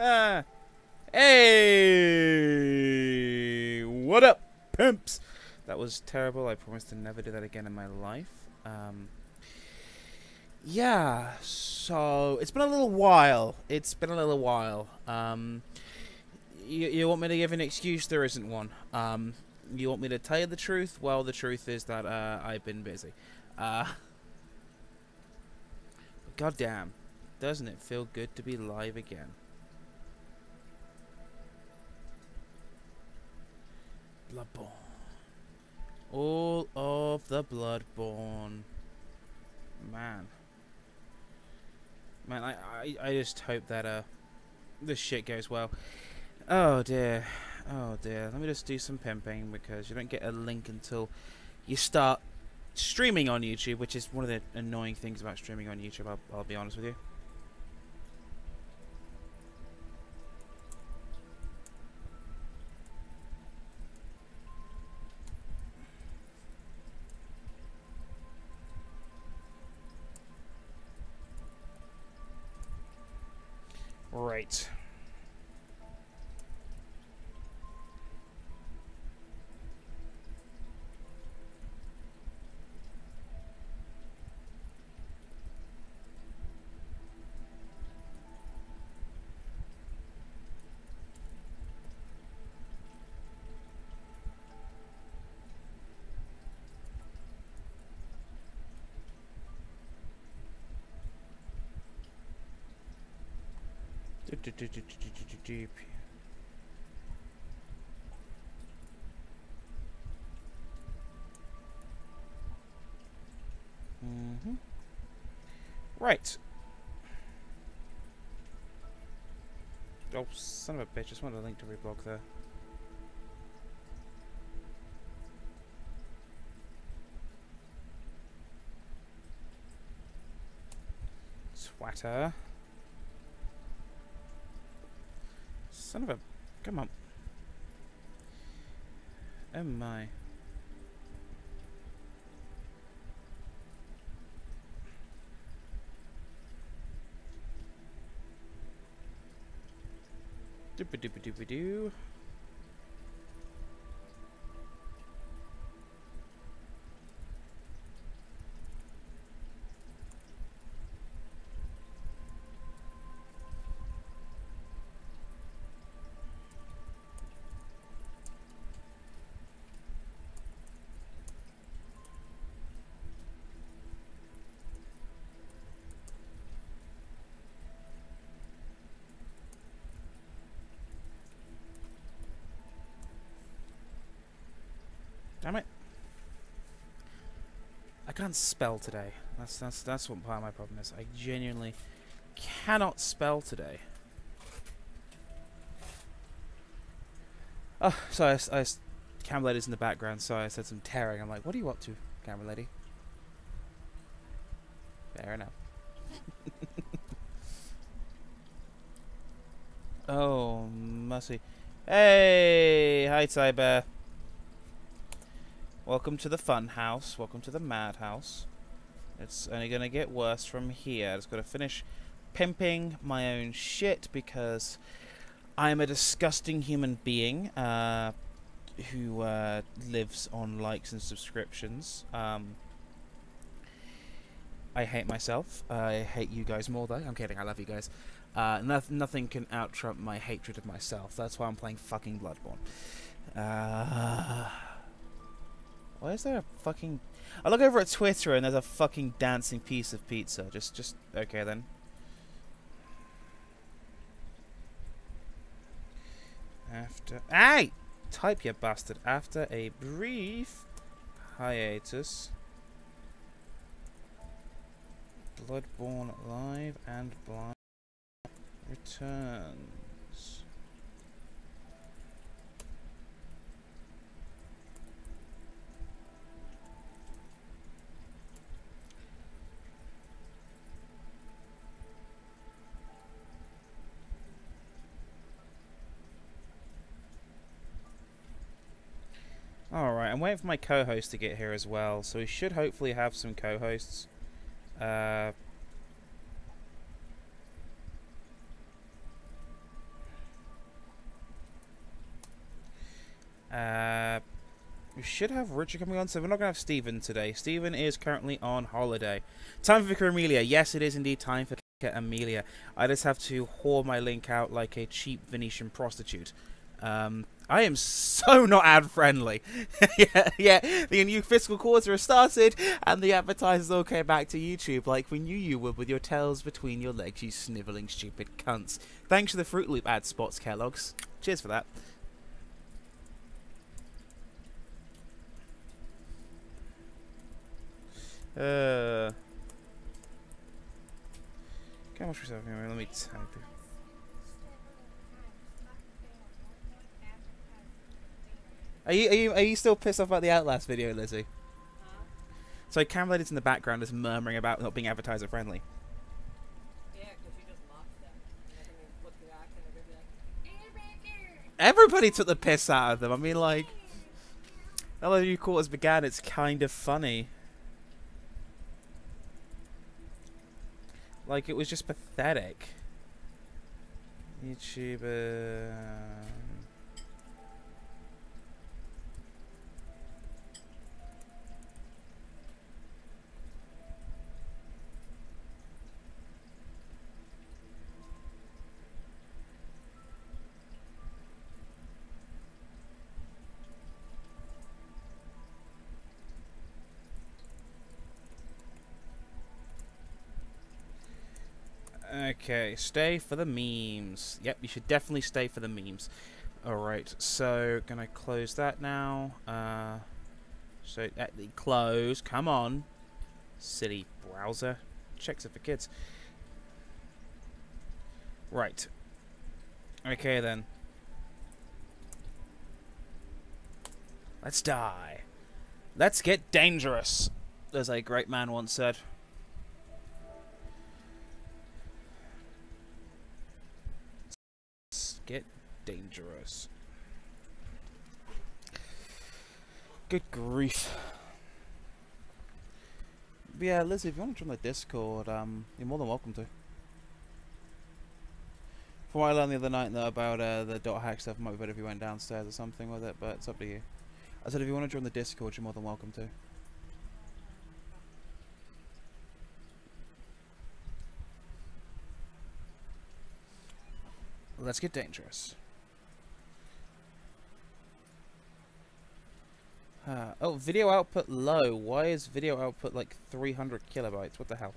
Hey, what up, pimps? That was terrible. I promise to never do that again in my life. Yeah, so it's been a little while. You want me to give an excuse? There isn't one. You want me to tell you the truth? Well, the truth is that I've been busy. Goddamn, doesn't it feel good to be live again? Bloodborne. All of the Bloodborne. Man, I just hope that this shit goes well. Oh dear. Let me just do some pimping, because you don't get a link until you start streaming on YouTube, which is one of the annoying things about streaming on YouTube, I'll be honest with you. Right. Right. Oh, son of a bitch, I just wanted a link to reblog there. Swatter. Son of a... Come on. Oh my. Doop-a-doop-a-doop-a-doo. Damn it. I can't spell today. That's what part of my problem is. I genuinely cannot spell today. Oh, sorry, camera lady's in the background, so I said some tearing. I'm like, what are you up to, camera lady? Fair enough. Oh, mercy. Hey! Hi, Cyber. Welcome to the fun house. Welcome to the madhouse. It's only going to get worse from here. I just got to finish pimping my own shit, because I'm a disgusting human being who lives on likes and subscriptions. I hate myself. I hate you guys more, though. I'm kidding. I love you guys. Nothing can out-trump my hatred of myself. That's why I'm playing fucking Bloodborne. Why is there a fucking... I look over at Twitter and there's a fucking dancing piece of pizza. Just... Okay, then. After... Hey! Type, you bastard. After a brief hiatus, Bloodborne Live and Blind returns. Alright, I'm waiting for my co-host to get here as well, so we should hopefully have some co-hosts. We should have Richard coming on, so we're not going to have Stephen today. Stephen is currently on holiday. Time for Vicar Amelia. Yes, it is indeed time for Vicar Amelia. I just have to whore my link out like a cheap Venetian prostitute. I am so not ad-friendly. yeah, the new fiscal quarter has started, and the advertisers all came back to YouTube like we knew you would with your tails between your legs, you snivelling stupid cunts. Thanks for the Fruit Loop ad spots, Kellogg's. Cheers for that. How much we have here? Let me type it. Are you still pissed off about the Outlast video, Lizzie? Huh? So Cam Lady's in the background is murmuring about not being advertiser friendly. Yeah, because you just mocked them. And then you look back and everybody like, Everybody took the piss out of them. I mean, like, now that you quarters began, it's kind of funny. Like, it was just pathetic. YouTuber. Okay, stay for the memes. Yep, you should definitely stay for the memes. Alright, so gonna close that now. So close, come on. Silly browser. Checks it for kids. Right. Okay then. Let's die. Let's get dangerous, as a great man once said. Get dangerous. Good grief. But yeah, Lizzie, if you want to join the Discord, you're more than welcome to. From what I learned the other night though about the .hack stuff, it might be better if you went downstairs or something with it, but it's up to you. I said if you want to join the Discord, you're more than welcome to. Let's get dangerous. Oh, video output low. Why is video output like 300 kilobytes? What the hell?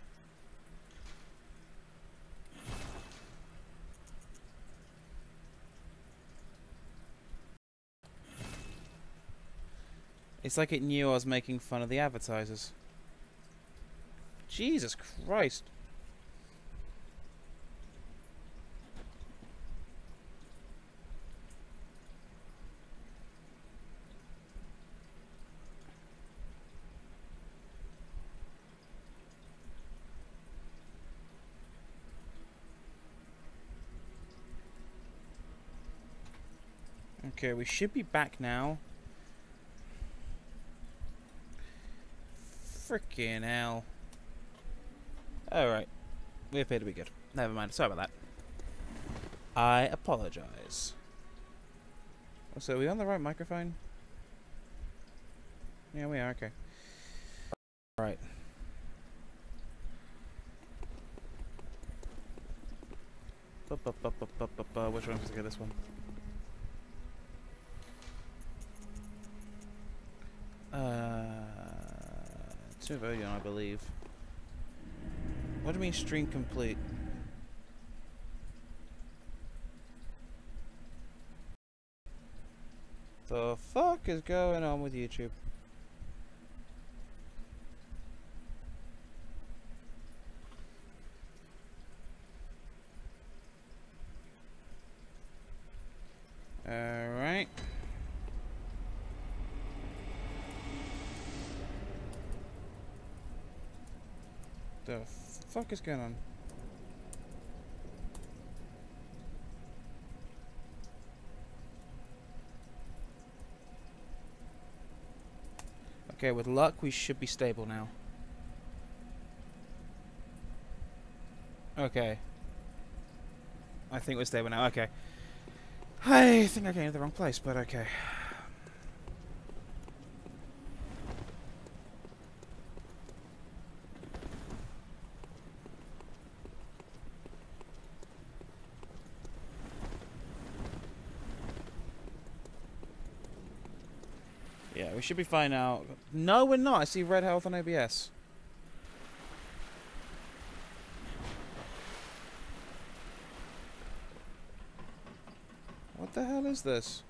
It's like it knew I was making fun of the advertisers. Jesus Christ. Okay, we should be back now. Frickin' hell. Alright. We appear to be good. Never mind. Sorry about that. I apologize. So, are we on the right microphone? Yeah, we are. Okay. Alright. Which one? Let's get this one. Civilian, I believe. What do you mean stream complete? The fuck is going on with YouTube? Alright. The fuck is going on? Okay, with luck, we should be stable now. Okay. I think we're stable now. Okay. I think I came to the wrong place, but okay. we should be fine now. No, we're not. I see red health on OBS. What the hell is this?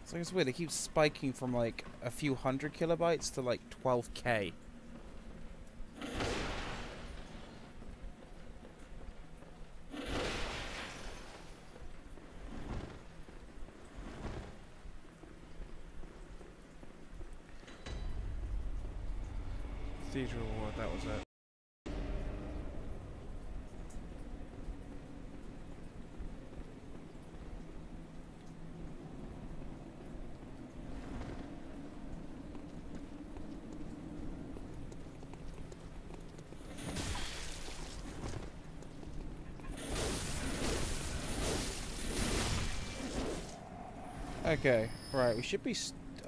It's like it's weird. It keeps spiking from like a few hundred kilobytes to like 12K. Cathedral Ward, that was it. Okay, right, we should be...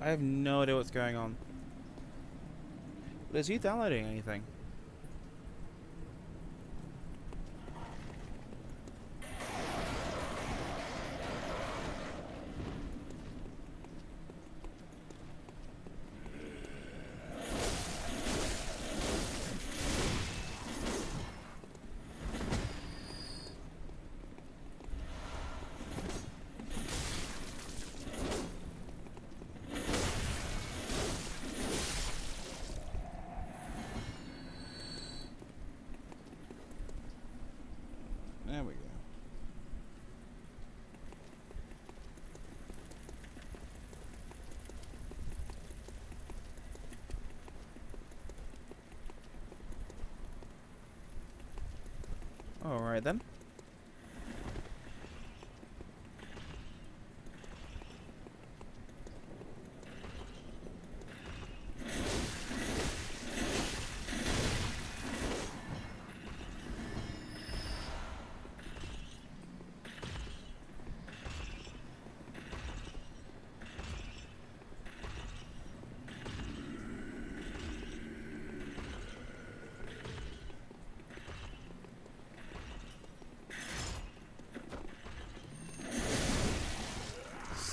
I have no idea what's going on. But is he downloading anything? There we go. Alright then.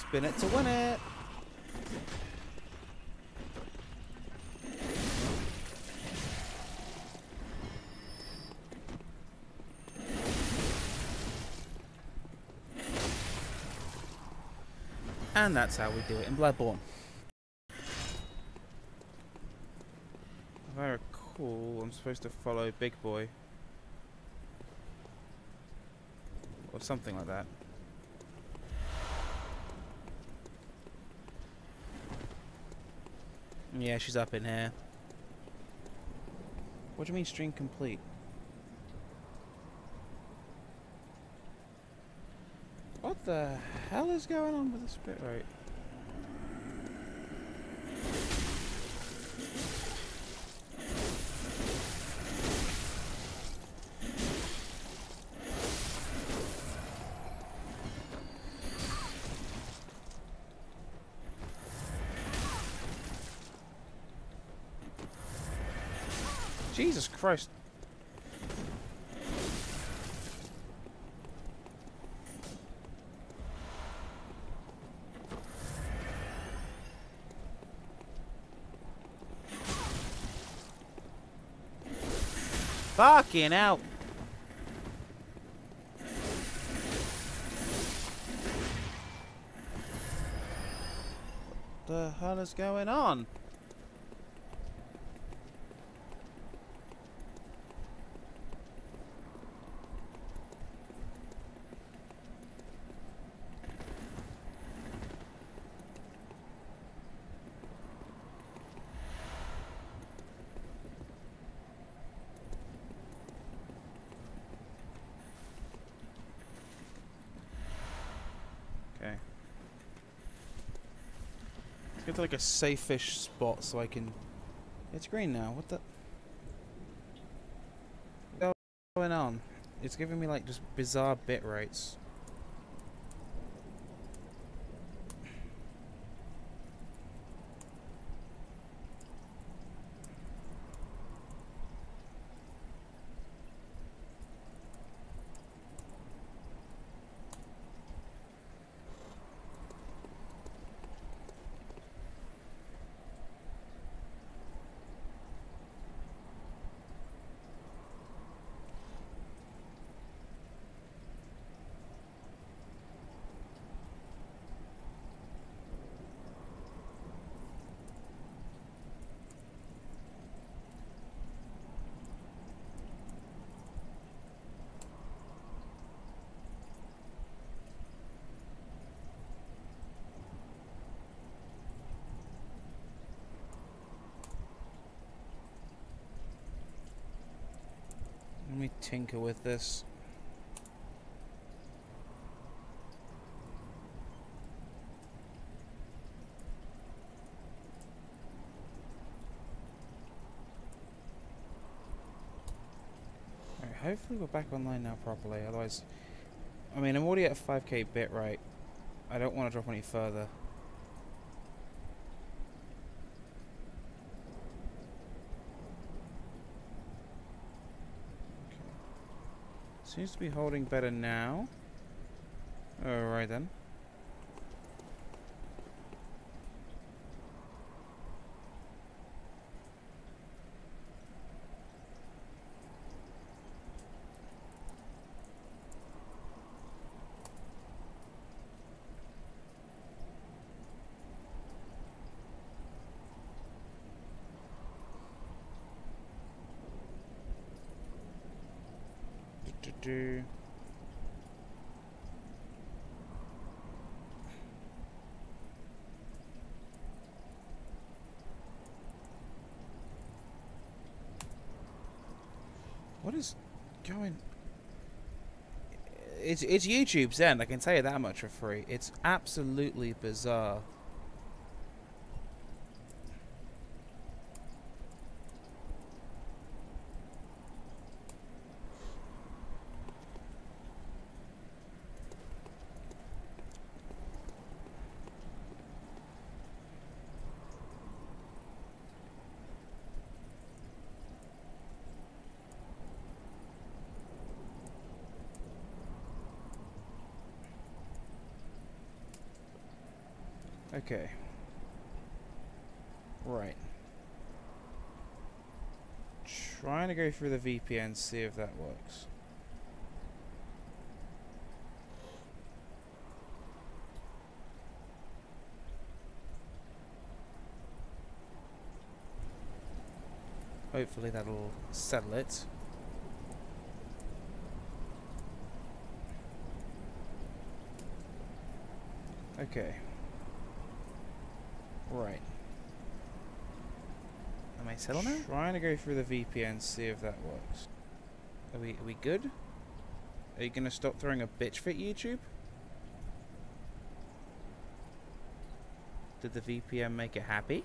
Spin it to win it. And that's how we do it in Bloodborne. Very cool. I'm supposed to follow Big Boy. Or something like that. Yeah, she's up in here. What do you mean stream complete? What the hell is going on with this bit right? Jesus Christ. Fucking out. What the hell is going on? Okay. Let's get to like a safe-ish spot so I can... It's green now. What the... What's going on? It's giving me like just bizarre bit rates. me tinker with this. Alright, hopefully we're back online now properly, otherwise... I mean, I'm already at a 5k bitrate. I don't want to drop any further. Seems to be holding better now. Alright then. Do what is going? It's YouTube's end. I can tell you that much for free. It's absolutely bizarre. Okay. Right. Trying to go through the VPN, see if that works. Hopefully that'll settle it. Okay. Right. Am I settled now? Trying to go through the VPN, see if that works. Are we good? Are you gonna stop throwing a bitch fit, YouTube? Did the VPN make it happy?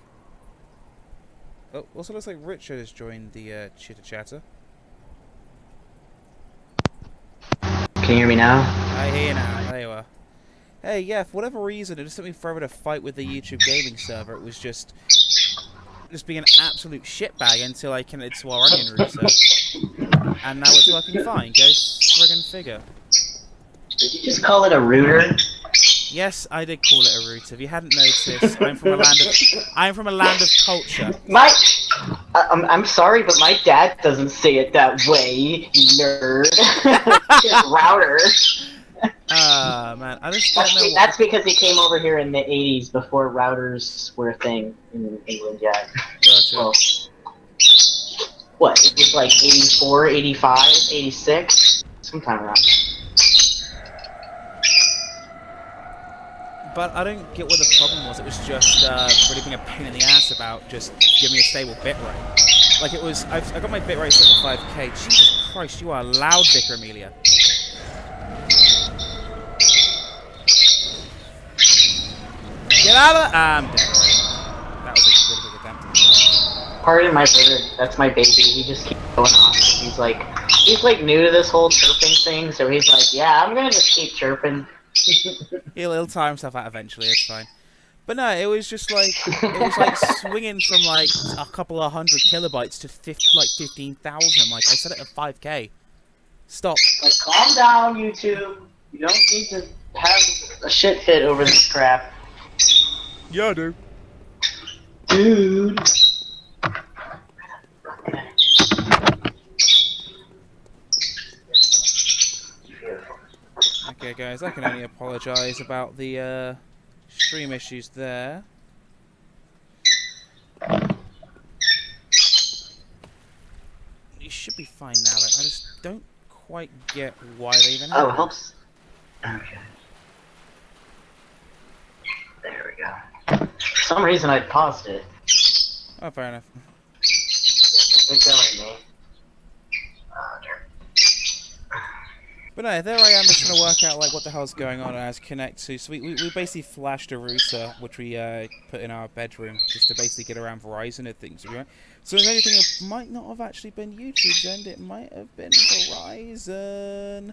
Oh, also looks like Richard has joined the chitter chatter. Can you hear me now? I hear you now. There you are. Hey, yeah, for whatever reason, it just took me forever to fight with the YouTube gaming server. It was just being an absolute shitbag until I connected to our onion router. And now it's working fine. Go friggin' figure. Did you just call it a router? Yes, I did call it a router. If you hadn't noticed, I'm from a land of culture. I'm sorry, but my dad doesn't say it that way, you nerd. Router. Ah, man, I just don't know. That's because he came over here in the 80s before routers were a thing in England yet. Gotcha. Well, what? It was like 84, 85, 86? Sometime around. But I don't get what the problem was. It was just really being a pain in the ass about just giving me a stable bitrate. Like it was, I got my bitrate set to 5k. Jesus Christ, you are loud, Vicar Amelia. Get out of I'm dead. That was a really big attempt. Pardon my brother. That's my baby. He just keeps going on. He's like new to this whole chirping thing, so he's like, yeah, I'm gonna just keep chirping. He'll tire himself out eventually. It's fine. But no, it was just like swinging from like a couple of 100 kilobytes to 15,000. Like I set it at 5k. Stop. Like, calm down, YouTube. You don't need to have a shit fit over this crap. Yeah, I do. Dude. Okay, guys, I can only apologise about the stream issues there. You should be fine now, though. I just don't quite get why they even have Oh, it helps. Okay. There we go. For some reason, I paused it. Oh, fair enough. Good going, mate. Oh, dear. But no, there I am just trying to work out like what the hell's going on as connect to. So we basically flashed a router, which we put in our bedroom, just to basically get around Verizon and things. Right? So if anything, it might not have actually been YouTube's end. It might have been Verizon.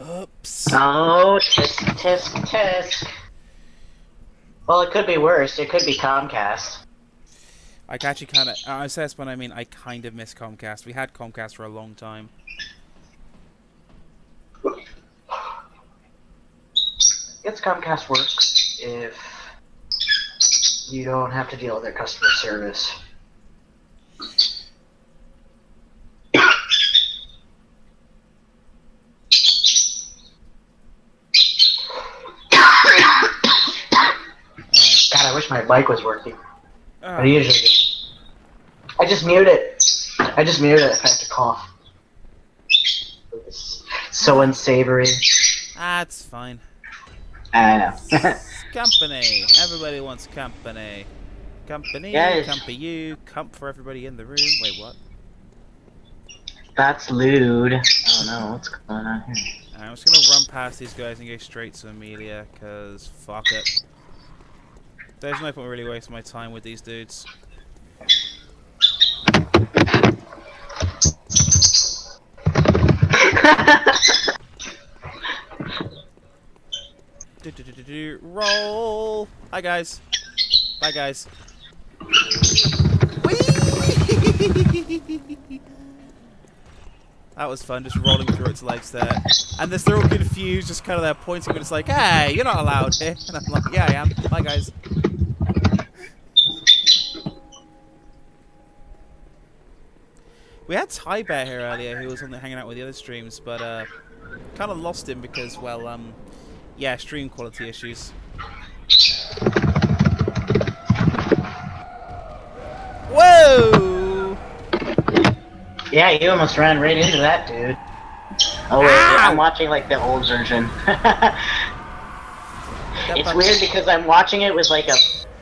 Oops. Oh, tisk, tisk, tisk. Well, it could be worse. It could be Comcast. I actually kind of... I say that's what I mean. I kind of miss Comcast. We had Comcast for a long time. Guess Comcast works if you don't have to deal with their customer service. God, I wish my mic was working. But usually, I just mute it. I just mute it if I have to cough. It's so unsavory. That's fine. I know. Company. Everybody wants company. Company, Yes. company you, comp for everybody in the room. Wait, what? That's lewd. I don't know what's going on here. I'm just gonna run past these guys and go straight to Amelia, cause fuck it. There's no point really wasting my time with these dudes. Roll! Hi guys. Bye guys. Whee! That was fun, just rolling through its legs there. And they're all confused, just kind of there pointing, but it's like, hey, you're not allowed here. And I'm like, yeah, I am. Bye guys. We had Ty Bear here earlier, who was on there hanging out with the other streams, but kind of lost him because, well, yeah, stream quality issues. Whoa! Yeah, you almost ran right into that, dude. Oh wait, I'm watching like the old version. It's weird because I'm watching it with like a,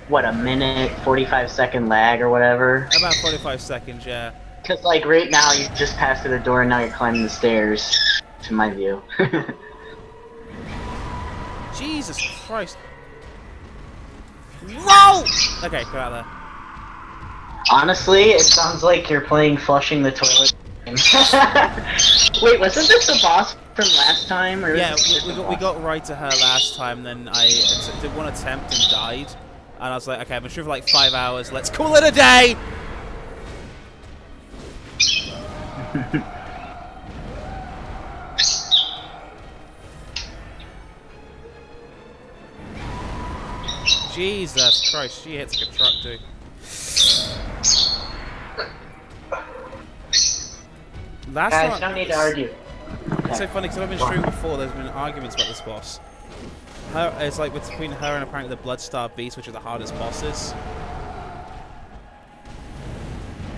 what, a minute, 45-second lag or whatever. About 45 seconds, yeah. Because like right now you just passed through the door and now you're climbing the stairs, to my view. Jesus Christ. Roll! Okay, go out there. Honestly, it sounds like you're playing Flushing the Toilet. Wait, wasn't this the boss from last time? Or yeah, we got right to her last time, then I did one attempt and died. And I was like, okay, I've been streaming for like 5 hours, let's call it a day! Jesus Christ, she hits like a truck, dude. Guys, don't need to argue. It's so funny because I've been streaming before, there's been arguments about this boss. It's like between her and apparently the Bloodstar Beast, which are the hardest bosses.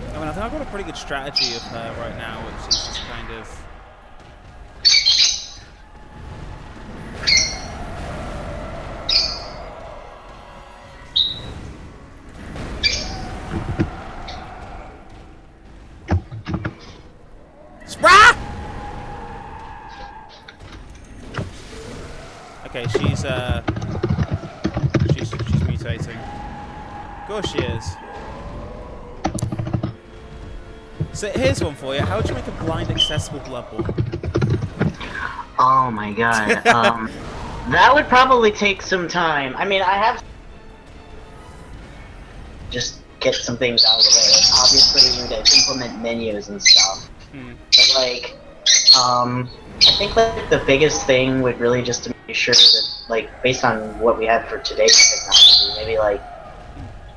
I mean, I think I've got a pretty good strategy of her right now, which is just kind of... Okay, she's mutating. Of course she is. So here's one for you. How would you make a blind accessible Bloodborne? Oh my god. That would probably take some time. I mean, I have just get some things out of the way. Like, obviously, we would implement menus and stuff. But like, I think like the biggest thing would really just to make sure that, like, based on what we have for today's technology, maybe like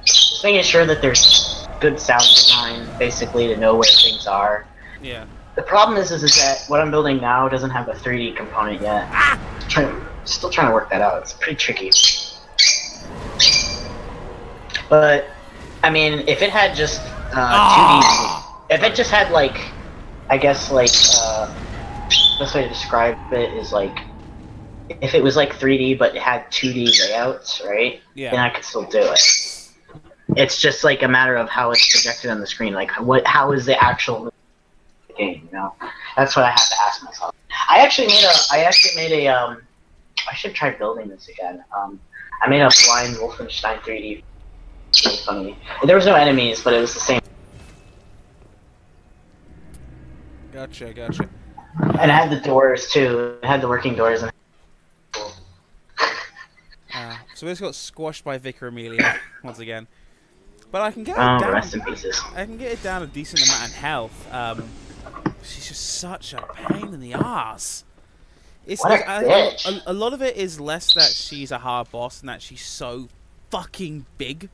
just making sure that there's good sound design, basically, to know where things are. Yeah. The problem is that what I'm building now doesn't have a 3D component yet. Still trying to work that out. It's pretty tricky. But I mean, if it had just 2D, if it just had like, I guess like best way to describe it is like, if it was like 3D but it had 2D layouts, right? Yeah. Then I could still do it. It's just like a matter of how it's projected on the screen. Like, how is the actual game, you know? That's what I have to ask myself. I actually made a I should try building this again. I made a blind Wolfenstein 3D. It's really funny. There was no enemies, but it was the same. Gotcha, gotcha. And it had the doors too. It had the working doors. And so we just got squashed by Vicar Amelia once again. But I can get it down. Rest in pieces. I can get it down a decent amount in health. She's just such a pain in the ass. A lot of it is less that she's a hard boss and that she's so fucking big.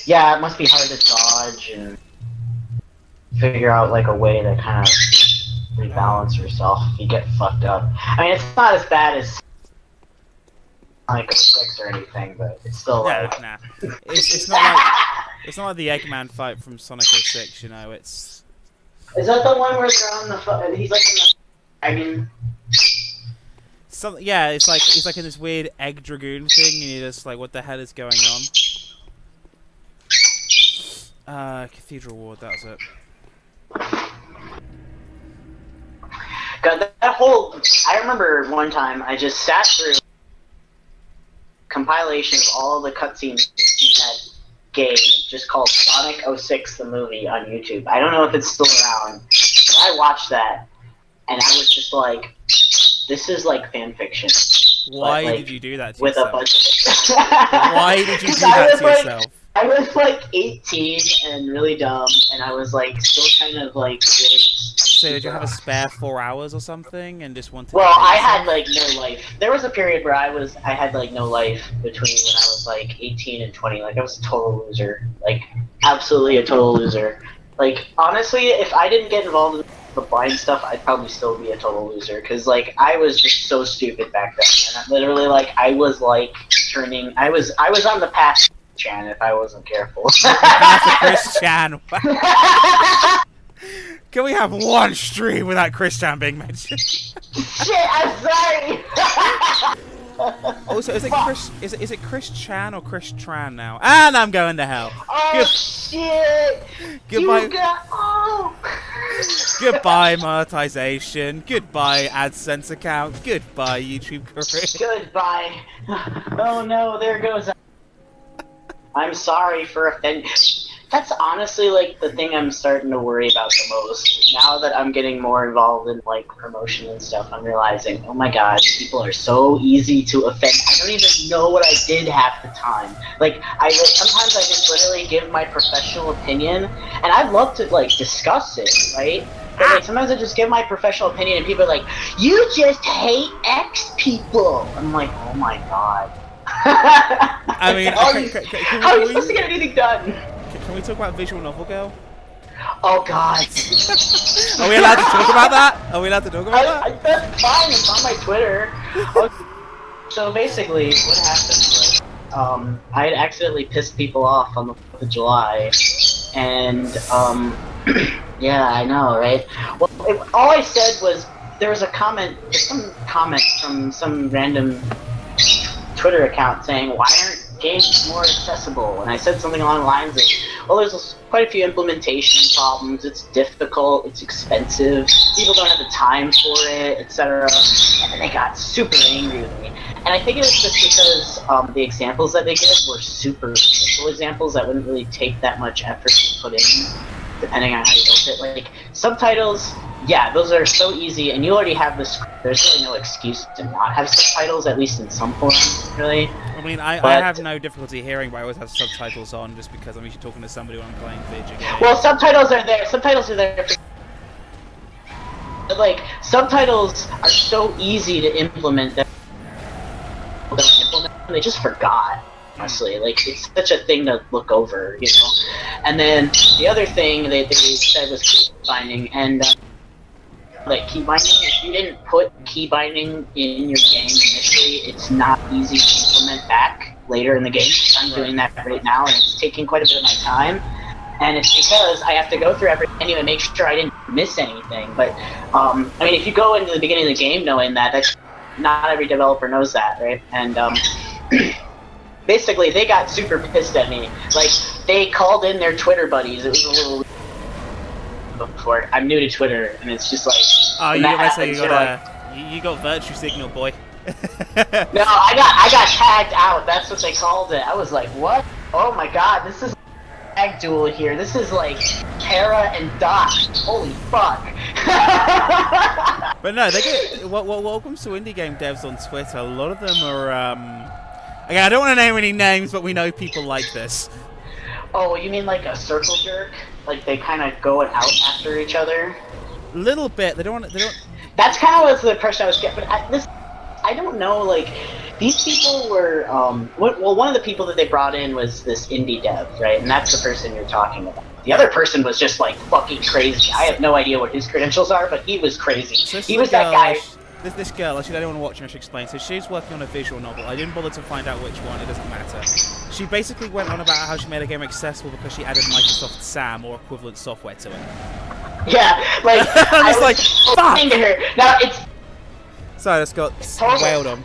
Yeah, it must be hard to dodge and figure out like a way to kind of rebalance yourself if you get fucked up. I mean, it's not as bad as Sonic 06 or anything, but it's still like... Nah. It's not like the Eggman fight from Sonic 06, you know, it's... Is that the one where they're on the... He's like in the... I mean... Yeah, it's like he's like in this weird egg dragoon thing, and you're just like, what the hell is going on? Cathedral Ward, that's it. God, that whole... I remember one time I just sat through compilation of all the cutscenes in that game, just called Sonic 06 the movie on YouTube. I don't know if it's still around, but I watched that, and I was just like, this is like fan fiction. Why did you do that to with yourself? A bunch of Why did you do that to yourself? I was like 18 and really dumb, and I was like still kind of like really just... So did you have a spare 4 hours or something and just wanted Well, to I had like no life. There was a period where I had like no life between when I was like 18 and 20. Like I was a total loser. Like absolutely a total loser. Like honestly, if I didn't get involved in the blind stuff, I'd probably still be a total loser. Cause like I was just so stupid back then. And I literally like I was like turning. I was on the path to Chan if I wasn't careful. Chris Chan. Can we have one stream without Chris Chan being mentioned? Shit, I'm sorry. Also, is it Chris Chan or Chris Tran now? And I'm going to hell. Oh shit! Goodbye. Oh. Goodbye monetization. Goodbye AdSense account. Goodbye YouTube career. Goodbye. Oh no, there goes. I'm sorry for offending. That's honestly like the thing I'm starting to worry about the most. Now that I'm getting more involved in like promotion and stuff, I'm realizing, oh my god, people are so easy to offend. I don't even know what I did half the time. Like sometimes I just literally give my professional opinion, and I'd love to like discuss it, right? But like sometimes I just give my professional opinion, and people are like, "You just hate X people." I'm like, oh my god. I mean, how are you supposed to get anything done? Can we talk about Visual Novel Girl? Oh god. Are we allowed to talk about that? Are we allowed to talk about that? That's fine, it's on my Twitter. So basically, what happened was, I had accidentally pissed people off on the 4th of July, and, yeah, I know, right? Well, all I said was, there was some comment from some random Twitter account saying, why aren't games more accessible? And I said something along the lines of, well, there's quite a few implementation problems, it's difficult, it's expensive, people don't have the time for it, etc. And then they got super angry with me. And I think it was just because the examples that they gave were super simple examples that wouldn't really take that much effort to put in, depending on how you built it. Like, subtitles, yeah, those are so easy, and you already have the script. There's really no excuse to not have subtitles, at least in some form, really. I mean, I have no difficulty hearing, but I always have subtitles on just because I'm usually talking to somebody when I'm playing video games. Well, subtitles are there. Subtitles are there. Like, subtitles are so easy to implement that people don't implement them. They just forgot, honestly. Like, it's such a thing to look over, you know? And then the other thing they said was key binding, and like key binding, if you didn't put key binding in your game initially, it's not easy to implement back later in the game. I'm doing that right now, and it's taking quite a bit of my time. And it's because I have to go through every menu and make sure I didn't miss anything. But I mean, if you go into the beginning of the game knowing that, that's not every developer knows that, right? And basically, they got super pissed at me. Like, they called in their Twitter buddies. It was a little before. I'm new to Twitter, and it's just like. Oh, you got virtue signal, boy. No, I got tagged out. That's what they called it. I was like, what? Oh my god, this is tag duel here. This is like Terra and Doc. Holy fuck. But no, they get welcome to indie game devs on Twitter. A lot of them are again, I don't want to name any names, but we know people like this. Oh, you mean like a circle jerk? Like they kind of go out after each other? A little bit. They don't. That's kind of the impression I was getting. But I don't know. Like these people were. Well, one of the people that they brought in was this indie dev, right? And that's the person you're talking about. The other person was just like fucking crazy. I have no idea what his credentials are, but he was crazy. So he was that guy. This girl, actually, I don't want to watch her, I should explain. So she's working on a visual novel. I didn't bother to find out which one, it doesn't matter. She basically went on about how she made a game accessible because she added Microsoft SAM or equivalent software to it. Yeah, like, I was like, fuck! To her. Now, it's... Sorry, that's got wailed on.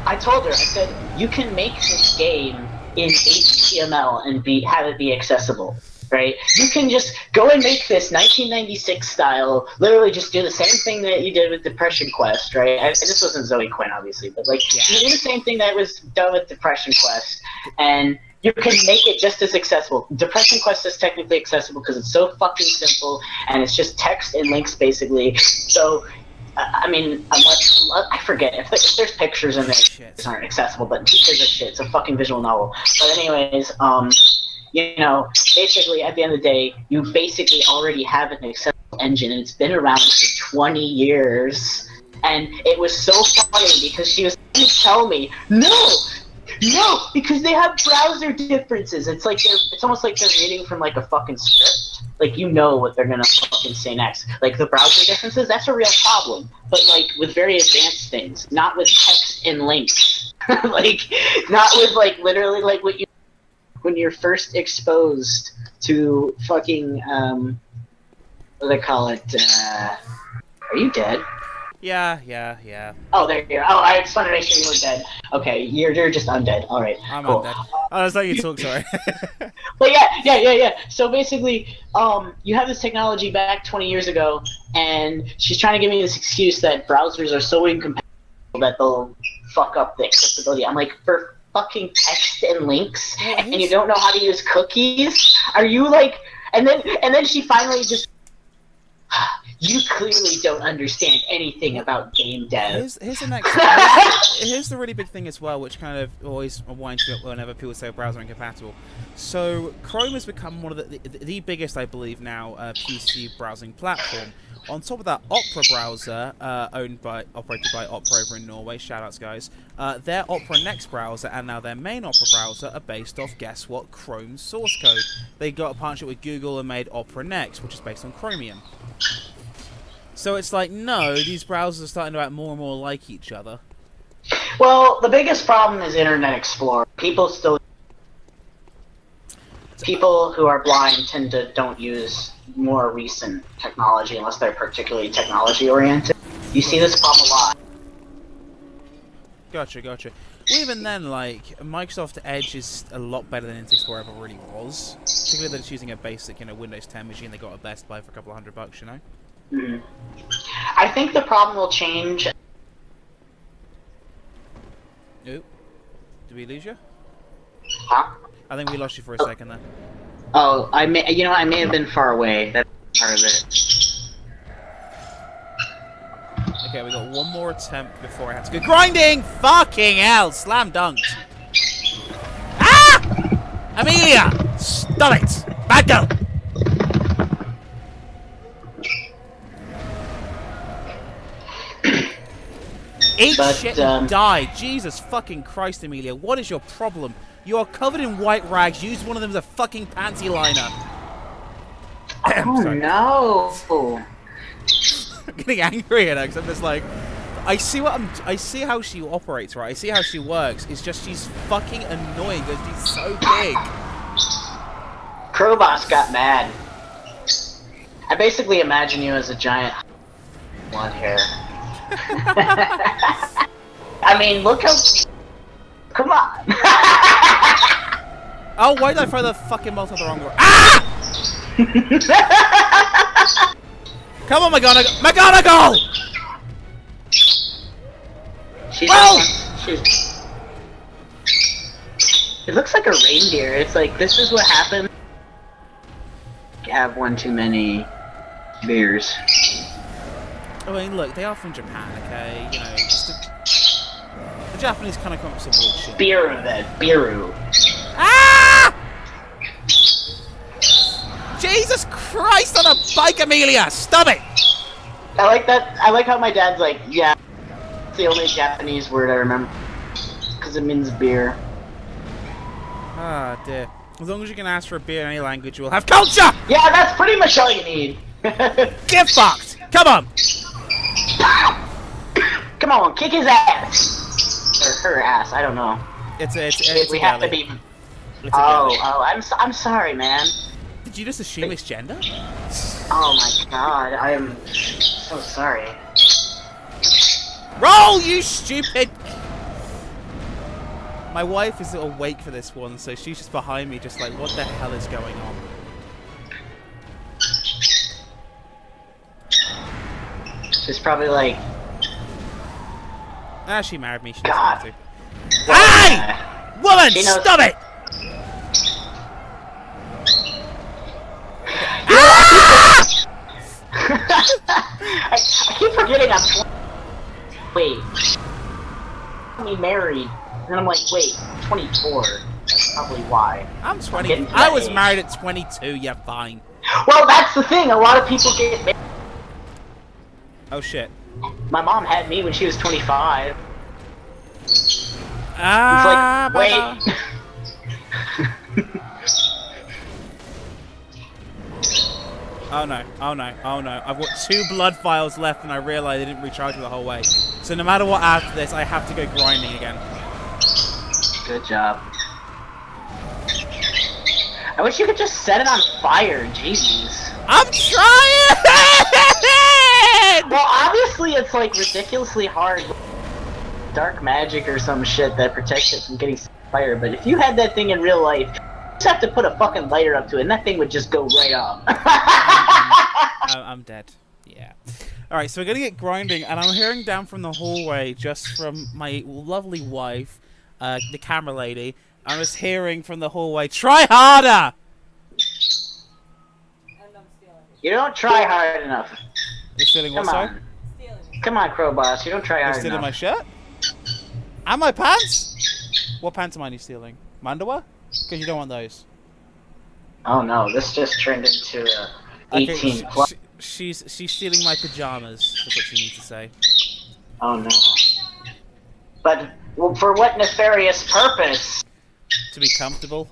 I told her, I said, you can make this game in HTML and have it be accessible. Right? You can just go and make this 1996 style, literally just do the same thing that you did with Depression Quest, right? And this wasn't Zoe Quinn, obviously, but like, yeah. You do the same thing that was done with Depression Quest, and you can make it just as accessible. Depression Quest is technically accessible because it's so fucking simple, and it's just text and links, basically. So, I mean, I forget, if there's pictures in there, it's not accessible, but pictures are shit, it's a fucking visual novel. But anyways, you know, basically, at the end of the day, you basically already have an accessible engine, and it's been around for 20 years. And it was so funny because she was trying to tell me, no, because they have browser differences. It's like it's almost like they're reading from like a fucking script. Like, you know what they're gonna fucking say next. Like, the browser differences, that's a real problem. But like with very advanced things, not with text and links. Like, not with like literally like what you. When you're first exposed to fucking, what do they call it, are you dead? Yeah. Oh, there you are. Oh, I just wanted to make sure you were dead. Okay, you're just undead. Alright, I'm cool. undead. I was letting you talk, sorry. But yeah. So basically, you have this technology back 20 years ago, and she's trying to give me this excuse that browsers are so incompatible that they'll fuck up the accessibility. I'm like, for fucking text and links, and you don't know how to use cookies? Are you like... And then she finally just... You clearly don't understand anything about game dev. Here's the really big thing as well, which kind of always winds me up whenever people say browser incompatible. So Chrome has become one of the biggest, I believe now, PC browsing platform. On top of that, Opera browser, operated by Opera over in Norway, shoutouts guys, their Opera Next browser and now their main Opera browser are based off, guess what, Chrome's source code. They got a partnership with Google and made Opera Next, which is based on Chromium. So it's like, no, these browsers are starting to act more and more like each other. Well, the biggest problem is Internet Explorer. People who are blind tend to don't use more recent technology unless they're particularly technology oriented. You see this problem a lot. Gotcha. Well, even then, like, Microsoft Edge is a lot better than Internet Explorer ever really was. Particularly that it's using a basic, Windows 10 machine they got at Best Buy for a couple of $100, you know? Mm-hmm. I think the problem will change. Oop. Did we lose you? Huh? I think we lost you for a second there. Oh, I may have been far away. That's part of it. Okay, we got one more attempt before I have to go grinding! Fucking hell! Slam dunked! Ah! Amelia! Stop it! Bad girl! Eat shit and die! Jesus fucking Christ, Amelia, what is your problem? You are covered in white rags. Use one of them as a fucking panty liner. Oh no! I'm getting angry at her because I'm just like, I see how she operates, right? I see how she works. It's just she's fucking annoying because she's so big. Crowboss got mad. I basically imagine you as a giant blonde hair. I mean, look how... Come on! Oh, why did I throw the fucking bolt at the wrong way? Ah! Come on, McGonagall! McGonagall! She's. It looks like a reindeer. It's like this is what happens. You have one too many beers. I mean, look, they are from Japan, okay? You know, the Japanese kind of come up with some bullshit. Biru, then. Biru. Ah! Jesus Christ on a bike, Amelia! Stop it! I like that. I like how my dad's like, yeah, it's the only Japanese word I remember. Because it means beer. Ah, dear. As long as you can ask for a beer in any language, you will have culture! Yeah, that's pretty much all you need. Get fucked! Come on! Come on, kick his ass! Or her ass, I don't know. It's we have to be... I'm sorry, man. Did you just assume it's gender? Oh my god, I am so sorry. Roll, you stupid! My wife is awake for this one, so she's just behind me, just like, what the hell is going on? She's probably like... Ah, she married me. She God. doesn't have to. Hey! Woman, stop it! I keep forgetting I'm 20. Wait. Me married. And I'm like, wait, 24. That's probably why. I'm 20. I was married at 22. Yeah, fine. Well, that's the thing. A lot of people get married. Oh shit. My mom had me when she was 25. Ah, it's like, wait. Oh no, oh no, oh no. I've got 2 blood vials left and I realised I didn't recharge the whole way. So no matter what after this, I have to go grinding again. Good job. I wish you could just set it on fire, jeez. I'm trying! Well, obviously it's like ridiculously hard. Dark magic or some shit that protects it from getting fire, but if you had that thing in real life, you just have to put a fucking lighter up to it and that thing would just go right up. I'm dead. Yeah. Alright, so we're gonna get grinding, and I'm hearing down from the hallway, just from my lovely wife, the camera lady, I was hearing from the hallway, try harder! You don't try hard enough. You're stealing what, sorry? Come on, Crowboss, you don't try hard enough. You're stealing my shirt? And my pants? What pants am I stealing? My underwear? Because you don't want those. Oh no, this just turned into 18 plus. She's stealing my pajamas, that's what she needs to say. Oh no. But well, for what nefarious purpose? To be comfortable.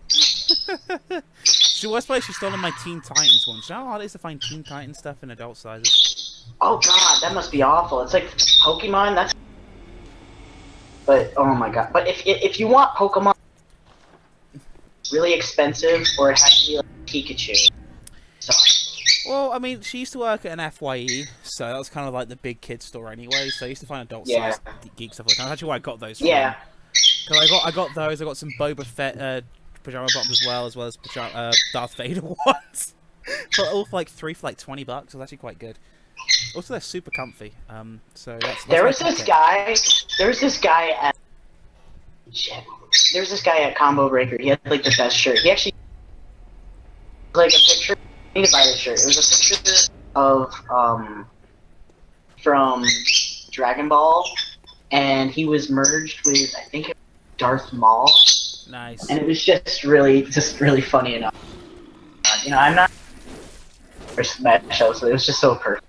The worst place, she's stolen my Teen Titans one. Do you know how hard it is to find Teen Titans stuff in adult sizes? Oh god, that must be awful. It's like Pokemon, that's... But, oh my god. But if you want Pokemon really expensive, or it has to be like Pikachu. Sorry. Well, I mean, she used to work at an FYE, so that was kind of like the big kid store anyway, so I used to find adult-sized geek stuff all the time. That's actually why I got those from. Yeah. Because I got those, I got some Boba Fett pajama bottoms as well as Darth Vader ones. all for like 3 for like $20, so it's actually quite good. Also, they're super comfy, so that's there was this guy at... Shit. There's this guy at Combo Breaker, he had like the best shirt. He actually... like a picture... I need to buy this shirt. It was a picture of, from Dragon Ball, and he was merged with, I think, Darth Maul. Nice. And it was just really funny enough. You know, I'm not for Smash Show, so it was just so perfect.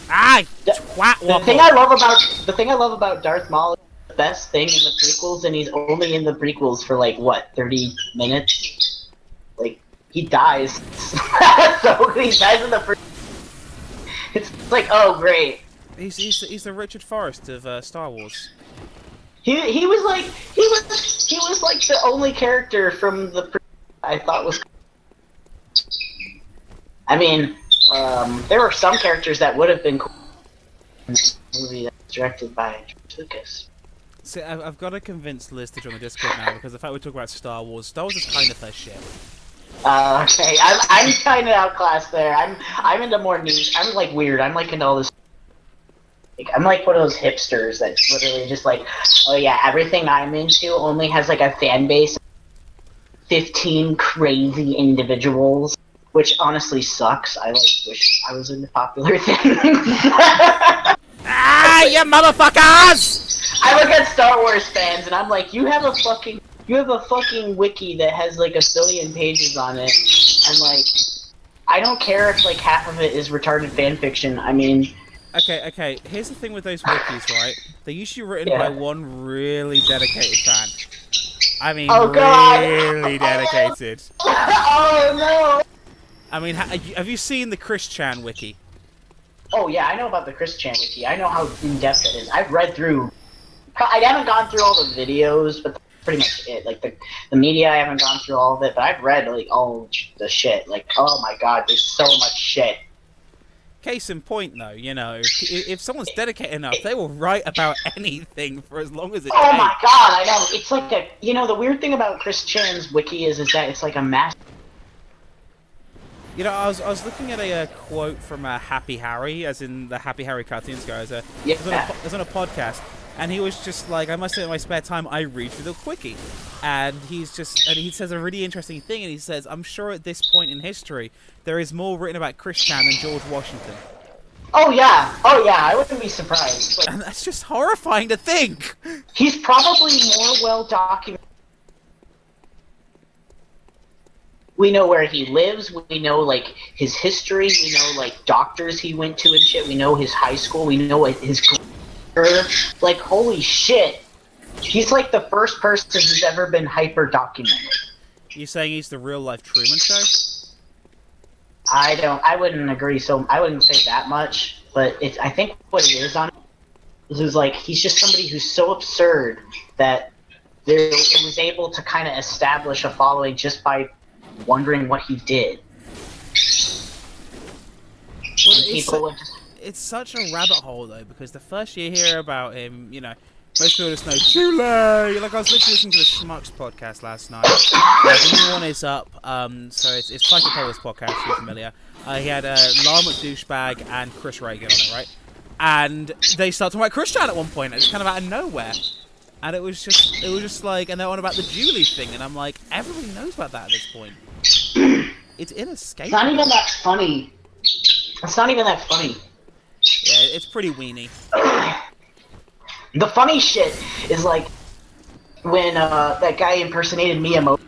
Aye! The thing I love about Darth Maul is the best thing in the prequels, and he's only in the prequels for like what, 30 minutes? Like, he dies. So he dies in the first. It's like, oh great. He's the Richard Forrest of Star Wars. He was like the only character from the I thought was. I mean, there were some characters that would have been cool in this movie that's directed by Lucas. See, I've got to convince Liz to join the Discord now, because the fact we talk about Star Wars is kind of her shit. Okay, I'm kind of outclassed there. I'm into more niche. I'm like weird. I'm like into all this. Like, I'm like one of those hipsters that's literally just like, oh yeah, everything I'm into only has like a fan base, 15 crazy individuals, which honestly sucks. I like wish I was into popular things. Ah, you motherfuckers! I look at Star Wars fans and I'm like, you have a fucking wiki that has like 1 billion pages on it, and like, I don't care if like half of it is retarded fan fiction. I mean, okay. Here's the thing with those wikis, right? They're usually written by one really dedicated fan. I mean, oh god, really dedicated. Oh no! I mean, have you seen the Chris Chan wiki? Oh yeah, I know about the Chris Chan wiki. I know how in depth it is. I've read through. I haven't gone through all the videos, but that's pretty much it. Like the media, I haven't gone through all of it, but I've read like all the shit. Like, oh my god, there's so much shit. Case in point, though, you know, if someone's dedicated enough, they will write about anything for as long as it takes. Oh my god, I know. It's like a, you know, the weird thing about Chris Chan's wiki is that it's like a mass. You know, I was looking at a quote from Happy Harry, as in the Happy Harry cartoons guy. It was on a podcast, and he was just like, I must say in my spare time I read through the wiki, and he says a really interesting thing, and he says, I'm sure at this point in history there is more written about Chris Chan than George Washington. Oh yeah, I wouldn't be surprised. Like, and that's just horrifying to think. He's probably more well documented. We know where he lives, we know, like, his history, we know, like, doctors he went to and shit, we know his high school, we know his career. Like, holy shit. He's, like, the first person who's ever been hyper-documented. You saying he's the real-life Truman Show? I wouldn't agree, so I wouldn't say that much, but I think what it is on it is, like, he's just somebody who's so absurd that it was able to kind of establish a following just by wondering what he did. Well, it's such a rabbit hole, though, because the first you hear about him, you know, most people just know Chule. Like, I was literally listening to the Schmucks podcast last night. The new one is up, so it's Psycho Power's podcast, if you're familiar. He had Lara McDouchebag and Chris Reagan on it, right? And they start talking about Chris Chan at one point, it's kind of out of nowhere. And it was just like, and they're on about the Julie thing, and I'm like, everybody knows about that at this point. It's inescapable. It's not even that funny. It's not even that funny. Yeah, it's pretty weenie. The funny shit is like when that guy impersonated Miyamoto.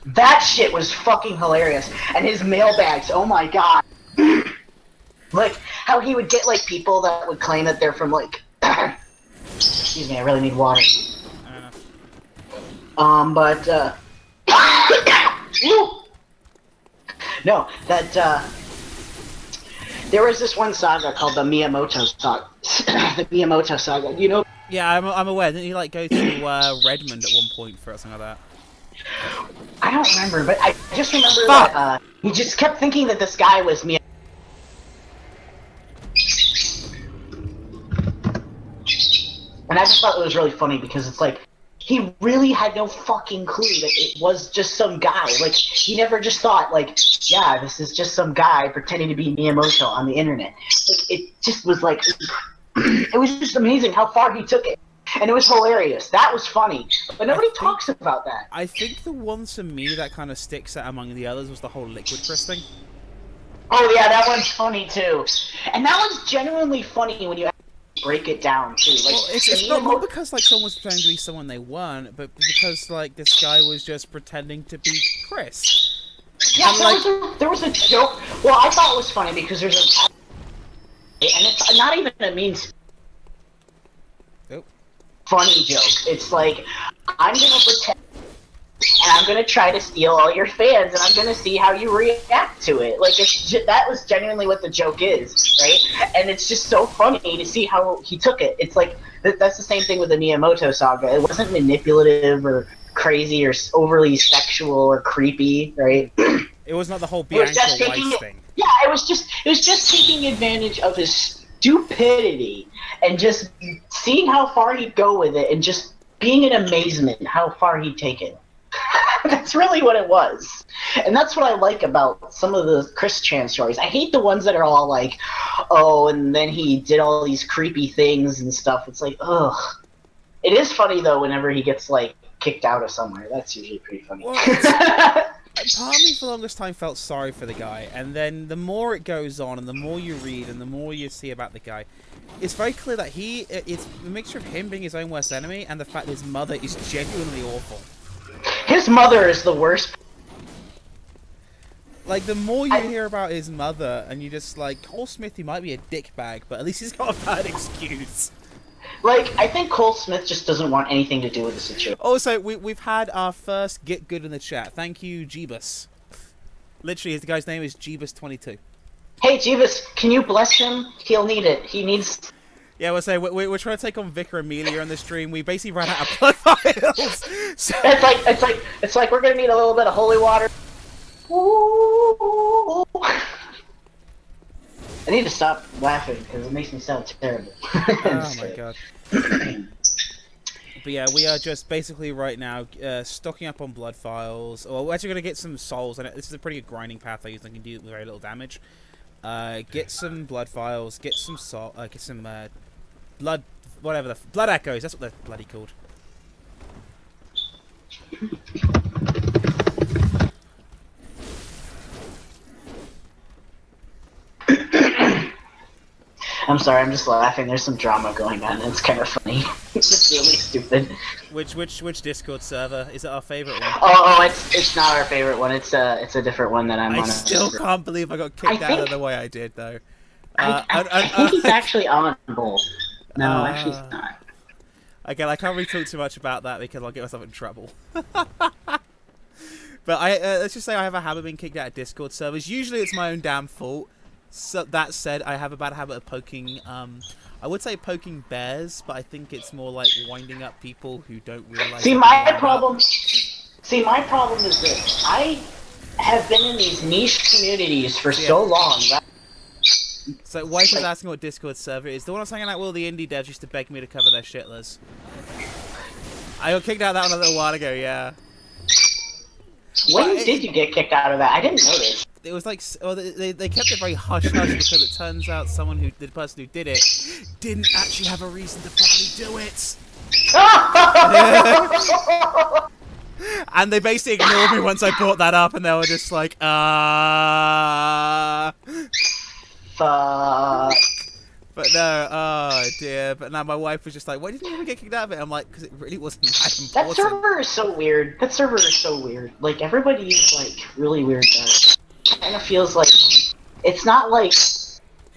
That shit was fucking hilarious. And his mailbags, oh my god. Like how he would get like people that would claim that they're from like excuse me, I really need water. But no, that there was this one saga called the Miyamoto saga. The Miyamoto saga, you know? Yeah, I'm aware. Didn't he like go to Redmond at one point for something like that? I don't remember, but I just remember that he just kept thinking that this guy was Miyamoto. And I just thought it was really funny because it's like, he really had no fucking clue that it was just some guy. Like, he never just thought, like, yeah, this is just some guy pretending to be Miyamoto on the internet. Like, it just was like, it was just amazing how far he took it. And it was hilarious. That was funny. But nobody talks about that. I think the one to me that kind of sticks out among the others was the whole Liquid Chris thing. Oh yeah, that one's funny too. And that one's genuinely funny when you break it down too. Like, well, it's not because like someone was pretending to be someone they weren't, but because like this guy was just pretending to be Chris. Yeah, and, there was a joke. Well, I thought it was funny because there's a, and it's not even a mean, funny joke. It's like, I'm gonna pretend, and I'm gonna try to steal all your fans, and I'm gonna see how you react to it. Like, that was genuinely what the joke is, right? And it's just so funny to see how he took it. It's like, that's the same thing with the Miyamoto saga. It wasn't manipulative or crazy or overly sexual or creepy, right? It was not the whole Bianca Weiss thing. Yeah, it was just taking advantage of his stupidity and just seeing how far he'd go with it and just being in amazement how far he'd take it. That's really what it was. And that's what I like about some of the Chris Chan stories. I hate the ones that are all like, oh, and then he did all these creepy things and stuff. It's like, ugh. It is funny, though, whenever he gets, like, kicked out of somewhere. That's usually pretty funny. Well, part of me for the longest time felt sorry for the guy, and then the more it goes on, and the more you read, and the more you see about the guy, it's very clear that it's a mixture of him being his own worst enemy, and the fact that his mother is genuinely awful. His mother is the worst. Like, the more you hear about his mother, and you just, like, Cole Smith, he might be a dickbag, but at least he's got a bad excuse. Like, I think Cole Smith just doesn't want anything to do with the situation. Also, we've had our first Get Good in the chat. Thank you, Jeebus. Literally, the guy's name is Jeebus22. Hey, Jeebus, can you bless him? He'll need it. He needs... Yeah, we're trying to take on Vicar Amelia on the stream. We basically ran out of blood vials. So... It's like we're gonna need a little bit of holy water. Ooh. I need to stop laughing because it makes me sound terrible. Oh my god. But yeah, we are just basically right now stocking up on blood files. Or we're actually going to get some souls, and this is a pretty good grinding path I use that can do very little damage. Get some blood files, get some get some blood, whatever the blood echoes. That's what they're bloody called. I'm sorry, I'm just laughing. There's some drama going on, and it's kind of funny. It's just really stupid. Which Discord server? Is it our favorite one? Oh, it's not our favorite one. It's a different one that I'm on. I still can't believe I got kicked out of the way I did, though. I think he's actually on both. No, actually he's not. Again, I can't really talk too much about that because I'll get myself in trouble. But let's just say I have a habit of being kicked out of Discord servers. Usually it's my own damn fault. So that said, I have a bad habit of poking, I would say poking bears, but I think it's more like winding up people who don't realize... See, my problem is this. I have been in these niche communities for so long that... So, wife was asking what Discord server is. The one I was hanging out with, all the indie devs used to beg me to cover their shitlers. I got kicked out of that one a little while ago, yeah. When did you get kicked out of that? I didn't notice. It was like, well, they kept it very hush-hush because it turns out the person who did it didn't actually have a reason to probably do it. And they basically ignored me once I brought that up, and they were just like, Fuck. But no, oh dear. But now my wife was just like, why didn't you even get kicked out of it? I'm like, because it really wasn't that important. That server is so weird. That server is so weird. Like, everybody is, like, really weird there. It kind of feels like... It's not like...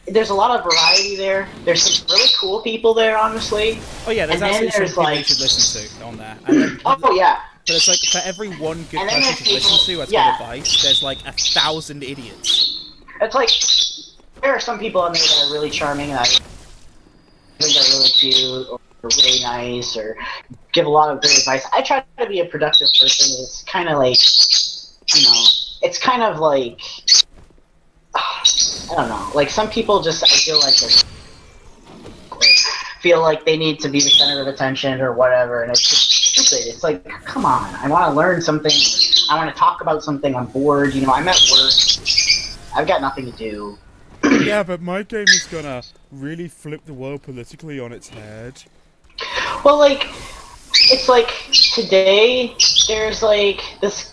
There's a lot of variety there. There's some really cool people there, honestly. Oh yeah, there's actually some people you should listen to on there. And then, oh yeah. But it's like, for every one good person you should listen to as good advice, there's like 1,000 idiots. It's like... There are some people on there that are really charming, and I think they're really cute, or really nice, or give a lot of good advice. I try to be a productive person. It's kind of like, you know, it's kind of like, I don't know, like some people just, I feel like feel like they need to be the center of attention or whatever, and it's just stupid. It's like, come on, I want to learn something, I want to talk about something, I'm bored, you know, I'm at work, I've got nothing to do. Yeah, but my game is gonna really flip the world politically on its head. Well, like, it's like, today, there's like, this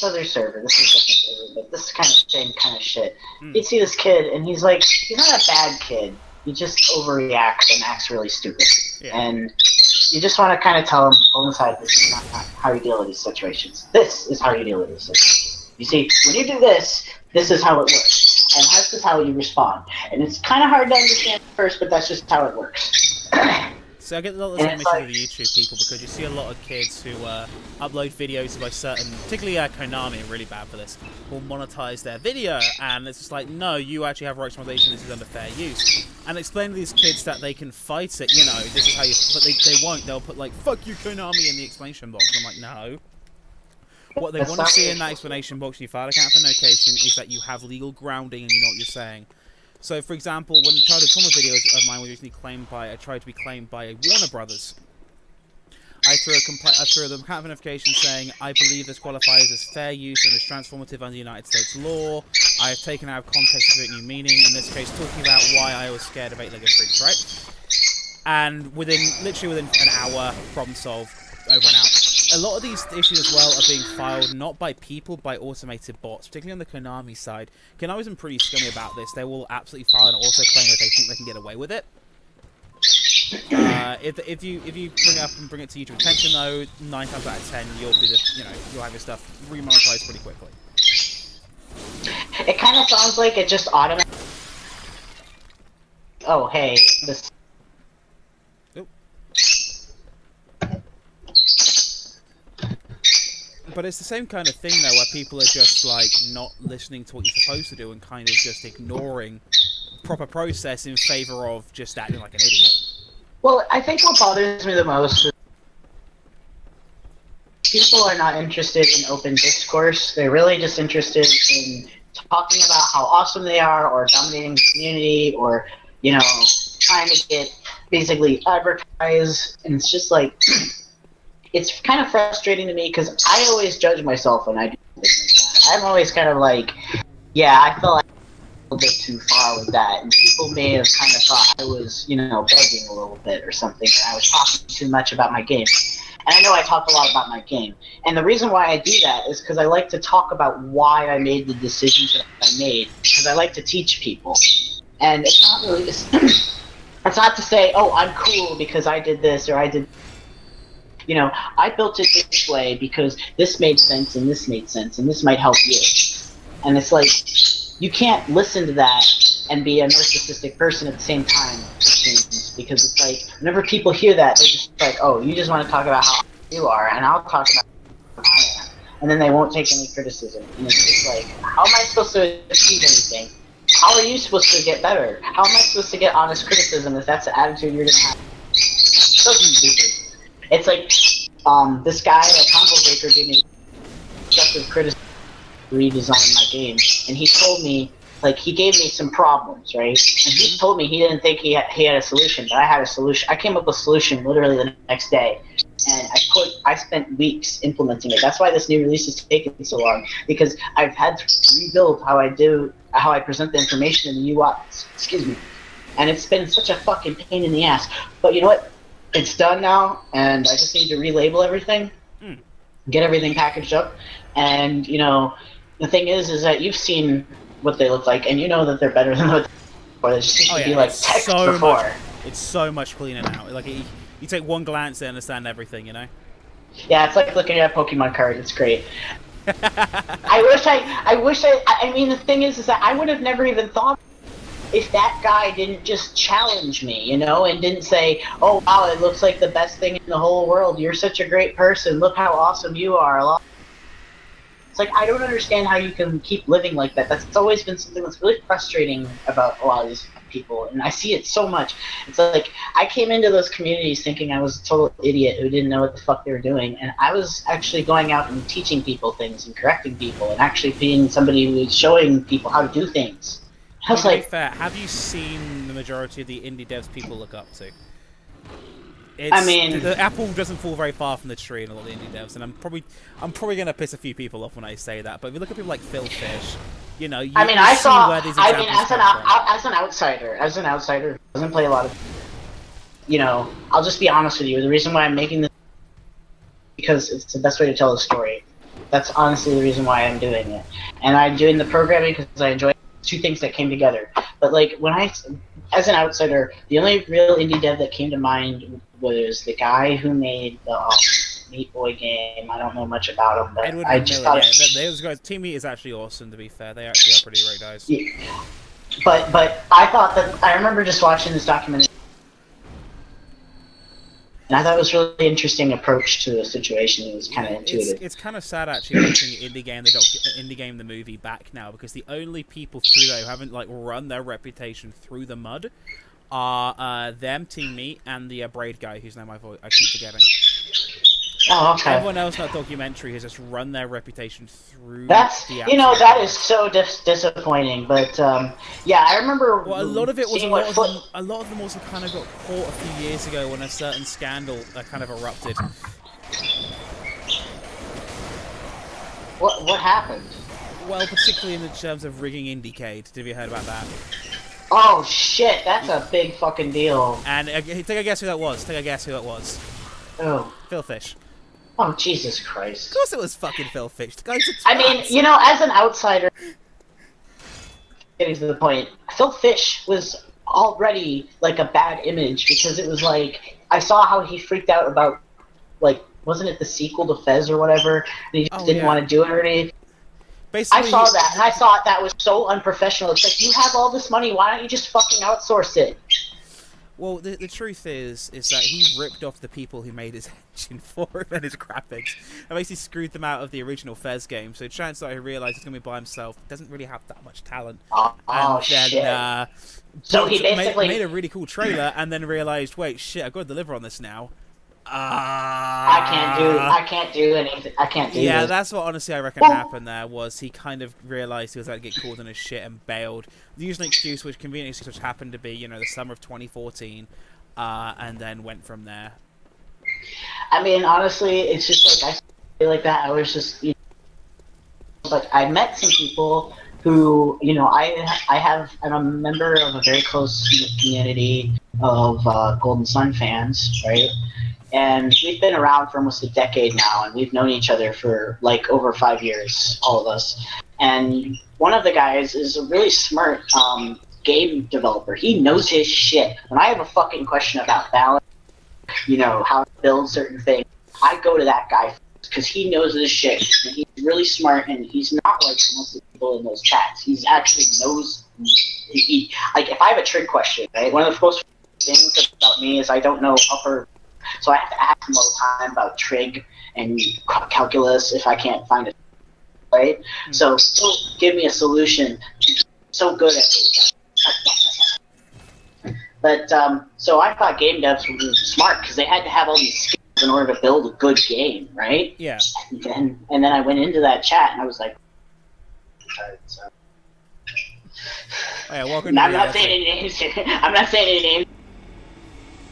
other server, this is different server, but this kind of same kind of shit. You'd see this kid, and he's like, he's not a bad kid, he just overreacts and acts really stupid. Yeah. And you just want to kind of tell him, pull him aside, this is not how you deal with these situations. This is how you deal with these situations. You see, when you do this, this is how it works. And this is how you respond. And it's kind of hard to understand at first, but that's just how it works. So I get a lot of the same issue with the YouTube people, because you see a lot of kids who upload videos by certain, particularly Konami are really bad for this, will monetize their video, and it's just like, no, you actually have rights to monetization, this is under fair use. And explain to these kids that they can fight it, you know, this is how you, but they won't, they'll put like, fuck you Konami in the explanation box, and I'm like, no. What they want to see in that explanation box when you file a account for notification is that you have legal grounding and you know what you're saying. So, for example, when Childhood Trauma videos of mine were recently claimed by, tried to be claimed by Warner Brothers, I threw the account of notification saying, I believe this qualifies as fair use and is transformative under United States law. I have taken out of context to give it new meaning, in this case talking about why I was scared of 8-legged freaks, right? And literally within an hour, problem solved, over and out. A lot of these issues as well are being filed not by people, by automated bots, particularly on the Konami side. Konami's been pretty scummy about this. They will absolutely file and also claim that they think they can get away with it. If you bring it up and bring it to YouTube's attention, though, 9 times out of 10 you'll have your stuff remonetized pretty quickly. It kind of sounds like it just automatically. Oh, hey, this. Oop. But it's the same kind of thing, though, where people are just like not listening to what you're supposed to do and kind of just ignoring proper process in favor of just acting like an idiot. Well, I think what bothers me the most is people are not interested in open discourse. They're really just interested in talking about how awesome they are, or dominating the community, or, you know, trying to get basically advertised. And it's just like, it's kind of frustrating to me because I always judge myself when I do things like that. I'm always kind of like, yeah, I feel like a bit too far with that, and people may have kind of thought I was, you know, begging a little bit or something, and I was talking too much about my game. And I know I talk a lot about my game, and the reason why I do that is because I like to talk about why I made the decisions that I made, because I like to teach people. And it's not really, it's not to say, oh, I'm cool because I did this or I did, you know, I built it this way because this made sense and this made sense and this might help you. And it's like, you can't listen to that and be a narcissistic person at the same time, because it's like, whenever people hear that, they're just like, oh, you just want to talk about how you are, and I'll talk about how I am. And then they won't take any criticism. And it's just like, how am I supposed to achieve anything? How are you supposed to get better? How am I supposed to get honest criticism if that's the attitude you're going to have? So stupid. It's like, this guy at Combo Baker gave me constructive criticism redesign my game, and he told me, like, he gave me some problems, right? And he told me he didn't think he had a solution, but I had a solution. I came up with a solution literally the next day, and I spent weeks implementing it. That's why this new release is taking so long, because I've had to rebuild how I present the information in the UI. Excuse me. And it's been such a fucking pain in the ass. But you know what? It's done now, and I just need to relabel everything, get everything packaged up, and, you know, the thing is that you've seen what they look like, and you know that they're better than what they just seem to be like text before. It's so much cleaner now. Like, you take one glance and understand everything, you know? Yeah, it's like looking at a Pokemon card. It's great. I mean, the thing is that I would have never even thought if that guy didn't just challenge me, you know, and didn't say, oh, wow, it looks like the best thing in the whole world. You're such a great person. Look how awesome you are. It's like, I don't understand how you can keep living like that. That's always been something that's really frustrating about a lot of these people, and I see it so much. It's like, I came into those communities thinking I was a total idiot who didn't know what the fuck they were doing, and I was actually going out and teaching people things and correcting people and actually being somebody who was showing people how to do things. I was like, fair, have you seen the majority of the indie devs people look up to? I mean, the apple doesn't fall very far from the tree in a lot of the indie devs, and I'm probably gonna piss a few people off when I say that. But if you look at people like Phil Fish, you know, you, I saw where these examples as an outsider who doesn't play a lot of, you know, I'll just be honest with you. The reason why I'm making this, because it's the best way to tell the story. That's honestly the reason why I'm doing it, and I'm doing the programming because I enjoy two things that came together. But like, when as an outsider, the only real indie dev that came to mind was the guy who made the Meat Boy game. I don't know much about him, but Edward I just thought those guys. Team Meat is actually awesome. To be fair, they actually are pretty great guys. Yeah. But I thought that I remember just watching this documentary, and I thought it was a really interesting approach to the situation. It was kind of intuitive. It's kind of sad actually watching Indie Game the movie back now, because the only people through there who haven't like run their reputation through the mud are them, Team Meat, and the Braid guy whose name I keep forgetting. Oh, okay. Everyone else in that documentary has just run their reputation through. You know, that is so disappointing. But yeah, I remember. Well, a lot of them also kind of got caught a few years ago when a certain scandal kind of erupted. What happened? Well, particularly in the terms of rigging Indiecade. Have you heard about that? Oh shit, that's a big fucking deal. And take a guess who that was. Take a guess who it was. Oh. Phil Fish. Oh, Jesus Christ. Of course it was fucking Phil Fish. The guy's a twat. I mean, you know, as an outsider, getting to the point, Phil Fish was already, like, a bad image, because it was like, I saw how he freaked out about, like, wasn't it the sequel to Fez or whatever, and he just didn't want to do it or anything. Basically, I saw that, and I thought that was so unprofessional. It's like, you have all this money, why don't you just fucking outsource it? Well, the truth is that he ripped off the people who made his engine for him and his graphics, and basically screwed them out of the original Fez game. So Chance he realised he's going to be by himself, doesn't really have that much talent. Oh, and shit. Then, so he basically made a really cool trailer, and then realised, wait, shit, I've got to deliver on this now. I can't do anything. I can't do Yeah, this. that's what honestly I reckon happened there, was he kind of realised he was about to get called on his shit and bailed. Using an excuse, which conveniently which happened to be, you know, the summer of 2014, and then went from there. I mean, honestly, it's just like, I feel like that. I was just, you know, like, I met some people who, you know, I'm a member of a very close community of Golden Sun fans, right? And we've been around for almost a decade now, and we've known each other for, like, over 5 years, all of us. And one of the guys is a really smart game developer. He knows his shit. When I have a fucking question about balance, you know, how to build certain things, I go to that guy because he knows his shit. And he's really smart, and he's not like most of the people in those chats. He actually knows. Like, if I have a trig question, right, one of the most things about me is I don't know upper. So I have to ask him all the time about trig and calculus if I can't find it, right? Mm-hmm. So he'll give me a solution. He's so good at it. But, so I thought game devs were smart because they had to have all these skills in order to build a good game, right? Yeah. And then I went into that chat and I was like, so. Oh, yeah, welcome I'm not saying any names here. I'm not saying any names.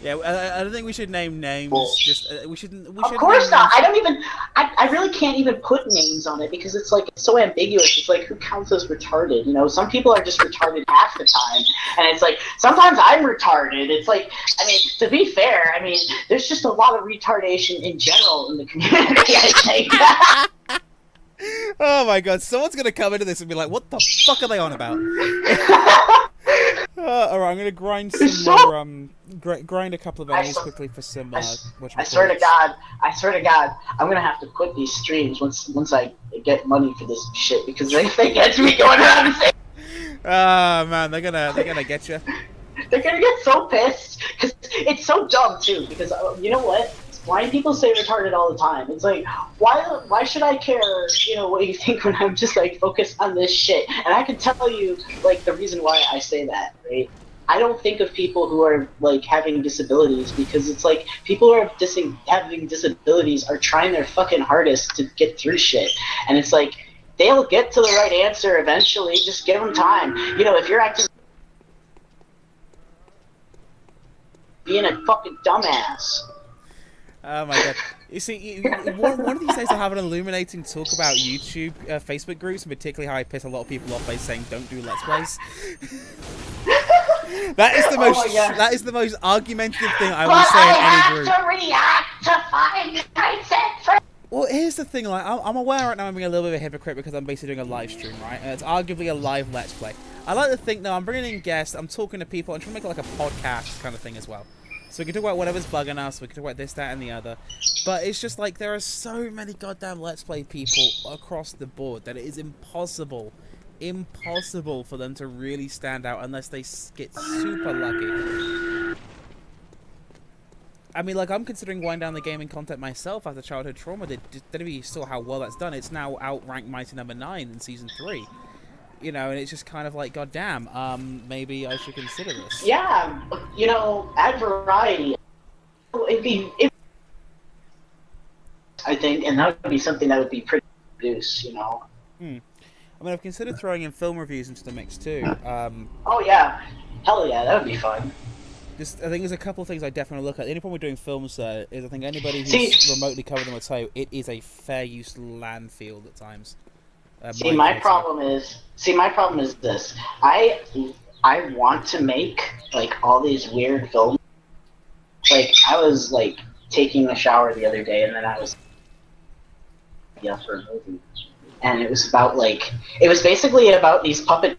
Yeah, I don't think we should name names. Well, just we shouldn't. Of course not. I don't even. I really can't even put names on it because it's like it's so ambiguous. It's like, who counts as retarded? You know, some people are just retarded half the time, and it's like sometimes I'm retarded. It's like, I mean, to be fair, I mean, there's just a lot of retardation in general in the community. I think. Oh my god, someone's gonna come into this and be like, "What the fuck are they on about?" Alright, I'm gonna grind some more, grind a couple of enemies quickly for some, I swear to God, I'm gonna have to quit these streams once I get money for this shit, because if they get me going around and saying, oh man, they're gonna get you. They're gonna get so pissed, because it's so dumb too, because, you know what? Blind people say retarded all the time. It's like, why should I care, you know, what you think when I'm just, like, focused on this shit? And I can tell you, like, the reason why I say that, right? I don't think of people who are, like, having disabilities, because it's like, people who are having disabilities are trying their fucking hardest to get through shit. And it's like, they'll get to the right answer eventually, just give them time. You know, if you're acting being a fucking dumbass. Oh my god. You see, one of these days I'll have an illuminating talk about YouTube, Facebook groups, and particularly how I piss a lot of people off by saying don't do Let's Plays. That is the most argumentative thing I will say in any group. To react to find content. Well, here's the thing, like, I'm aware right now I'm being a little bit of a hypocrite because I'm basically doing a live stream, right? And it's arguably a live Let's Play. I like to think, no, I'm bringing in guests, I'm talking to people, I'm trying to make it like a podcast kind of thing as well. So we can talk about whatever's bugging us, we can talk about this, that, and the other. But it's just like, there are so many goddamn Let's Play people across the board that it is impossible for them to really stand out unless they get super lucky. I mean, like, I'm considering winding down the gaming content myself after Childhood Trauma did. Did you saw how well that's done? It's now outranked Mighty Number 9 in Season 3. You know, and it's just kind of like, goddamn, maybe I should consider this. Yeah, you know, add variety. I think, and that would be something that would be pretty produce, you know. I mean, I've considered throwing in film reviews into the mix too. Oh yeah, hell yeah, that would be fun. Just, I think there's a couple of things I definitely look at. The only problem with doing films, though, is I think anybody who's remotely covered them a toe, it is a fair use landfill at times. My problem is this. I want to make like all these weird films. Like I was like taking a shower the other day, and then I was for a movie, and it was about it was basically about these puppet.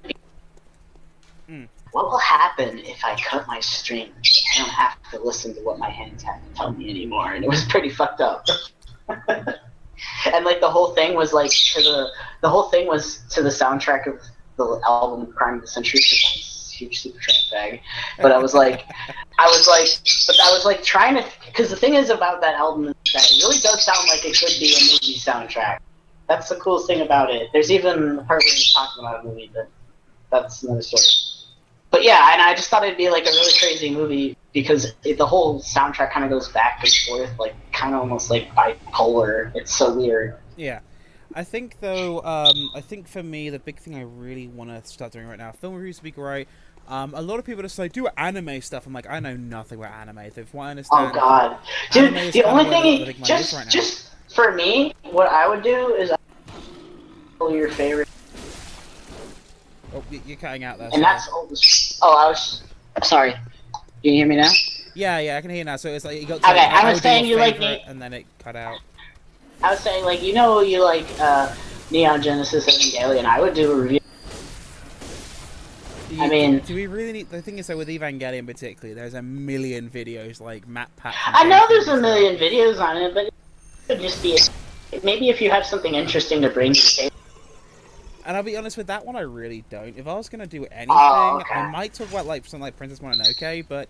What will happen if I cut my strings? I don't have to listen to what my hands have to tell me anymore, and it was pretty fucked up. And like the whole thing was like to the soundtrack of the album "Crime of the Century" because I'm a huge Supertramp fag. But I was like trying to, because the thing is about that album is that it really does sound like it could be a movie soundtrack. That's the coolest thing about it. There's even a part where he's talking about a movie, but that's another story. But yeah, and I just thought it'd be like a really crazy movie because the whole soundtrack kind of goes back and forth, like kind of almost like bipolar. It's so weird. Yeah. I think, though, I think for me, the big thing I really want to start doing right now, film reviews would be great. A lot of people just like, do anime stuff. I'm like, I know nothing about anime. If I understand, oh god, dude, the only thing, just for me, what I would do is your favorite. Oh, you're cutting out there. And that's I was sorry. Can you hear me now? Yeah, I can hear you now. So it's like you got. Okay, I was saying you like me, and then it cut out. I was saying you like Neon Genesis Evangelion. I would do a review. I mean, do we really need? The thing is, though, with Evangelion particularly, there's a million videos like Matt Pat. I know there's a million videos on it, but it could just be maybe if you have something interesting to bring to the table. And I'll be honest, with that one, I really don't. If I was going to do anything, I might talk about something like Princess Mononoke, but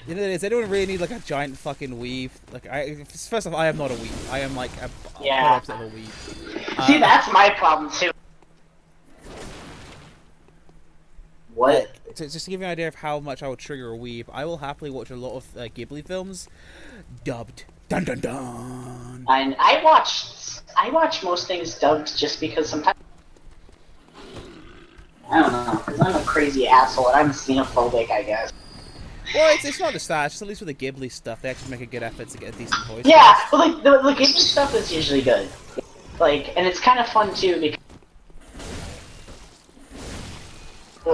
you know, they don't really need like a giant fucking weave. Like, first off, I am not a weave. I am like a opposite of a weave. See, that's my problem too. What? Just to give you an idea of how much I would trigger a weeb, I will happily watch a lot of Ghibli films dubbed. Dun dun dun. And I watch most things dubbed just because sometimes. I don't know, because I'm a crazy asshole and I'm xenophobic, I guess. Well, it's not just that. It's just at least with the Ghibli stuff, they actually make a good effort to get a decent voice. Yeah, but like the Ghibli stuff is usually good. And it's kind of fun too because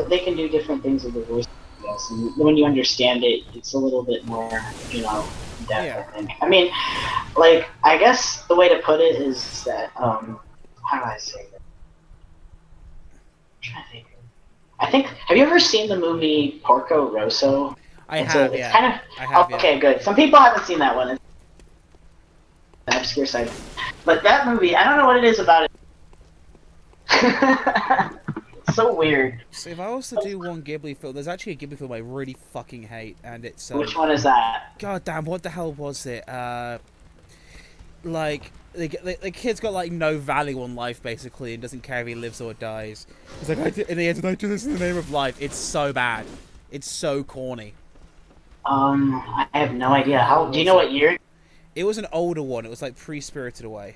they can do different things with the voice. I guess, and when you understand it, it's a little bit more, depth. Yeah. I think. I mean, I guess the way to put it is that how do I say that? I think. Have you ever seen the movie Porco Rosso? I have. It's kind of. I have, okay, good. Some people haven't seen that one. It's an obscure side, but that movie, I don't know what it is about it. It's so weird. So if I was to do one Ghibli film, there's actually a Ghibli film I really fucking hate, and it's. Which one is that? God damn! What the hell was it? The kid's got no value on life basically, and doesn't care if he lives or dies. He's like, in the end, I do this in the name of life. It's so bad. It's so corny. I have no idea. Do you know what year? It was an older one. It was pre-Spirited Away.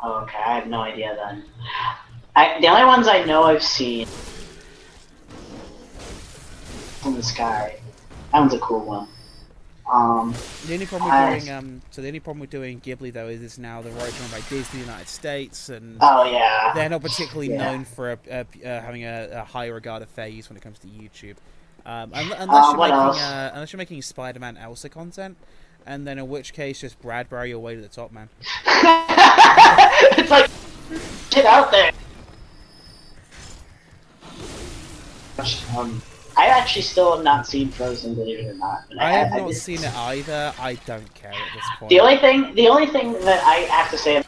Oh, okay, I have no idea then. The only ones I know I've seen in the Sky. That one's a cool one. The only problem with doing Ghibli though is now the rights owned by Disney United States, and they're not particularly known for having a high regard of fair use when it comes to YouTube. Unless you're making Spider-Man Elsa content, and then in which case just Bradbury your way to the top, man. It's like, get out there. I actually still have not seen Frozen, believe it or not. I have not seen it either. I don't care at this point. The only thing that I have to say,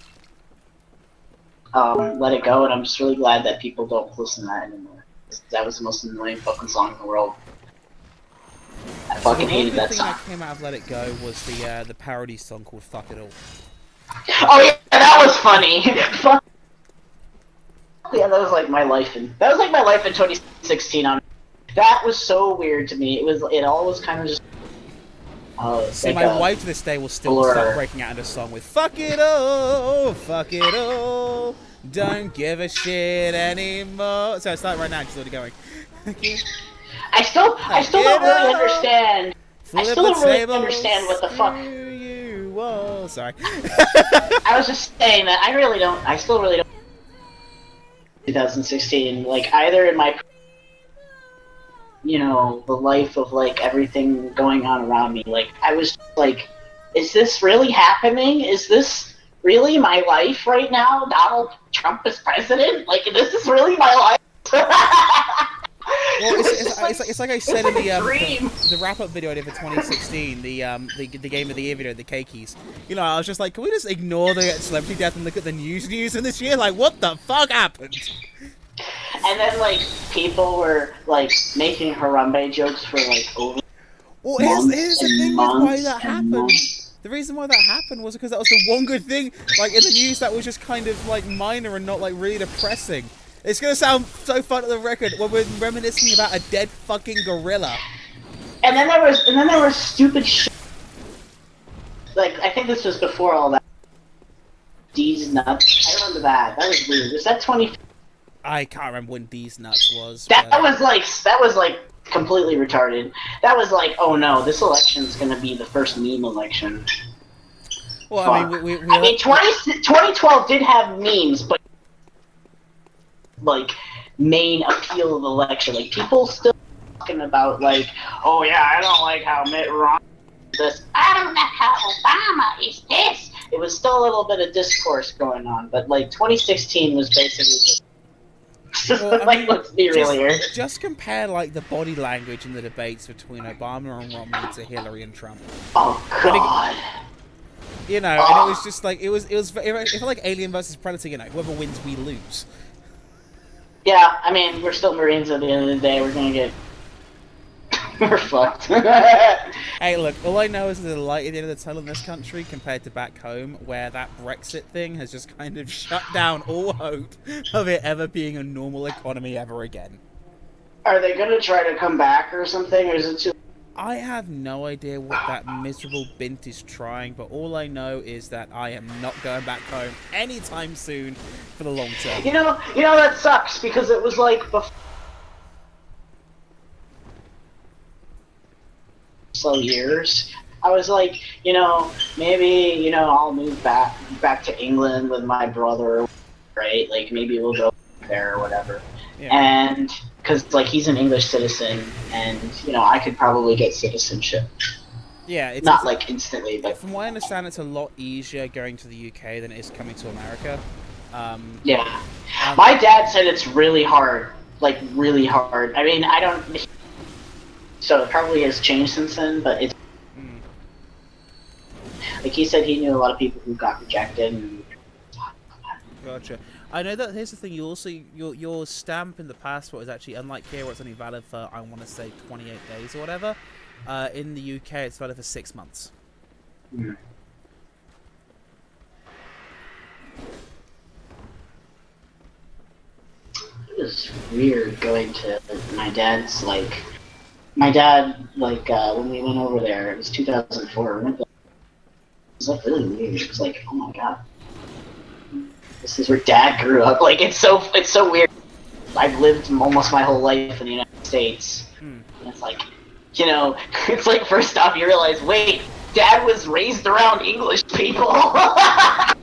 Let It Go, and I'm just really glad that people don't listen to that anymore. That was the most annoying fucking song in the world. I fucking hated that song. The thing that came out of Let It Go was the parody song called Fuck It All. Oh yeah, that was funny. Fuck. Yeah, that was like my life in 2016. That was so weird to me. It all was kind of just. See, my wife to this day will still start breaking out into song with "Fuck it all, fuck it all, don't give a shit anymore." So it's like right now, she's already going. I still don't really understand I still don't really understand what the fuck. You. Whoa, sorry. I was just saying that I still really don't. 2016, like either in my, you know, the life of like everything going on around me. Like I was like, is this really happening? Is this really my life right now? Donald Trump is president? Like this is really my life? Well, it's like I said in the wrap-up video I did for 2016, the Game of the Year video, the Cakeys. You know, I was just like, can we just ignore the celebrity death and look at the news in this year? Like, what the fuck happened? And then, like, people were, like, making Harambe jokes for, like, over here's the thing with why that happened. The reason why that happened was because that was the one good thing, like, in the news that was just kind of, like, minor and not, like, really depressing. It's gonna sound so fun at the record when we're reminiscing about a dead fucking gorilla. And then there was stupid shit. Like, I think this was before all that. D's nuts. I remember that. That was weird. Was that 20? I can't remember when D's nuts was. That was like completely retarded. That was like, oh no, this election's gonna be the first meme election. Well, fuck. I mean, 2012 did have memes, but like main appeal of the election, like people still talking about like, oh yeah, I don't like how Mitt Romney is this. I don't like how Obama is this. It was still a little bit of discourse going on, but like 2016 was basically just. Well, like, let's be real here. Just compare like the body language in the debates between Obama and Romney to Hillary and Trump. Oh God. You know, and it was just like it felt like Alien versus Predator. You know, whoever wins, we lose. Yeah, I mean, we're still Marines at the end of the day. We're gonna get. We're fucked. Hey, look, all I know is there's a light at the end of the tunnel in this country compared to back home, where that Brexit thing has just kind of shut down all hope of it ever being a normal economy ever again. Are they gonna try to come back or something, or is it too... I have no idea what that miserable bint is trying, but all I know is that I am not going back home anytime soon for the long term. You know that sucks, because it was like before... So years, I was like, you know, maybe, you know, I'll move back to England with my brother, right? Like, maybe we'll go there or whatever. Yeah. And, because, like, he's an English citizen, and, you know, I could probably get citizenship. Yeah, it's not, like, instantly, but... From what I understand, it's a lot easier going to the UK than it is coming to America. Yeah. My dad said it's really hard. Like, really hard. I mean, I don't... So it probably has changed since then, but it's... Like, he said he knew a lot of people who got rejected, and... Gotcha. I know that, here's the thing, you also, your stamp in the passport is actually, unlike here where it's only valid for, I want to say, 28 days or whatever, in the UK it's valid for 6 months. Mm. It was weird going to my dad's, like... My dad, like, when we went over there, it was 2004, it was, like, really weird. It was like, oh my god. This is where Dad grew up. Like, it's so weird. I've lived almost my whole life in the United States. And it's like, you know, it's like, first off, you realize, wait, Dad was raised around English people. Like,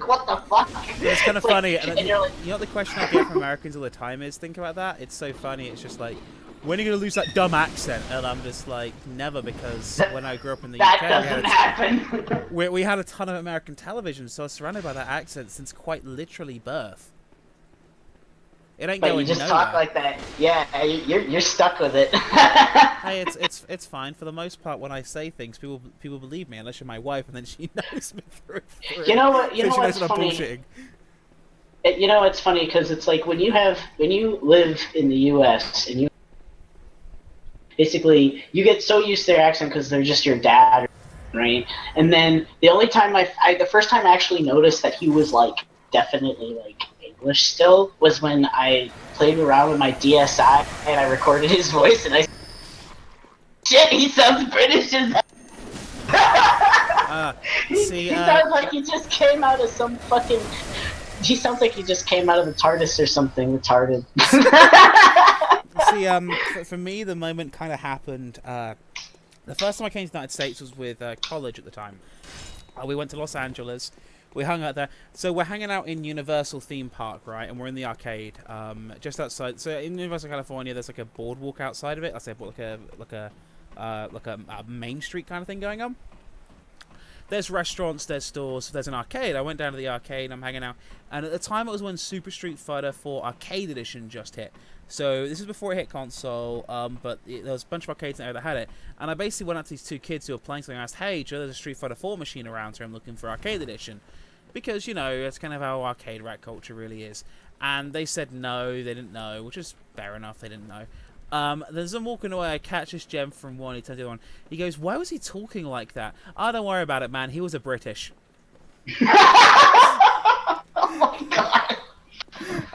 what the fuck? It's kind of funny. Like, and you're like, you know what the question I get from Americans all the time is? Think about that. It's so funny. It's just like, when are you going to lose that dumb accent? And I'm just like, never, because when I grew up in the UK, we had a ton of American television, so I was surrounded by that accent since quite literally birth. It ain't but going you just nowhere. talk like that. Yeah, you're stuck with it. Hey, it's fine for the most part. When I say things, people believe me, unless you're my wife, and then she knows me through. You know what? You know she what's knows I'm funny? bullshitting. You know it's funny because it's like when you live in the U.S. and you basically you get so used to their accent because they're just your dad, right? And then the only time the first time I actually noticed that he was like definitely like English still was when I played around with my DSi and I recorded his voice and I shit, he sounds British as he sounds like he just came out of some fucking... He sounds like he just came out of the TARDIS or something retarded. See, for me, the moment kind of happened The first time I came to the United States was with college at the time. We went to Los Angeles. We hung out there. So we're hanging out in Universal Theme Park, right? And we're in the arcade, just outside. So in Universal California, there's like a boardwalk outside of it. I say like a main street kind of thing going on. There's restaurants, there's stores, there's an arcade. I went down to the arcade, I'm hanging out. And at the time, it was when Super Street Fighter 4 Arcade Edition just hit. So this is before it hit console, but there was a bunch of arcades there that had it. And I basically went up to these two kids who were playing something and asked, hey, Joe, there's a Street Fighter 4 machine around here, I'm looking for Arcade Edition. Because, you know, that's kind of how arcade rat culture really is. And they said no, they didn't know, which is fair enough, they didn't know. As I'm walking away, I catch this gem from one, he turns to the other one. He goes, why was he talking like that? Oh, don't worry about it, man, he was a British. Oh my god.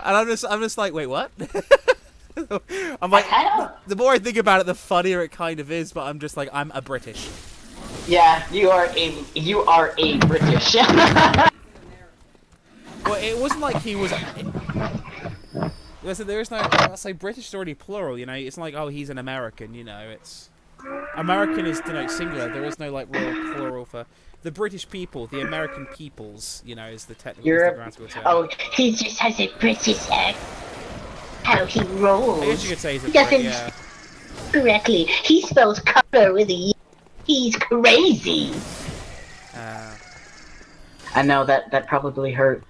And I'm just like, wait, what? I'm like, the more I think about it, the funnier it kind of is, but I'm just like, I'm a British. Yeah, you are a British. Well, it wasn't like he was. Listen, there is no. I say British is already plural. You know, it's not like, oh, he's an American. You know, it's American is denote singular. There is no like real plural for the British people. The American peoples. You know, is the technical grammatical term. Oh, he just has a British accent. How he rolls. I guess you could say he's a Brit, yeah. Correctly. He spells color with a E. He's crazy. I know that probably hurt.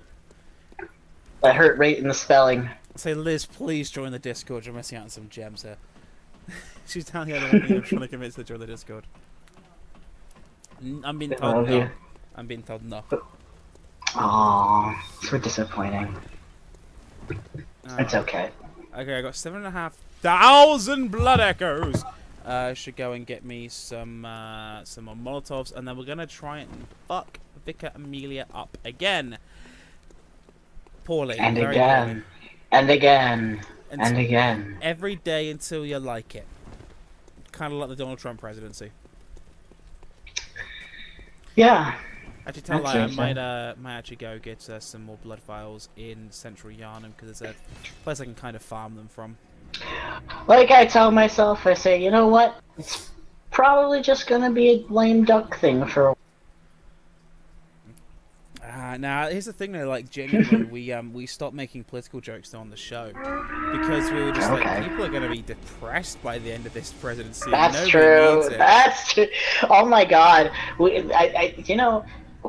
That hurt right in the spelling. Say, Liz, please join the Discord. You're missing out on some gems here. She's telling the other one I'm trying to convince her to join the Discord. I'm being told no. I'm being told no. Aww, so disappointing. It's okay. Okay, I got 7,500 blood echoes. Should go and get me some more Molotovs, and then we're gonna try and fuck Vicar Amelia up again. Poorly. And very again. Poorly. And again. And again. Every day until you like it. Kind of like the Donald Trump presidency. Yeah. Actually, tell I might actually go get some more blood vials in Central Yarnum, because it's a place I can kind of farm them from. Like I tell myself, I say, you know what? It's probably just gonna be a lame duck thing for a while. Now, here's the thing though, like, genuinely, we stopped making political jokes on the show, because we were just like, people are going to be depressed by the end of this presidency. That's true, that's true. Oh my god, you know,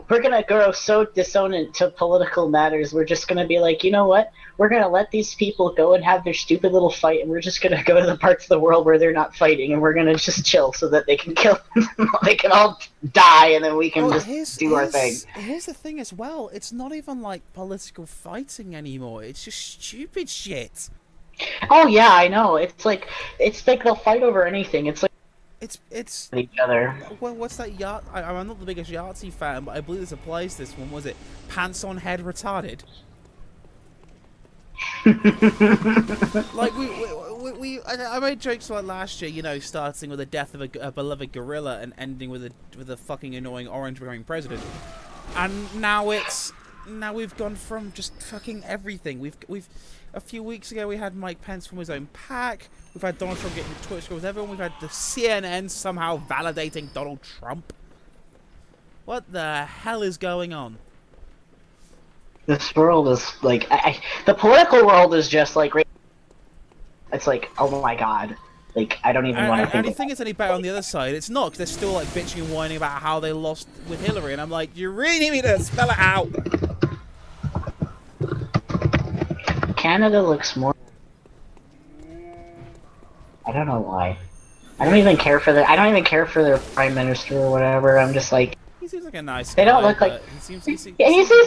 we're going to grow so dissonant to political matters, we're just going to be like, you know what, we're going to let these people go and have their stupid little fight, and we're just going to go to the parts of the world where they're not fighting, and we're going to just chill so that they can kill them. They can all die, and then we can just do our thing. Here's the thing as well, it's not even like political fighting anymore, it's just stupid shit. Oh yeah, I know, it's like they'll fight over anything, it's like It's each other. Well, what's that yacht? I'm not the biggest Yahtzee fan, but I believe this applies to this one. Was it pants on head retarded? Like I made jokes like last year, you know, starting with the death of a beloved gorilla and ending with a fucking annoying orange becoming president. And now we've gone from just fucking everything. We've a few weeks ago we had Mike Pence from his own pack. We've had Donald Trump getting Twitter scores with everyone. We've had the CNN somehow validating Donald Trump. What the hell is going on? This world is like the political world is just like it's like, oh my god, like I don't even want to think. And you think it's any better on the other side? It's not, because they're still like bitching and whining about how they lost with Hillary, and I'm like, you really need me to spell it out. Canada looks more. I don't know why. I don't even care for their prime minister or whatever. I'm just like. He seems like a nice guy. They don't look like. He seems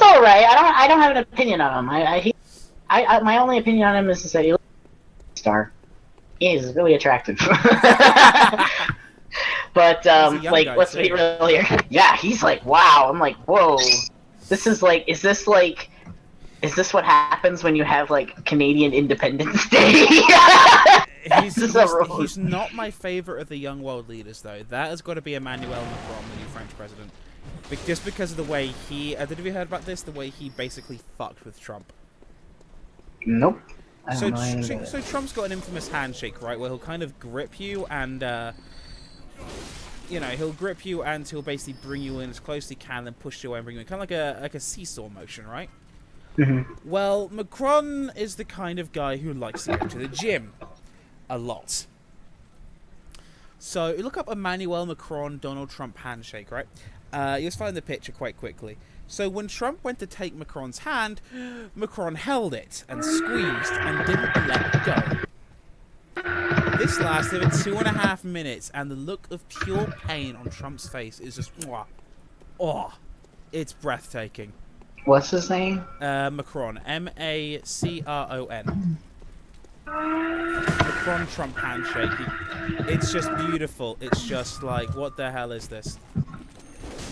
all right. I don't have an opinion on him. My only opinion on him is to say he looks like a star. He is really attractive. But like, let's be real here. Yeah, he's like, wow. I'm like, whoa. This is like, is this what happens when you have like Canadian Independence Day? He's not my favorite of the young world leaders, though. That has got to be Emmanuel Macron, the new French president. Just because of the way he... have you heard about this? The way he basically fucked with Trump. Nope. So Trump's got an infamous handshake, right? Where he'll kind of grip you and you know, he'll grip you and he'll basically bring you in as close as he can, then push you away and bring you in, kind of like a seesaw motion, right? Mm-hmm. Well, Macron is the kind of guy who likes to go to the gym a lot. So you look up Emmanuel Macron Donald Trump handshake, right? You'll find the picture quite quickly. So when Trump went to take Macron's hand, Macron held it and squeezed and didn't let go. This lasted 2.5 minutes, and the look of pure pain on Trump's face is just, oh, it's breathtaking. What's his name? Macron, M-A-C-R-O-N. Macron Trump handshake. It's just beautiful. It's just like, what the hell is this?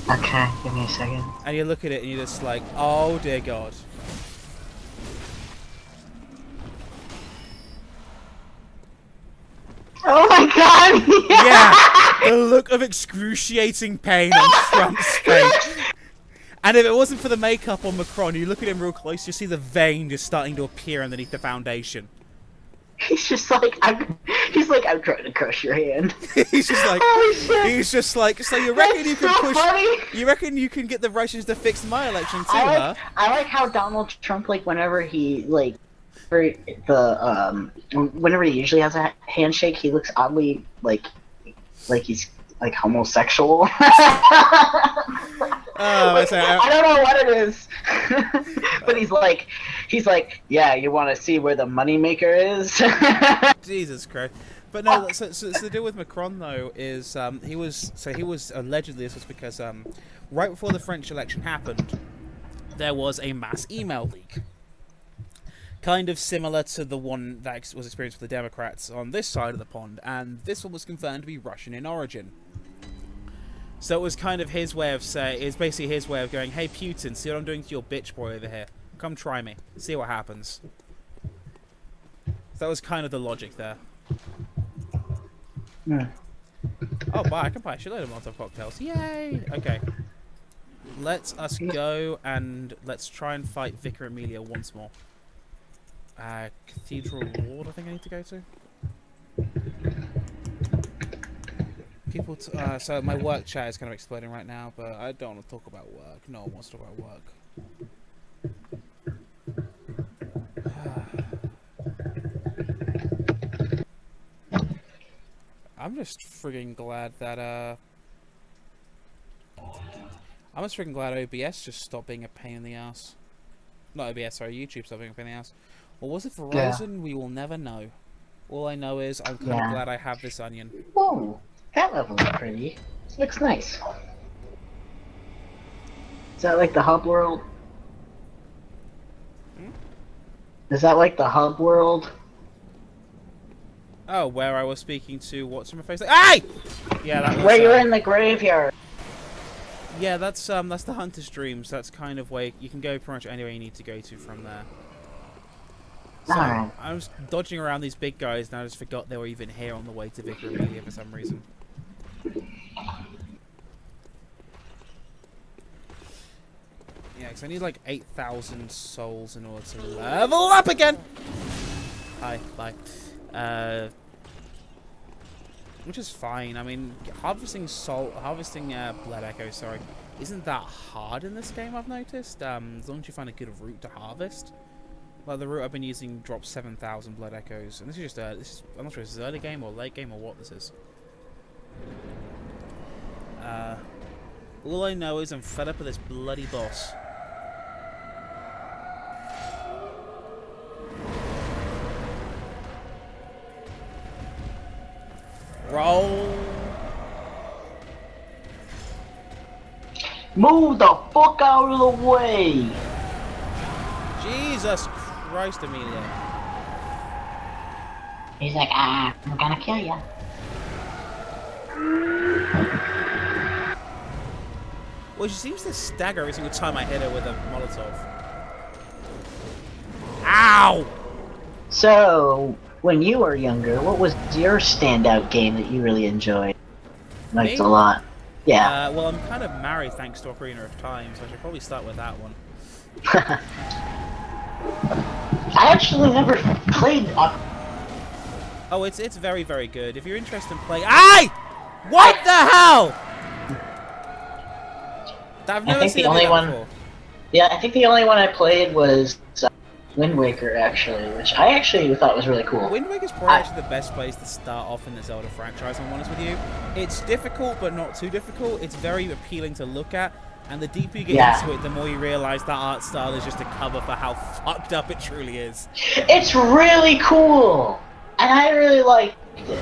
Okay, give me a second. And you look at it and you're just like, oh dear God. Oh my God! Yeah, the look of excruciating pain on Trump's face. And if it wasn't for the makeup on Macron, you look at him real close, you see the vein just starting to appear underneath the foundation. He's just like, I'm trying to crush your hand. He's just like, he's just like, so you reckon you can push? Funny. You reckon you can get the Russians to fix my election too, huh? I like how Donald Trump, like, whenever he whenever he usually has a handshake, he looks oddly like he's like homosexual. I don't know what it is, but he's like, yeah, you want to see where the moneymaker is? Jesus Christ! But no, so the deal with Macron though is he was allegedly, this was because right before the French election happened, there was a mass email leak. Kind of similar to the one that was experienced with the Democrats on this side of the pond, and this one was confirmed to be Russian in origin. So it was kind of his way of basically his way of going, hey Putin, see what I'm doing to your bitch boy over here? Come try me, see what happens. So that was kind of the logic there. Yeah. Oh, wow, I can buy a shitload of Molotov cocktails. Yay! Okay. Let us go and let's try and fight Vicar Amelia once more. Cathedral Ward, I think I need to go to. People, so my work chat is kind of exploding right now, but I don't want to talk about work. No one wants to talk about work. I'm just friggin' glad that, I'm just friggin' glad OBS just stopped being a pain in the ass. Not OBS, sorry, YouTube stopped being a pain in the ass. Or was it Verizon? Yeah. We will never know. All I know is I'm kind of glad I have this onion. Whoa, that level's pretty. This looks nice. Is that like the hub world? Hmm? Is that like the hub world? Oh, where I was speaking to what's on my face? Hey! Yeah, that was, where you're in the graveyard. Yeah, that's the Hunter's Dreams. That's kind of where you can go pretty much anywhere you need to go to from there. So I was dodging around these big guys and I just forgot they were even here on the way to Vicar Amelia for some reason. Yeah, because I need like 8,000 souls in order to level up again! Hi, bye. Which is fine. I mean, harvesting blood echo, sorry, isn't that hard in this game, I've noticed. As long as you find a good route to harvest. Like the route I've been using drops 7,000 blood echoes, and this is just I'm not sure if this is early game or late game or what this is. All I know is I'm fed up with this bloody boss. Roll. Move the fuck out of the way! Jesus Christ, Amelia. He's like, I'm gonna kill ya. Well, she seems to stagger every single time I hit her with a Molotov. Ow! So, when you were younger, what was your standout game that you really enjoyed? Liked a lot. Yeah. Well, I'm kind of married thanks to Ocarina of Time, so I should probably start with that one. I actually never played. Oh, it's very, very good. If you're interested in playing, What the hell? I've never seen the only one. before. Yeah, I think the only one I played was Wind Waker, actually, which I actually thought was really cool. Wind Waker is probably actually the best place to start off in the Zelda franchise, I'm honest with you. It's difficult, but not too difficult. It's very appealing to look at, and the deeper you get into it, the more you realize that art style is just a cover for how fucked up it truly is. It's really cool! And I really liked it.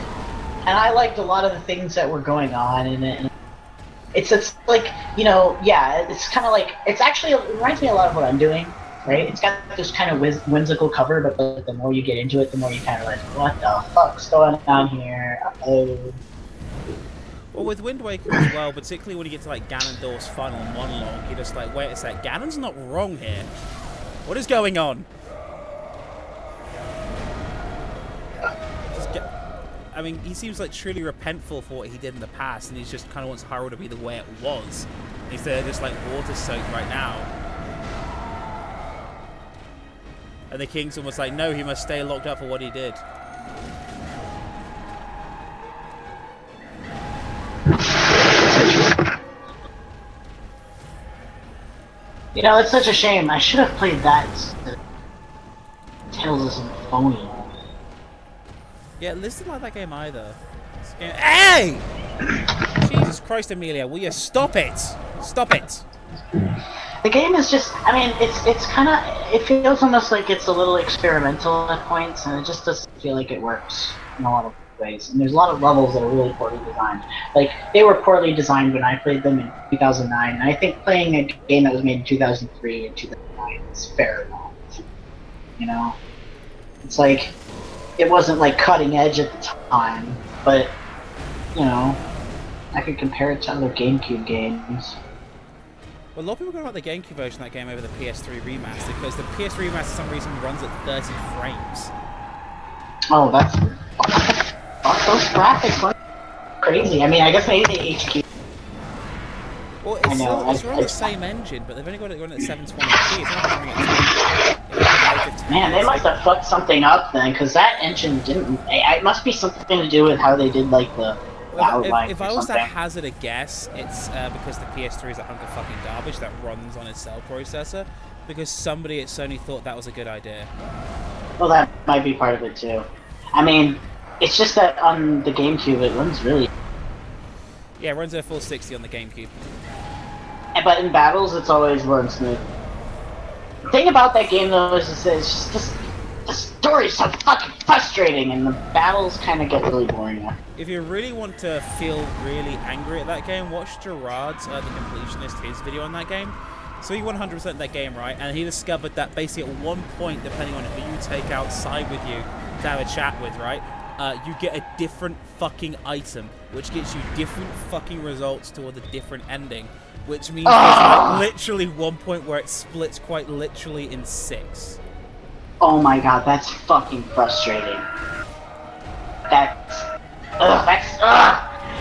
And I liked a lot of the things that were going on in it. It's like, you know, yeah, it's kind of like, it reminds me a lot of what I'm doing. Right? It's got this kind of whimsical cover, but the more you get into it, the more you kind of like, what the fuck's going on here? Uh-oh. Well, with Wind Waker as well, particularly when you get to like Ganondorf's final monologue, you're just like, wait a sec, Ganon's not wrong here. What is going on? I mean, he seems like truly repentful for what he did in the past, and he just kind of wants Hyrule to be the way it was, instead of just like water-soaked right now. And the king's almost like, no, he must stay locked up for what he did. You know, it's such a shame. I should have played that instead of Tales of Symphonia. Yeah, listen like that game either. Hey! Jesus Christ, Amelia, will you stop it? Stop it! The game is just, I mean, it's kind of, it feels almost like it's a little experimental at points, and it just doesn't feel like it works in a lot of ways. And there's a lot of levels that are really poorly designed. Like, they were poorly designed when I played them in 2009, and I think playing a game that was made in 2003 and 2009 is fair enough. You know? It's like, it wasn't like cutting edge at the time, but, you know, I could compare it to other GameCube games. Well, a lot of people are going about the GameCube version of that game over the PS3 remaster, because the PS3 remaster for some reason runs at 30 frames. Oh, that's... those graphics look crazy. I mean, I guess maybe they HQ. Well, it's running the same engine, but they've only got it running at 720p. It's not running at Man, they must have fucked something up then, because that engine didn't... It must be something to do with how they did, like, the... If I was to hazard a guess, it's because the PS3 is a hunk of fucking garbage that runs on its cell processor, because somebody at Sony thought that was a good idea. Well, that might be part of it too. I mean, it's just that on the GameCube it runs really... Yeah, it runs at full 60 on the GameCube. But in battles it's always run smooth. The thing about that game though is it's just the story's so fucking frustrating, and the battles kind of get really boring now. If you really want to feel really angry at that game, watch Gerard's, the completionist, his video on that game. So he 100% that game, right? And he discovered that basically at one point, depending on who you take outside with you to have a chat with, right? You get a different fucking item, which gets you different fucking results toward a different ending. Which means there's like literally one point where it splits quite literally in 6. Oh my god, that's fucking frustrating.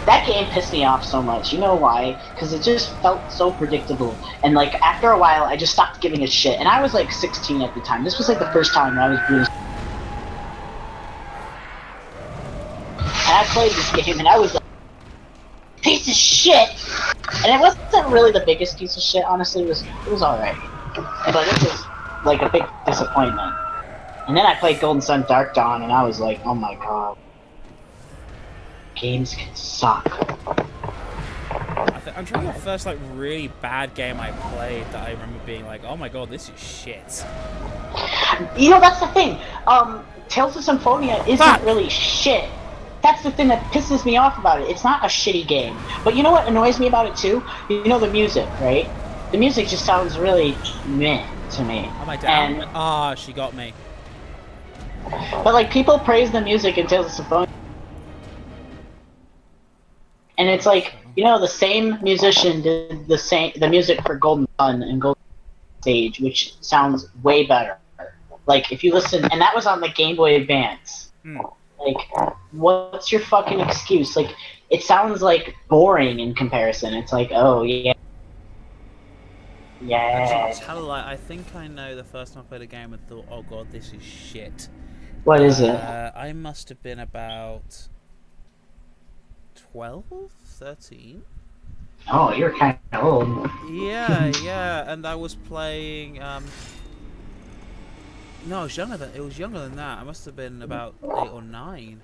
That game pissed me off so much. You know why? Because it just felt so predictable. And like, after a while, I just stopped giving a shit. And I was like 16 at the time. This was like the first time I was really... And I played this game, and I was like, piece of shit! And it wasn't really the biggest piece of shit, honestly. It was alright. But it was like a big disappointment. And then I played Golden Sun Dark Dawn, and I was like, oh my god. Games can suck. I'm trying to the first like really bad game I played that I remember being like, oh my god, this is shit. You know, that's the thing. Tales of Symphonia isn't really shit. That's the thing that pisses me off about it. It's not a shitty game. But you know what annoys me about it too? You know the music, right? The music just sounds really meh to me. Am I down? Ah, she got me. But like, people praise the music in Tales of Symphonia. And it's like, you know, the same musician did the music for Golden Sun and Golden Stage, which sounds way better. Like, if you listen, and that was on the Game Boy Advance. Like, what's your fucking excuse? Like, it sounds like boring in comparison. It's like, oh yeah, yeah. I think I know the first time I played a game and thought, oh god, this is shit. What is it? I must have been about 12, 13. Oh, you're kind of old. Yeah, and I was playing. No, it was younger than that. I must have been about 8 or 9.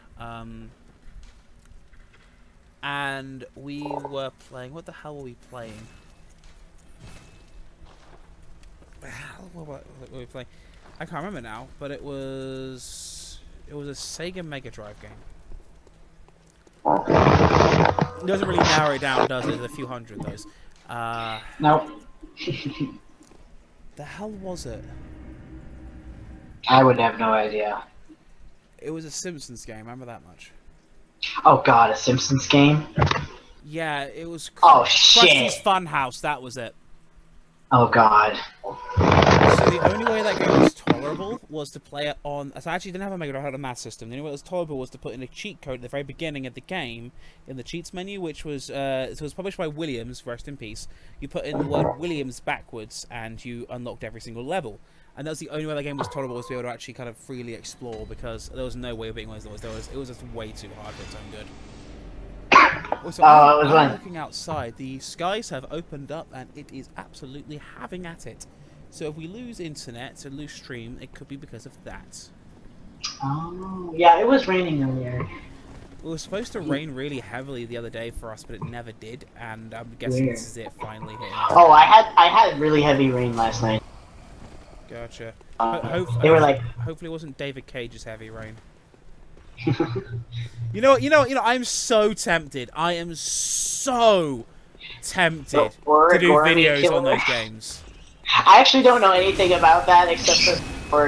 And we were playing. What the hell were we playing? What were we playing? I can't remember now, but it was a Sega Mega Drive game. It doesn't really narrow it down, does it? There's a few hundred of those. Nope. The hell was it? I would have no idea. It was a Simpsons game. Remember that much? Oh god, a Simpsons game? Yeah, it was. Oh shit! Krusty's Funhouse. That was it. Oh god. So the only way that game was tolerable was to play it on. So I actually didn't have a Mega Drive, I had a Master System. The only way it was tolerable was to put in a cheat code at the very beginning of the game in the cheats menu, which was it was published by Williams. Rest in peace. You put in the word Williams backwards, and you unlocked every single level. And that was the only way that game was tolerable, was to be able to actually kind of freely explore, because there was no way of being one of those. It was just way too hard for its own good. Also, I'm looking outside. The skies have opened up, and it is absolutely having at it. So if we lose internet, so lose stream, it could be because of that. Oh, yeah, it was raining earlier. It was supposed to rain really heavily the other day for us, but it never did, and I'm guessing this is it finally hitting us. Oh, I had really heavy rain last night. Gotcha. They were like, hopefully it wasn't David Cage's heavy rain. You know, I'm so tempted. I am so tempted to do videos on those games. I actually don't know anything about that except for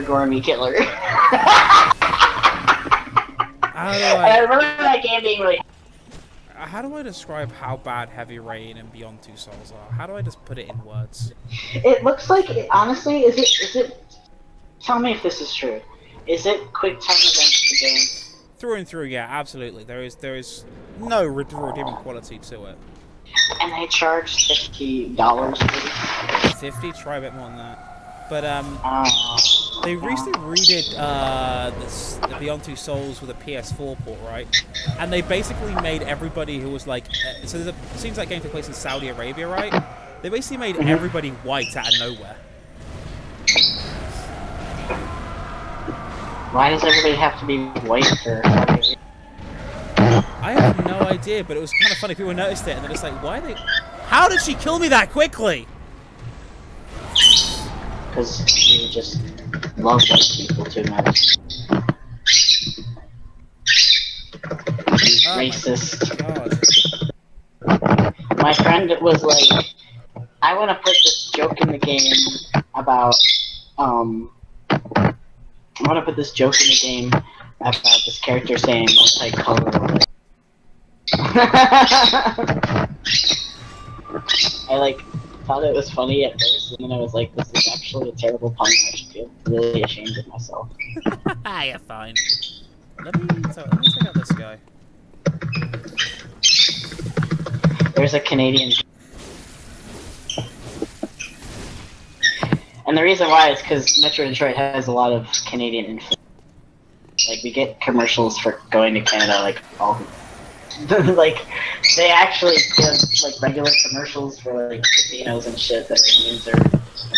Origami Killer. I remember that game being really. How do I describe how bad Heavy Rain and Beyond Two Souls are? How do I just put it in words? It looks like, honestly, is it? Tell me if this is true. Is it quick time events the game? Through and through, yeah, absolutely. There is no redeeming quality to it. And they charge $50 for it. 50? Try a bit more than that. But they recently redid the Beyond Two Souls with a PS4 port, right? And they basically made everybody who was like, so it seems like game took place in Saudi Arabia, right? They basically made everybody white out of nowhere. Why does everybody have to be white for? I have no idea, but it was kind of funny. People noticed it, and they're just like, "Why are they? How did she kill me that quickly?" Because you just love white people too much. Racist. My friend was like, "I want to put this joke in the game about I want to put this joke in the game about this character saying multicolor." I like thought it was funny at first, and then I was like, "This is actually a terrible pun. I should feel really ashamed of myself." You're fine. Let me check out this guy. There's a Canadian. And the reason why is because Metro Detroit has a lot of Canadian influence. Like, we get commercials for going to Canada, like, all like, they actually give, like, regular commercials for, like, casinos and shit that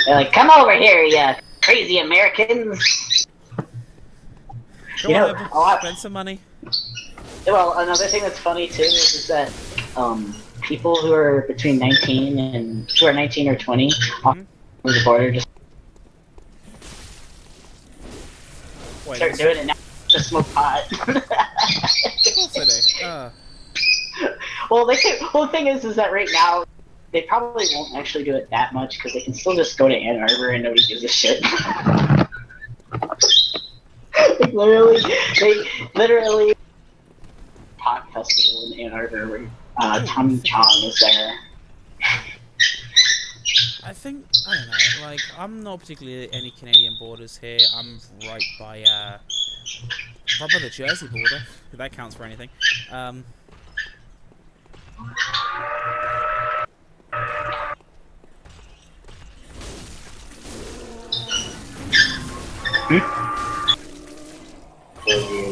they're like, "Come over here, you crazy Americans!" Come on, spend some money. Well, another thing that's funny, too, is that, people who are between 19 or 20, over the border just start doing it now to smoke pot. Well, the thing is that right now they probably won't actually do it that much because they can still just go to Ann Arbor and nobody gives a shit. Like, literally, pot festival in Ann Arbor where Tommy Chong is there. I don't know, like, I'm not particularly at any Canadian borders here. I'm right by the Jersey border, if that counts for anything.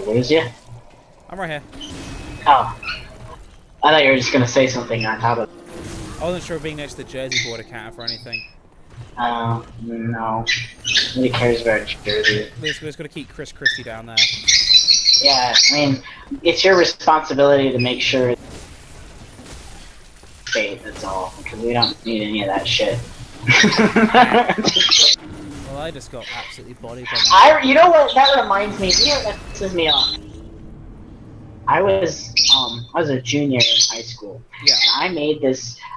Where is you? I'm right here. Oh. I thought you were just gonna say something on top of. I wasn't sure if being next to the Jersey border counted for anything. No. Nobody cares about Jersey. We just gotta keep Chris Christie down there. Yeah, I mean, it's your responsibility to make sure state, that's all, because we don't need any of that shit. Well, I just got absolutely bodied by my... You know what, that reminds me, you know what pisses me off? I was a junior in high school. Yeah. And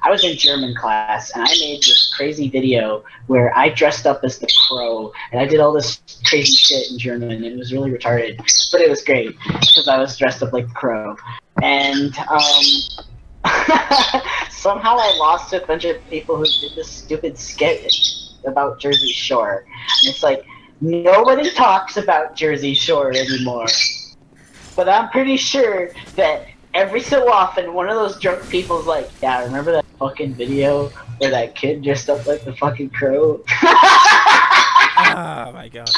I was in German class, and I made this crazy video where I dressed up as the Crow, and I did all this crazy shit in German, and it was really retarded, but it was great, because I was dressed up like the Crow. And, somehow I lost a bunch of people who did this stupid skit about Jersey Shore. And it's like, nobody talks about Jersey Shore anymore. But I'm pretty sure that every so often, one of those drunk people's like, yeah, remember that fucking video where that kid dressed up like the fucking Crow? Oh my god.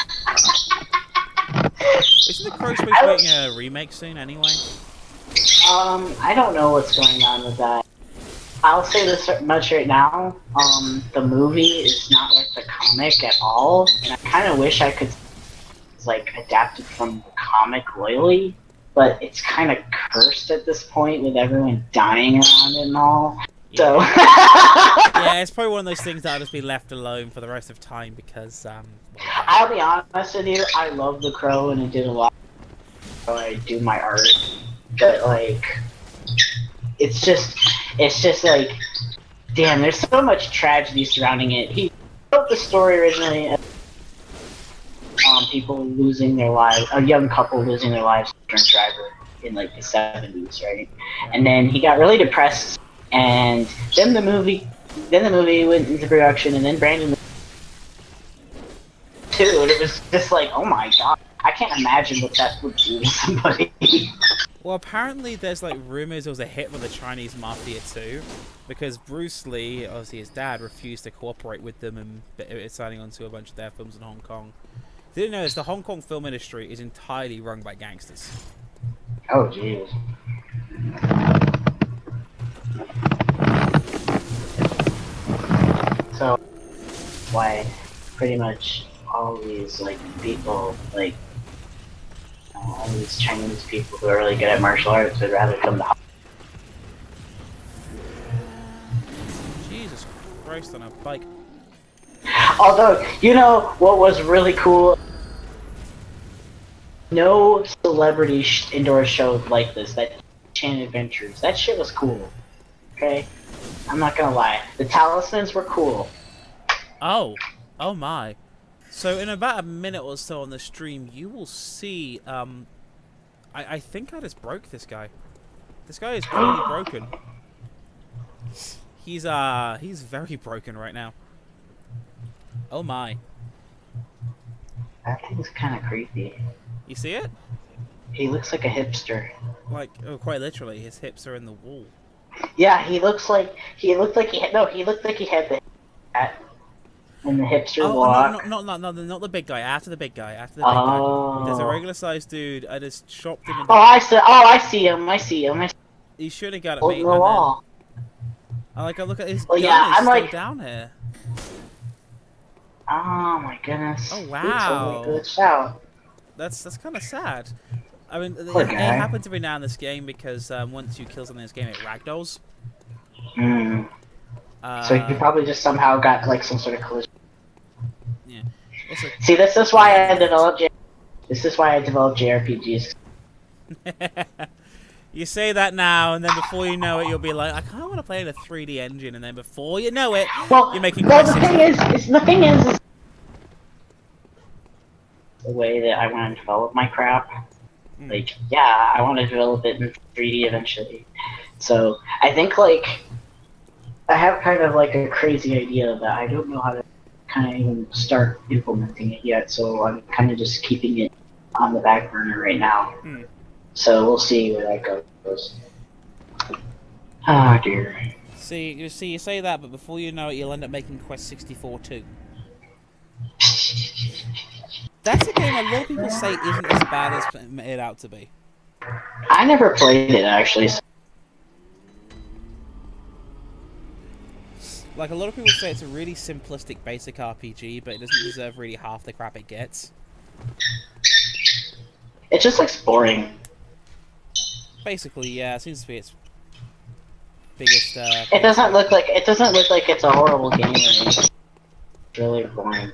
Isn't the Crow supposed to be making a remake soon anyway? I don't know what's going on with that. I'll say this much right now, the movie is not like the comic at all, and I kind of wish I could, like, adapt it from the comic loyally, but it's kind of cursed at this point with everyone dying around it and all, so... Yeah, it's probably one of those things that'll just be left alone for the rest of time, because, well, I'll be honest with you, I love The Crow, and it did a lot when I do my art, but, like... It's just like, damn, there's so much tragedy surrounding it. He wrote the story originally as people losing their lives, a young couple losing their lives to a drunk driver in like the 70s, right? And then he got really depressed, and then the movie went into production, and then Brandon too, and it was just like, oh my god, I can't imagine what that would do to somebody. Well, apparently there's like rumors there was a hit with the Chinese mafia too, because Bruce Lee, obviously his dad, refused to cooperate with them and signing on to a bunch of their films in Hong Kong. Didn't know this, the Hong Kong film industry is entirely run by gangsters. Oh jeez. So, why pretty much all these like people, like all these Chinese people who are really good at martial arts would rather come to Jesus Christ on a bike. Although, you know what was really cool? No celebrity indoor show like this, that Chain Adventures. That shit was cool. Okay? I'm not gonna lie. The talismans were cool. Oh my. So in about a minute or so on the stream, you will see, I think I just broke this guy. This guy is totally broken. He's very broken right now. Oh my. That thing's kind of creepy. You see it? He looks like a hipster. Like, oh, quite literally, his hips are in the wall. Yeah, he looked like he had the hat. And the hipster walk. No, not the big guy. After the big guy. After the big guy. There's a regular sized dude. I just chopped him. I see him. He should have got it, Holding mate. the wall. I look at his Well, gun. yeah, It's I'm still like down here. Oh my goodness. Oh wow. He glitched out. That's kind of sad. I mean, it Poor guy. happens every now in this game because once you kill something in this game, it ragdolls. Hmm. So he probably just somehow got like some sort of collision. Yeah. Also, see, this is why I developed JRPGs. You say that now, and then before you know it, you'll be like, I kind of want to play in a 3D engine, and then before you know it, you're making. Well, the thing is, the way that I want to develop my crap. Like, yeah, I want to develop it in 3D eventually. So I think like I have kind of like a crazy idea that I don't know how to kind of even start implementing it yet. So I'm kind of just keeping it on the back burner right now. So we'll see where that goes. Oh dear. See, you say that, but before you know it, you'll end up making Quest 64 too. That's a game a lot of people say isn't as bad as it made out to be. I never played it actually. like a lot of people say it's a really simplistic, basic RPG, but it doesn't deserve really half the crap it gets. It just looks boring. Basically, yeah, it seems to be its biggest. It doesn't look like it's a horrible game. It's really boring.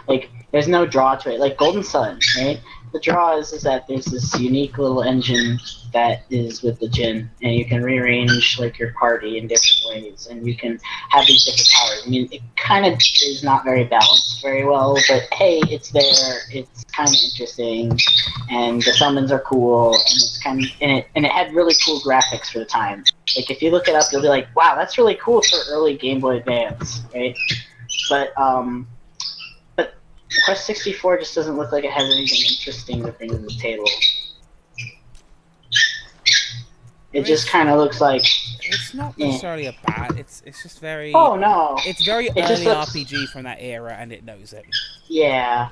Like, there's no draw to it. Like Golden Sun, right? The draw is that there's this unique little engine that is with the Jinn, and you can rearrange like your party in different ways, and you can have these different powers. I mean, it kind of is not very balanced very well, but hey, it's there. It's kind of interesting, and the summons are cool, and it's kind of and it had really cool graphics for the time. Like if you look it up, you'll be like, wow, that's really cool for early Game Boy Advance, right? But Quest 64 just doesn't look like it has anything interesting to bring to the table. It just kind of looks like... It's not necessarily a bad... It's just very... Oh, no. It's very early RPG from that era, and it knows it. Yeah.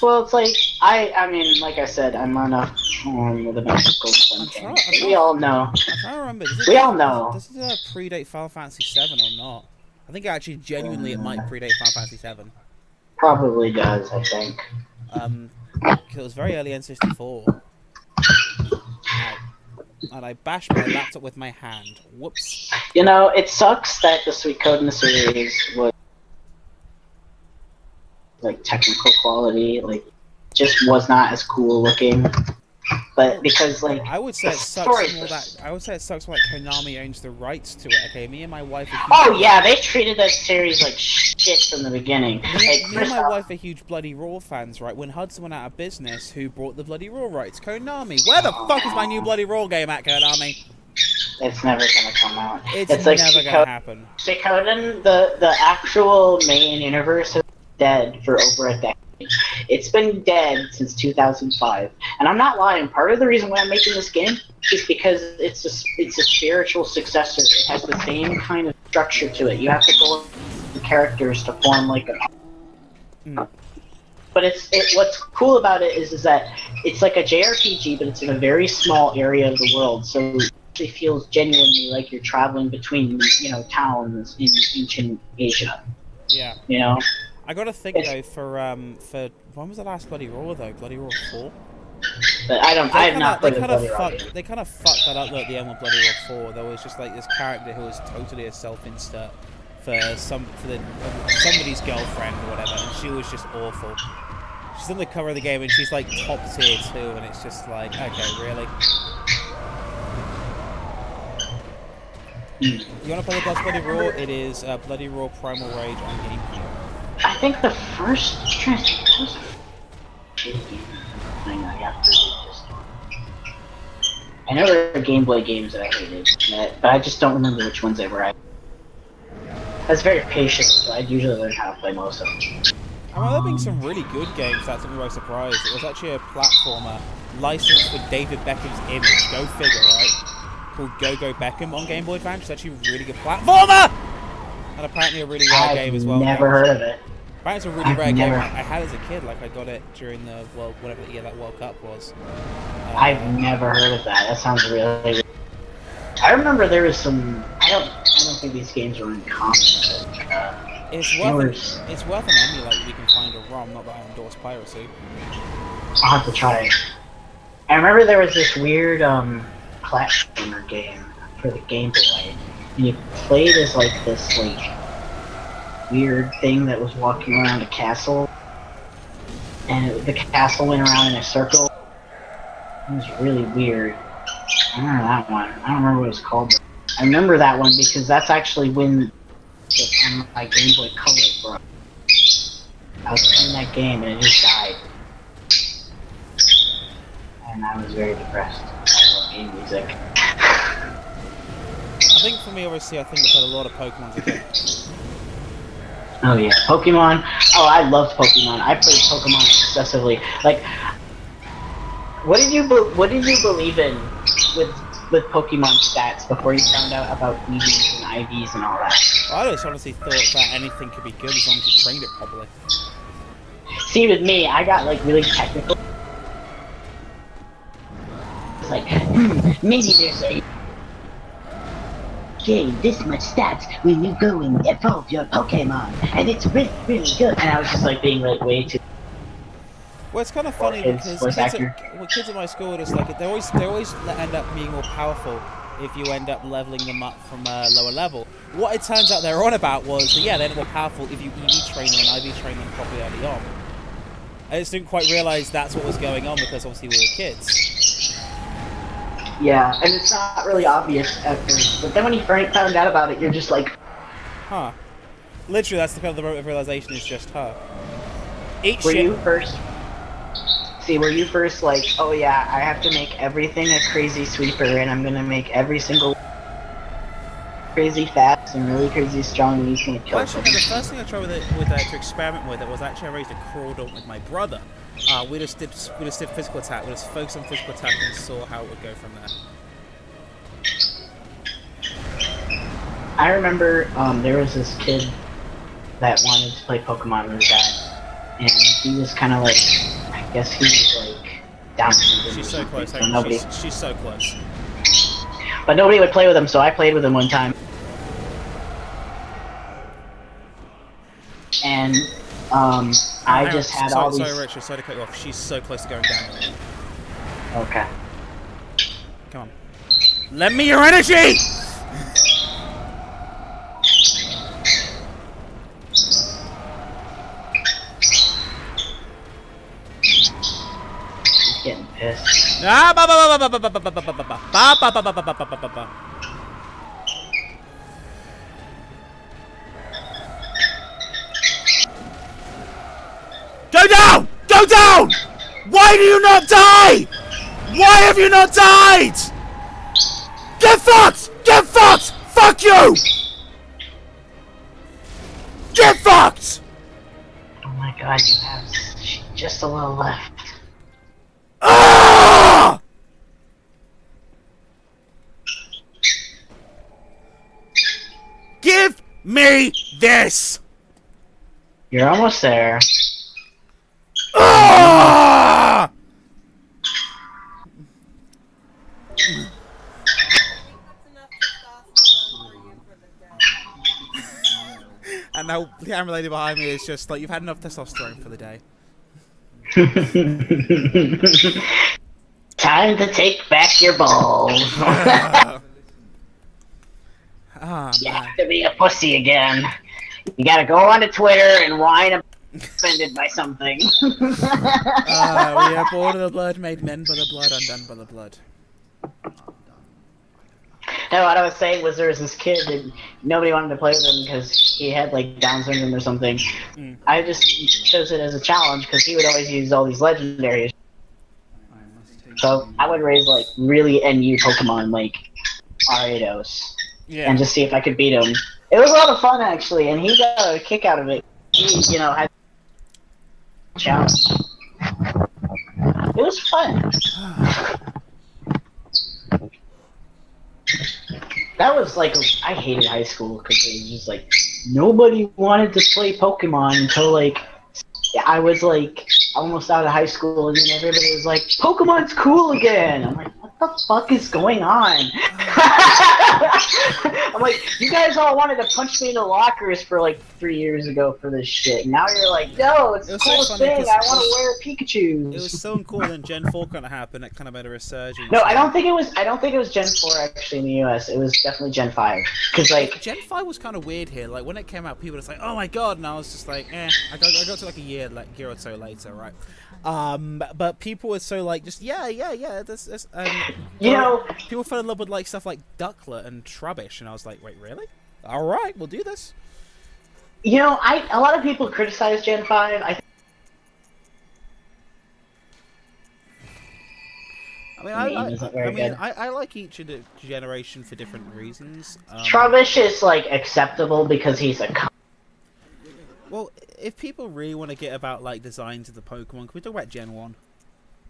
Well, it's like... I mean, like I said, I'm on a forum with a bunch of Golden Sun games. We all know. I'm trying to remember. We all know. Does it predate Final Fantasy 7 or not? I think actually, genuinely, it might predate Final Fantasy 7. Probably does, I think. It was very early N64. And I bashed my laptop with my hand. Whoops. You know, it sucks that the Sweet Code in the series was like technical quality, like just was not as cool looking. But because like I would say it sucks more that Konami owns the rights to it. Okay, me and my wife are oh yeah, they treated that series like shit from the beginning. Me and my wife are huge Bloody Roar fans, right? When Hudson went out of business, who brought the Bloody Roar rights? Konami. Where the fuck is my new Bloody Roar game at, Konami? It's never gonna come out. It's like never gonna happen. Suikoden, the actual main universe is dead for over a decade. It's been dead since 2005, and I'm not lying. Part of the reason why I'm making this game is because it's a spiritual successor. It has the same kind of structure to it. You have to go with the characters to form like a. But what's cool about it is that it's like a JRPG, but it's in a very small area of the world, so it feels genuinely like you're traveling between towns in ancient Asia. Yeah. You know. I gotta think though for when was the last Bloody Roar though? Bloody Roar 4? But I have not played Bloody Roar. They kind of fucked that up though at the end with Bloody Roar 4. There was just like this character who was totally a self-insert for somebody's girlfriend or whatever, and she was just awful. She's on the cover of the game and she's like top tier too, and it's just like, okay, really? You wanna play the Bloody Roar? It is Bloody Roar Primal Rage on GameCube. I think the first I know there were Game Boy games that I hated, but I just don't remember which ones they were. I was very patient, so I'd usually learn how to play most of them. I remember there being some really good games that took me by surprise. It was actually a platformer licensed with David Beckham's image, go figure, right? Called Go Beckham on Game Boy Advance. It's actually a really good platformer! And apparently a really rare game as well. Never heard of it. Apparently it's a really rare game I had as a kid. Like I got it during the whatever the year that World Cup was. I've never heard of that. That sounds really. I remember there was some. I don't think these games were in common. It's worth an emulate. You can find a ROM. Not that I endorse piracy. I'll have to try it. I remember there was this weird platformer game for the Game Boy. And you played as like this weird thing that was walking around a castle, and the castle went around in a circle. It was really weird. I remember that one. I don't remember what it was called. I remember that one because that's actually when my Game Boy Color broke. I was playing that game and it just died, and I was very depressed. I love game music. I think for me, obviously, I think I played a lot of Pokemon again. Oh yeah, Pokemon. Oh, I loved Pokemon. I played Pokemon excessively. Like, what did you believe in with Pokemon stats before you found out about EVs and IVs and all that? Well, I just honestly thought that anything could be good as long as you trained it properly. See, with me, I got like really technical. It's like, maybe there's a gain this much stats when you go and evolve your Pokemon, and it's really, really good. And I was just like being like way too. Well, it's kind of funny because kids at my school are just like they always end up being more powerful if you end up leveling them up from a lower level. What it turns out they're on about was that, yeah, they're more powerful if you EV train them and IV train them properly early on. I just didn't quite realise that's what was going on because obviously we were kids. Yeah, and it's not really obvious at first, but then when you found out about it, you're just like, huh. Literally, that's the kind of the moment of realization is just, huh. Were you first like, oh yeah, I have to make everything a crazy sweeper, and I'm gonna make every single crazy fast and really crazy strong, and he's gonna kill actually, the first thing I tried to experiment with it was actually I raised a Crawdaunt with my brother. We just did physical attack. We just focused on physical attack and saw how it would go from there. I remember there was this kid that wanted to play Pokemon really bad, and he was kind of like, I guess he was like down. She's so close. So nobody. She's so close. But nobody would play with him, so I played with him one time. And I just had all these. Sorry, Richard. Sorry to cut you off. She's so close to going down. Okay. Come on. Lend me your energy. He's getting pissed. Ah, Go down! Go down! Why do you not die? Why have you not died? Get fucked! Get fucked! Fuck you! Get fucked! Oh my god, you have just a little left. Ah! Give me this! You're almost there. Ah! And now the camera lady behind me is just like, you've had enough testosterone for the day. Time to take back your balls. You have to be a pussy again. You gotta go onto Twitter and whine offended by something. We are born of the blood, made men by the blood, undone by the blood. No, what I was saying was there was this kid and nobody wanted to play with him because he had like Down syndrome or something. I just chose it as a challenge because he would always use all these legendaries. So I would raise like really NU Pokemon like Ariados. Yeah. And just see if I could beat him. It was a lot of fun actually, and he got a kick out of it. He, you know, had a challenge. It was fun. That was like, I hated high school because it was just like, nobody wanted to play Pokemon until like, I was like, almost out of high school, and then everybody was like, Pokemon's cool again! I'm like, what the fuck is going on? I'm like, you guys all wanted to punch me in the lockers for like 3 years ago for this shit. Now you're like, no, it's the coolest thing, I want to wear Pikachu. It was so cool when Gen 4 kind of happened, it kind of made a resurgence. No, I don't think it was Gen 4 actually in the US. It was definitely Gen 5. Cause like Gen 5 was kind of weird here. Like when it came out, people were just like, oh my god, and I was just like, eh. I got to like a year or so later, right? But people were so like, just yeah. This you know, people fell in love with like stuff like Ducklet and Trubbish, and I was like, wait, really? All right, we'll do this. You know, a lot of people criticize Gen 5. I like each generation for different reasons. Trubbish is like acceptable because he's a. Well, if people really want to get about like designs of the Pokemon, can we talk about Gen 1?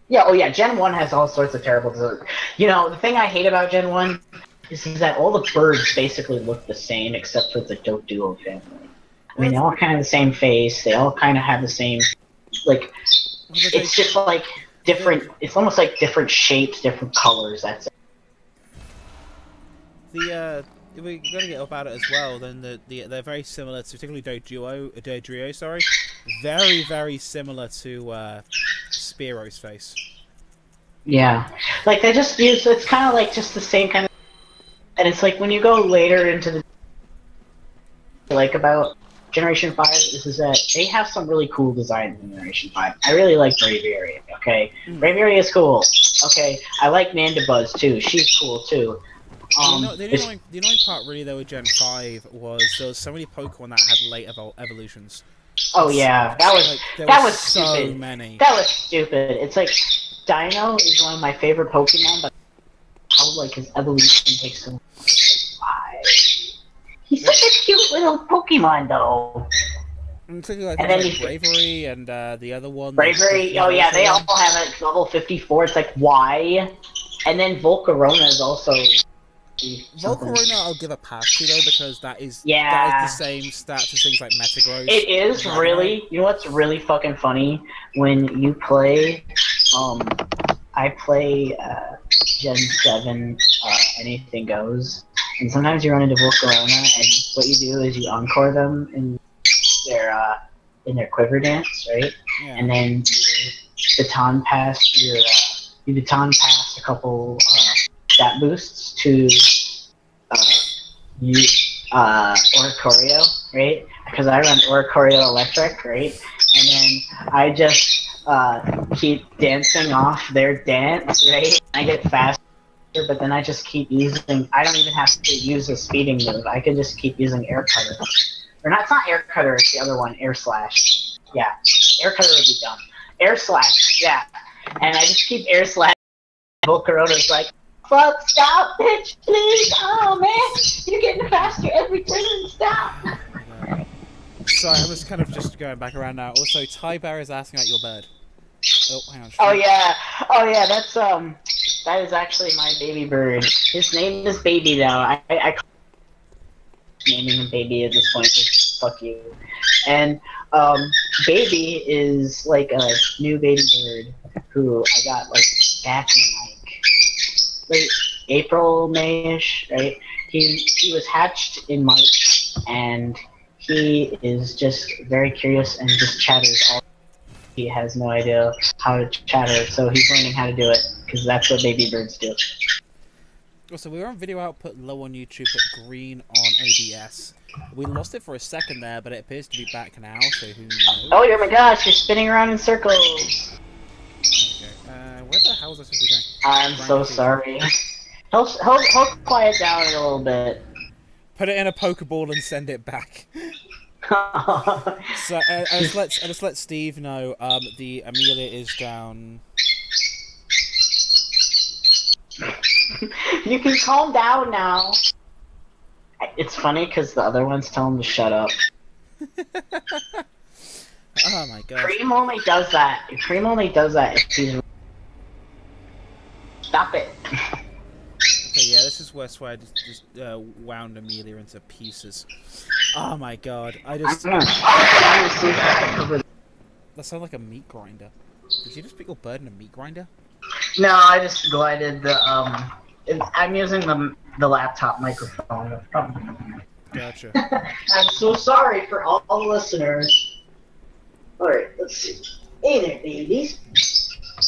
Yeah, oh yeah, Gen 1 has all sorts of terrible designs. You know, the thing I hate about Gen 1 is that all the birds basically look the same except for the Doduo family. I mean, they all kind of have the same face, they all kind of have the same, like, it's just like different, it's almost like different shapes, different colors, that's it. we got to get up at it as well. Then they're very similar to, particularly Dodrio, sorry, very very similar to Spiro's face. Yeah, like they just use. It's kind of like just the same kind of. And it's like when you go later into the like about Generation 5 is that they have some really cool designs in Generation 5. I really like Braviary, okay? Braviary is cool. Okay, I like Mandibuzz too. She's cool too. The annoying part really though with Gen 5 was there was so many Pokemon that had late evolutions. Oh yeah, that was so stupid. many. That was stupid. It's like Dino is one of my favorite Pokemon, but how like his evolution takes so long. Why? He's such a cute little Pokemon though. And then Bravery and the other one. Bravery, oh yeah, they all have like level 54. It's like why? And then Volcarona is also. Volcarona I'll give a pass to though because that is the same stats as things like Metagross. It is really. You know what's really fucking funny when you play. I play Gen 7. Anything goes, and sometimes you run into Volcarona, and what you do is you encore them in their quiver dance, right? Yeah. And then you baton pass a couple stat boosts to Oricorio, right? Because I run Oricorio Electric, right? And then I just keep dancing off their dance, right? I get faster, but then I just keep using. I don't even have to use a speeding move. I can just keep using Air Cutter. Or not, it's not Air Cutter, it's the other one, Air Slash. Yeah, Air Cutter would be dumb. Air Slash, yeah. And I just keep Air Slash. Volcarona's like, fuck, stop, bitch, please. Oh, man, you're getting faster every turn, stop. Sorry, I was kind of just going back around now. Also, Ty Bear is asking about your bird. Oh, hang on. Oh, yeah, that's, that is actually my baby bird. His name is Baby, though. I naming him Baby at this point, just fuck you. And, Baby is, like, a new baby bird who I got, like, back in, late April, May-ish, right? He was hatched in March, and he is just very curious and just chatters all. He has no idea how to chatter, so he's learning how to do it, because that's what baby birds do. Also, we were on video output low on YouTube, but green on OBS. We lost it for a second there, but it appears to be back now, so who knows? Oh my gosh, you're spinning around in circles! Okay, where the hell is I supposed to be going? I'm so sorry. He'll quiet down a little bit. Put it in a Pokeball and send it back. So, I just let Steve know, the Amelia is down. You can calm down now. It's funny because the other ones tell him to shut up. Oh my god. Cream only does that. Cream only does that if he's... Stop it. Okay, yeah, this is where I just wound Amelia into pieces. Oh my god, I just... That sounds like a meat grinder. Did you just pick your bird in a meat grinder? No, I just glided the, I'm using the laptop microphone. Gotcha. I'm so sorry for all the listeners. Alright, let's see. Hey there, babies.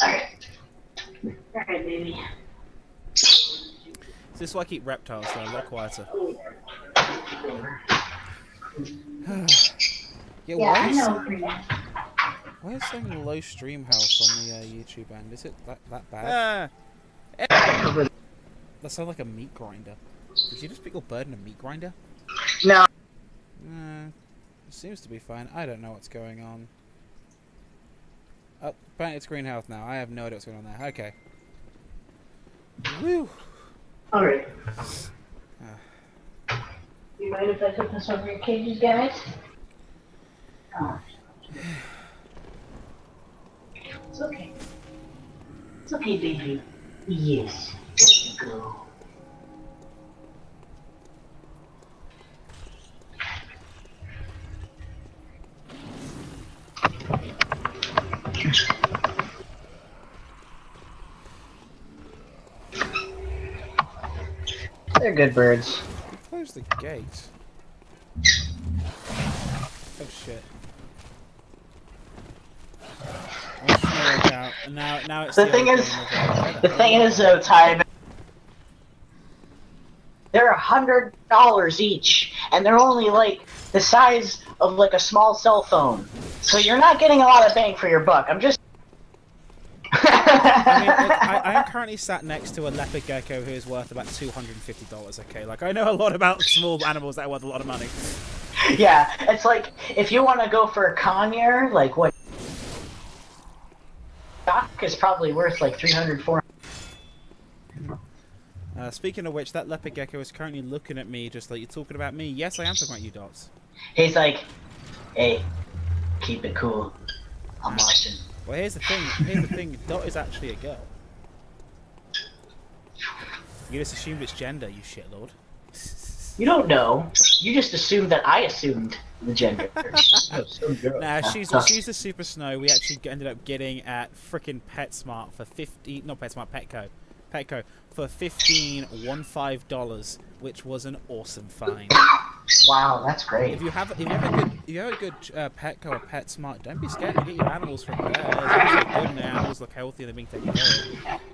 Alright. Alright, baby. This is why I keep reptiles, they're a lot quieter. Why is saying low stream health on the YouTube end? Is it that bad? That sounds like a meat grinder. Did you just pick your bird in a meat grinder? No. It seems to be fine. I don't know what's going on. Oh, apparently it's green health now. I have no idea what's going on there. Okay. Woo! Alright. You mind if I put this over your cages, guys? Oh. It's okay. It's okay, baby. Yes. There you go. They're good birds. Close Where's the gate? Oh shit. Out. Now it's the thing is though, Ty, they're $100 each, and they're only like the size of like a small cell phone. So you're not getting a lot of bang for your buck. I'm just. I mean, I am currently sat next to a leopard gecko who is worth about $250. Okay, like I know a lot about small animals that are worth a lot of money. Yeah, it's like if you want to go for a conure, like what? Stock is probably worth like 300, 400. Speaking of which, that leopard gecko is currently looking at me just like you're talking about me. Yes, I am talking about you, Dots. He's like, hey, keep it cool. I'm watching. Well, here's the thing. Dot is actually a girl. You just assumed its gender, you shitlord. You don't know. You just assumed that I assumed the gender. Nah, she's the Super Snow. We actually ended up getting at frickin' PetSmart for Petco for $15, which was an awesome find. Wow, that's great. If you have a good Petco or PetSmart, don't be scared to get your animals from there. As long as they're good and their animals look healthy and they're being taken care of.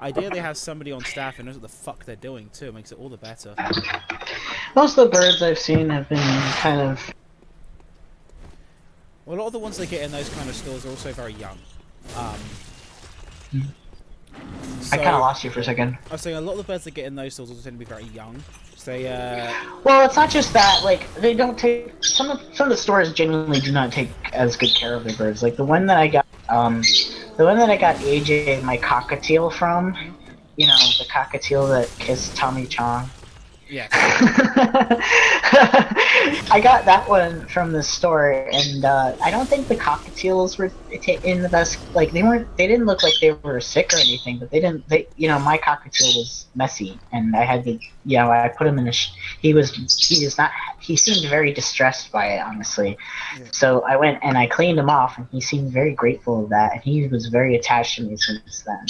Ideally, have somebody on staff who knows what the fuck they're doing too. It makes it all the better. Most of the birds I've seen have been kind of. Well, a lot of the ones they get in those kind of stores are also very young. I kind of lost you for a second. I was saying a lot of the birds that get in those stores also tend to be very young. So they, Well, it's not just that. Like they don't take some of the stores genuinely do not take as good care of their birds. Like the one that I got, AJ my cockatiel from. You know, the cockatiel that kissed Tommy Chong. Yeah. I got that one from the store, and I don't think the cockatiels were in the best. Like they didn't look like they were sick or anything, but my cockatiel was messy, and I had to, I put him in he seemed very distressed by it, honestly. Yeah. So I went and I cleaned him off, and he seemed very grateful of that, and he was very attached to me since then.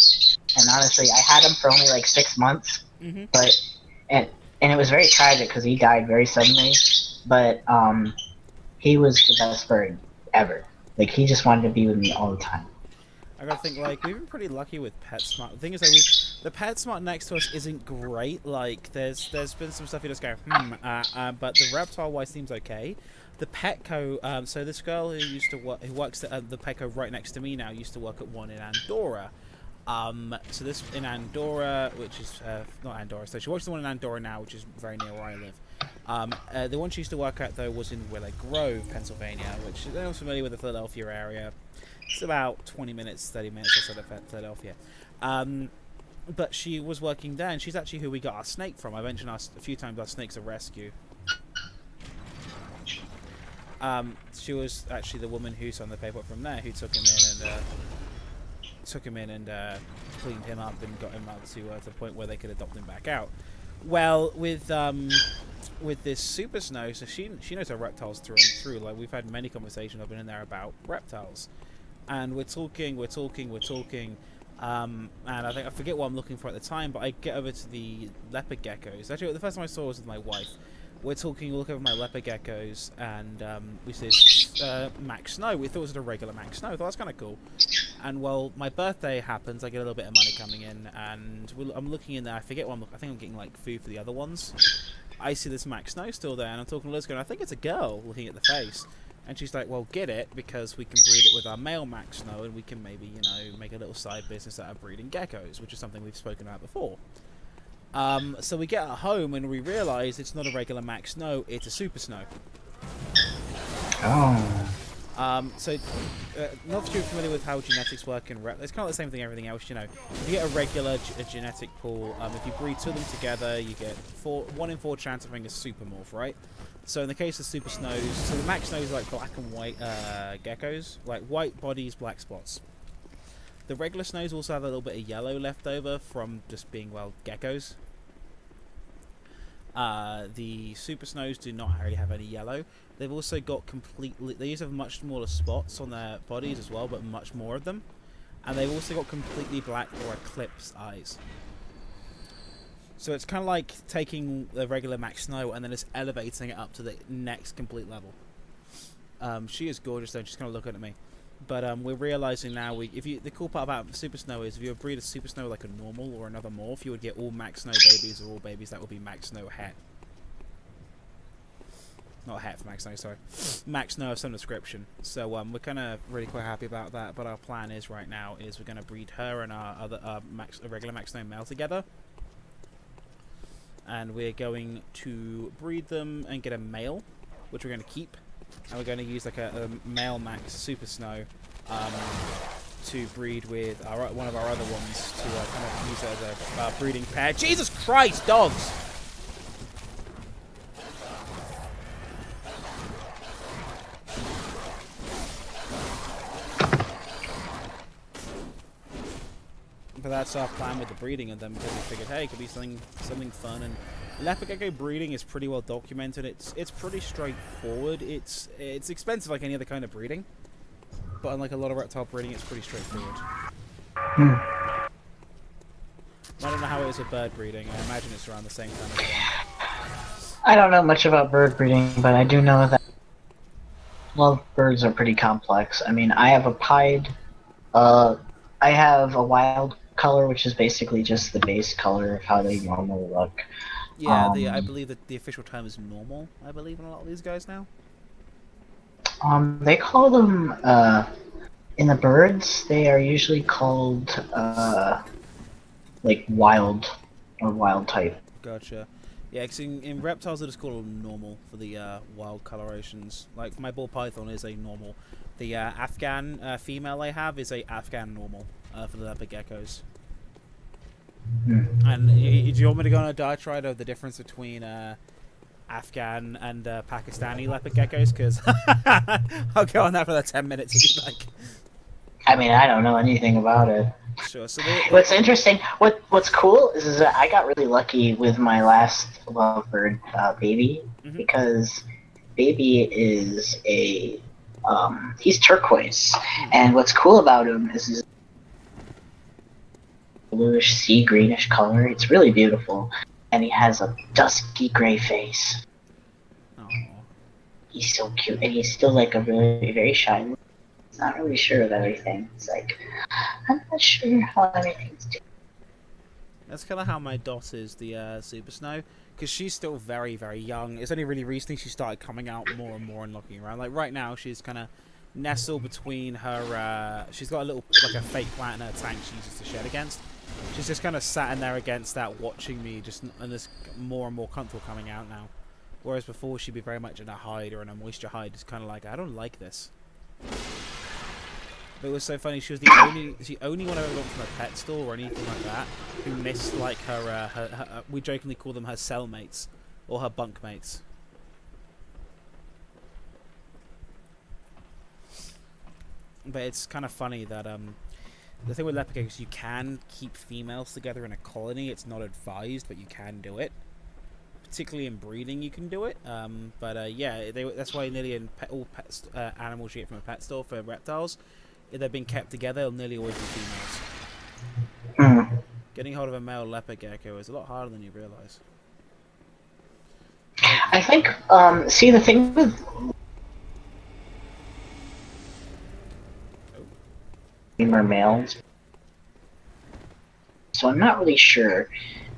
And honestly, I had him for only like 6 months, and it was very tragic because he died very suddenly, but he was the best bird ever. Like, he just wanted to be with me all the time. I gotta think, like, we've been pretty lucky with PetSmart. The thing is, the PetSmart next to us isn't great. Like, there's been some stuff you just go, but the reptile-wise seems okay. The Petco, so this girl who works at the Petco right next to me now used to work at one in Andorra. So this in Andorra, which is not Andorra. So she works the one in Andorra now, which is very near where I live. The one she used to work at though was in Willow Grove, Pennsylvania, which I'm familiar with the Philadelphia area. It's about 20 minutes, 30 minutes outside of Philadelphia. But she was working there, and she's actually who we got our snake from. I mentioned a few times our snake's a rescue. She was actually the woman who signed the paperwork from there, who took him in and cleaned him up and got him up to the point where they could adopt him back out. Well, with this Super Snow, so she knows her reptiles through and through. Like, we've had many conversations I've been in there about reptiles, and we're talking, and I forget what I'm looking for at the time, but I get over to the leopard geckos. Actually, the first time I saw was with my wife. We look over my leopard geckos, and we see Max Snow. We thought it was a regular Max Snow. I thought that's kind of cool. And well, my birthday happens. I get a little bit of money coming in, and I'm looking in there. I forget what I think I'm getting like food for the other ones. I see this Max Snow still there, and I'm talking to Liz, going, I think it's a girl, looking at the face. And she's like, well, get it, because we can breed it with our male Max Snow, and we can maybe, make a little side business out of breeding geckos, which is something we've spoken about before. So we get at home and we realise it's not a regular Max Snow, it's a Super Snow. Oh. So, not too familiar with how genetics work in it's kind of the same thing everything else, If you get a regular genetic pool, if you breed two of them together, you get 1 in 4 chance of having a supermorph, right? So in the case of Super Snows, so the Max Snows are like black and white geckos, like white bodies, black spots. The regular Snows also have a little bit of yellow left over from just being, well, geckos. The Super Snows do not really have any yellow. They've also got they used to have much smaller spots on their bodies as well, but much more of them. And they've also got completely black or eclipsed eyes. So it's kind of like taking the regular Max Snow and then just elevating it up to the next complete level. She is gorgeous though, she's kind of looking at me. But we're realizing now, the cool part about Super Snow is if you breed a Super Snow like a normal or another morph, you would get all Max Snow babies or all babies that would be Max Snow het. Not het for Max Snow, sorry. Max Snow of some description. So we're kind of really quite happy about that. But our plan is right now is we're going to breed her and our other regular Max Snow male together. And we're going to breed them and get a male, which we're going to keep. And we're going to use like a male Max Super Snow to breed with one of our other ones to kind of use it as a breeding pair. Jesus Christ, dogs! But that's our plan with the breeding of them, because we figured, hey, it could be something fun. And leopard gecko breeding is pretty well documented. It's pretty straightforward. It's expensive like any other kind of breeding, but unlike a lot of reptile breeding, it's pretty straightforward. I don't know how it is with bird breeding. I imagine it's around the same kind of thing. I don't know much about bird breeding, but I do know that birds are pretty complex. I mean, I have a pied, I have a wild color, which is basically just the base color of how they normally look. Yeah, I believe that the official term is normal, I believe, in a lot of these guys now. They call them, in the birds, they are usually called, like, wild, or wild type. Gotcha. Yeah, because in reptiles it is called normal for the wild colorations. Like, my ball python is a normal. The Afghan female I have is a Afghan normal for the leopard geckos. And do you want me to go on a diatribe of the difference between Afghan and Pakistani leopard geckos? Because I'll go on that for the 10 minutes if you like. I mean, I don't know anything about it. Sure. So what's interesting, what's cool is that I got really lucky with my last lovebird, Baby, because Baby is a he's turquoise, and what's cool about him is his bluish sea greenish color. It's really beautiful, and he has a dusky gray face. Aww. He's so cute, and he's still like a really very shy. He's not really sure of everything. It's like, I'm not sure how everything's doing. That's kind of how my dot is, the Super Snow, because she's still very, very young. It's only really recently she started coming out more and more and looking around. Like right now, she's kind of nestled between her. She's got a little, like a fake plant in her tank she uses to shed against. She's just kind of sat in there against that, watching me, and there's more and more comfortable coming out now. Whereas before, she'd be very much in a hide or in a moisture hide, just kind of like, I don't like this. But it was so funny. She was the only one I ever got from a pet store or anything like that who missed like her we jokingly call them her cellmates or her bunkmates. But it's kind of funny that the thing with leopard geckos, you can keep females together in a colony. It's not advised, but you can do it. Particularly in breeding, you can do it. Yeah, that's why nearly in all animals you get from a pet store for reptiles, if they've been kept together, they'll nearly always be females. Getting hold of a male leopard gecko is a lot harder than you realize. I think, see, the thing with female males, so I'm not really sure,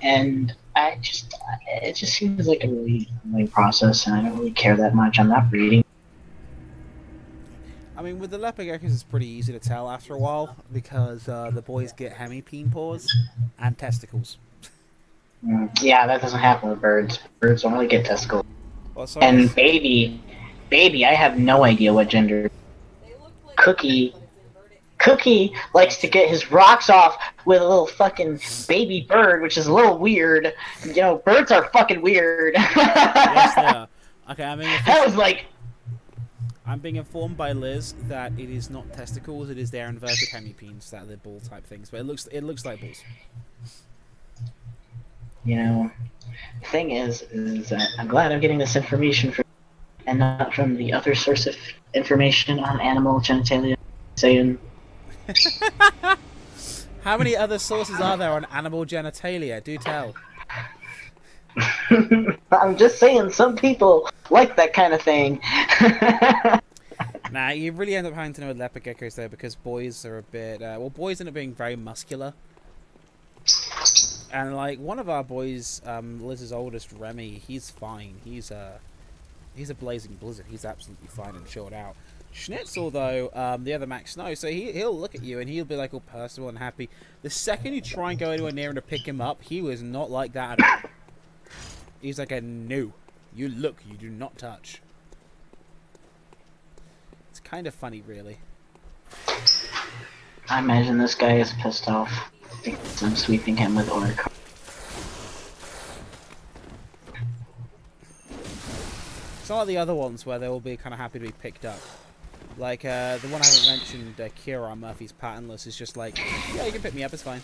and it just seems like a really annoying process, and I don't really care that much. I'm not breeding. I mean, with the leopard geckos, it's pretty easy to tell after a while because the boys get hemipene paws and testicles. Yeah, that doesn't happen with birds. Birds don't really get testicles. Well, and baby, I have no idea what gender. Cookie likes to get his rocks off with a little fucking baby bird, which is a little weird. You know, birds are fucking weird. Yes, they are. Okay, I mean, that was like. I'm being informed by Liz that it is not testicles; it is their inverted hemipenes that are the ball type things. But it looks like balls. You know, the thing is that I'm glad I'm getting this information from, and not from the other source of information on animal genitalia. Saying. How many other sources are there on animal genitalia? Do tell. I'm just saying, some people like that kind of thing. Nah, you really end up having to know with leopard geckos though, because boys are a bit. Well, boys end up being very muscular. And like one of our boys, Liz's oldest, Remy, he's fine. He's a blazing blizzard. He's absolutely fine and chilled out. Schnitzel though, the other Max Snow, so he'll look at you and he'll be like all personal and happy. The second you try and go anywhere near him to pick him up, he was not like that at all. He's like a no. You look, you do not touch. It's kind of funny, really. I imagine this guy is pissed off because I'm sweeping him with orc. Some of the other ones where they will be kind of happy to be picked up. Like, the one I haven't mentioned, Kira on Murphy's Patternless, is just like, yeah, you can pick me up, it's fine.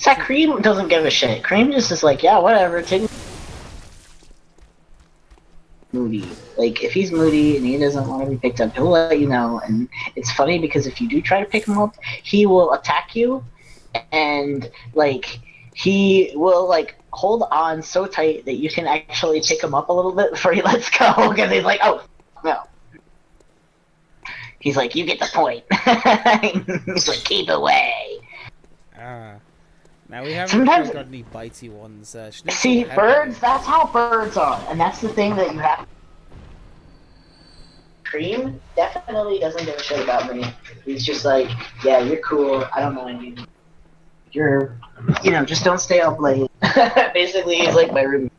That Cream doesn't give a shit. Cream just is like, yeah, whatever, take me. Moody. Like, if he's moody and he doesn't want to be picked up, he'll let you know. And it's funny because if you do try to pick him up, he will attack you, and like he will like hold on so tight that you can actually pick him up a little bit before he lets go. Because he's like, oh no. He's like, you get the point. He's like, keep away. Now we haven't got any bitey ones. See, birds, that's how birds are. And that's the thing that you have. Cream definitely doesn't give a shit about me. He's just like, yeah, you're cool. I don't mind you. You're, you know, just don't stay up late. Basically, he's like my roommate.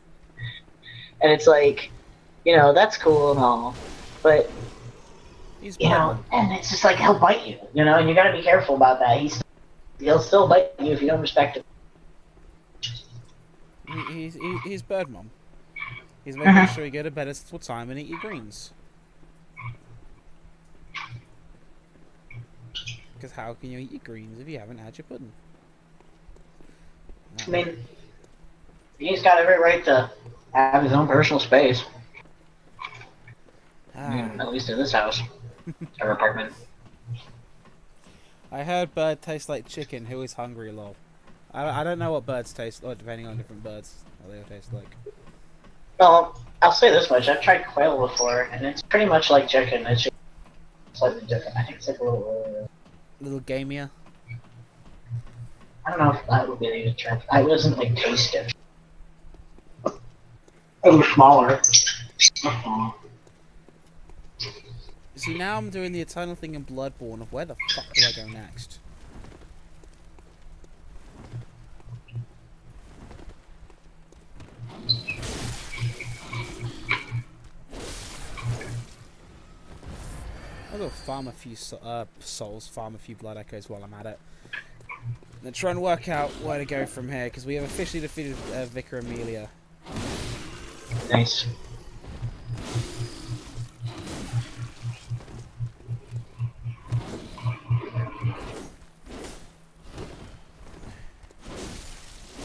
And it's like, you know, that's cool and all. But, you know, and it's just like, he'll bite you, you know, and you gotta be careful about that. He'll still bite you if you don't respect him. He's bird mom. He's making sure you go to bed at a sensible time and eat your greens. Because how can you eat your greens if you haven't had your pudding? I mean, he's got every right to have his own personal space. I mean, at least in this house. Or apartment. I heard bird tastes like chicken. Who is hungry, lol? I don't know what birds taste like, depending on different birds. What they all taste like. Well, I'll say this much. I've tried quail before, and it's pretty much like chicken. It's just slightly different. I think it's like a little gamier. I don't know if that would be the term. I wasn't like tasted. It was smaller. See, now I'm doing the eternal thing in Bloodborne of where the fuck do I go next? I'll go farm a few souls, farm a few blood echoes while I'm at it. Then try and work out where to go from here, because we have officially defeated Vicar Amelia. Nice.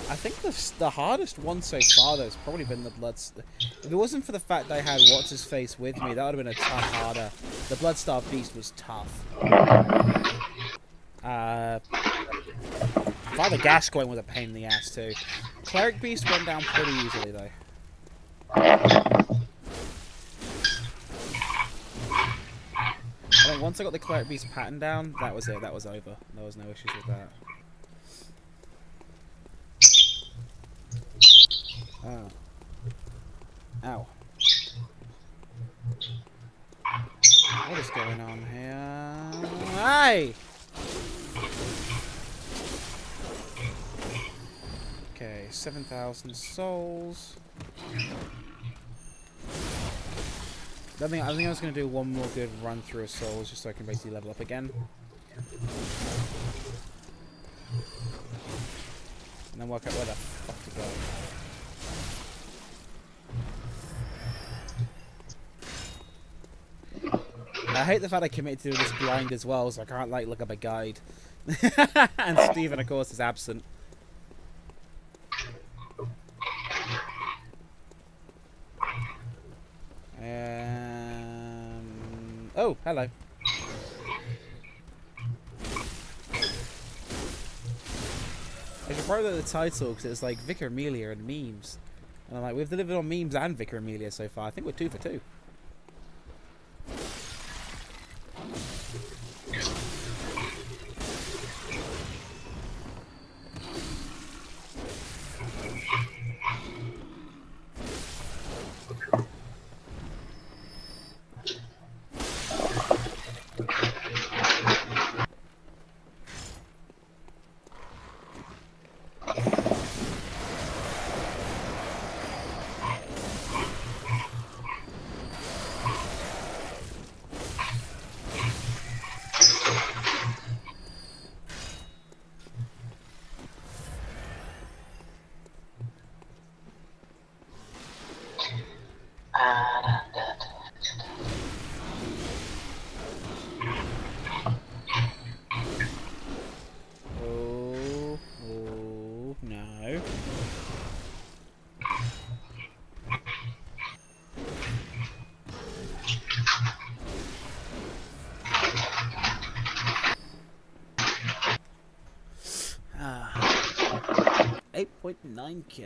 I think the hardest one so far, though, has probably been the Bloods. If it wasn't for the fact I had What's-His-Face with me, that would have been a ton harder. The Bloodstar Beast was tough. Father Gascoigne was a pain in the ass, too. Cleric Beast went down pretty easily, though. I think once I got the Cleric Beast pattern down, that was it. That was over. There was no issues with that. Oh. Ow. What is going on here? Hey! Okay, 7,000 souls. I think I was going to do one more good run through of souls just so I can basically level up again. And then work out where the fuck to go. I hate the fact I committed to do this blind as well, so I can't like look up a guide. And Stephen, of course, is absent. Oh, hello. I should probably look at the title because it was like Vicar Amelia and memes. And I'm like, we've delivered on memes and Vicar Amelia so far. I think we're 2 for 2. Oh, no. Ah. 8.9k.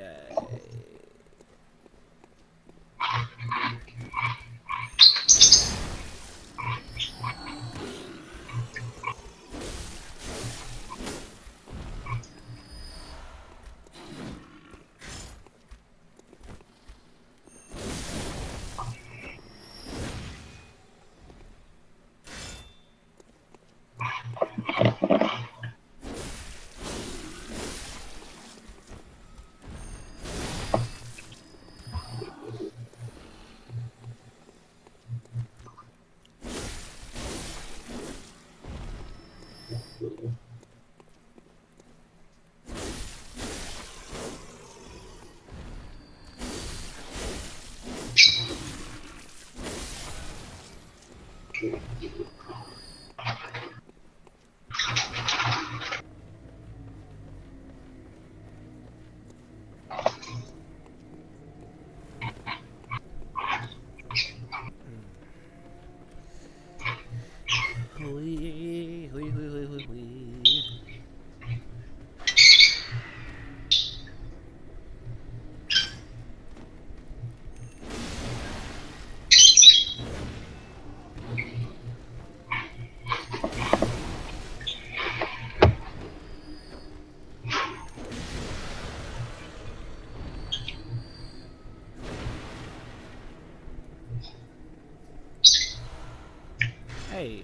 Hey.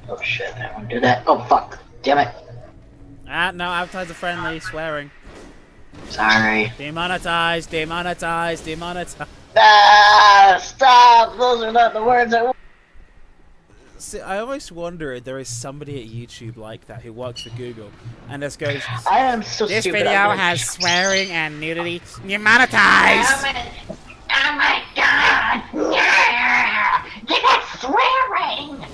Oh shit, I won't do that. Oh fuck. Damn it. Ah, no, advertiser friendly, swearing. Sorry. Demonetized, demonetized, demonetized. Ah, stop! Those are not the words I want. See, I almost wonder if there is somebody at YouTube like that who works for Google and just goes, I am so this stupid. video has swearing and nudity. Demonetized! Oh my god! That's swearing!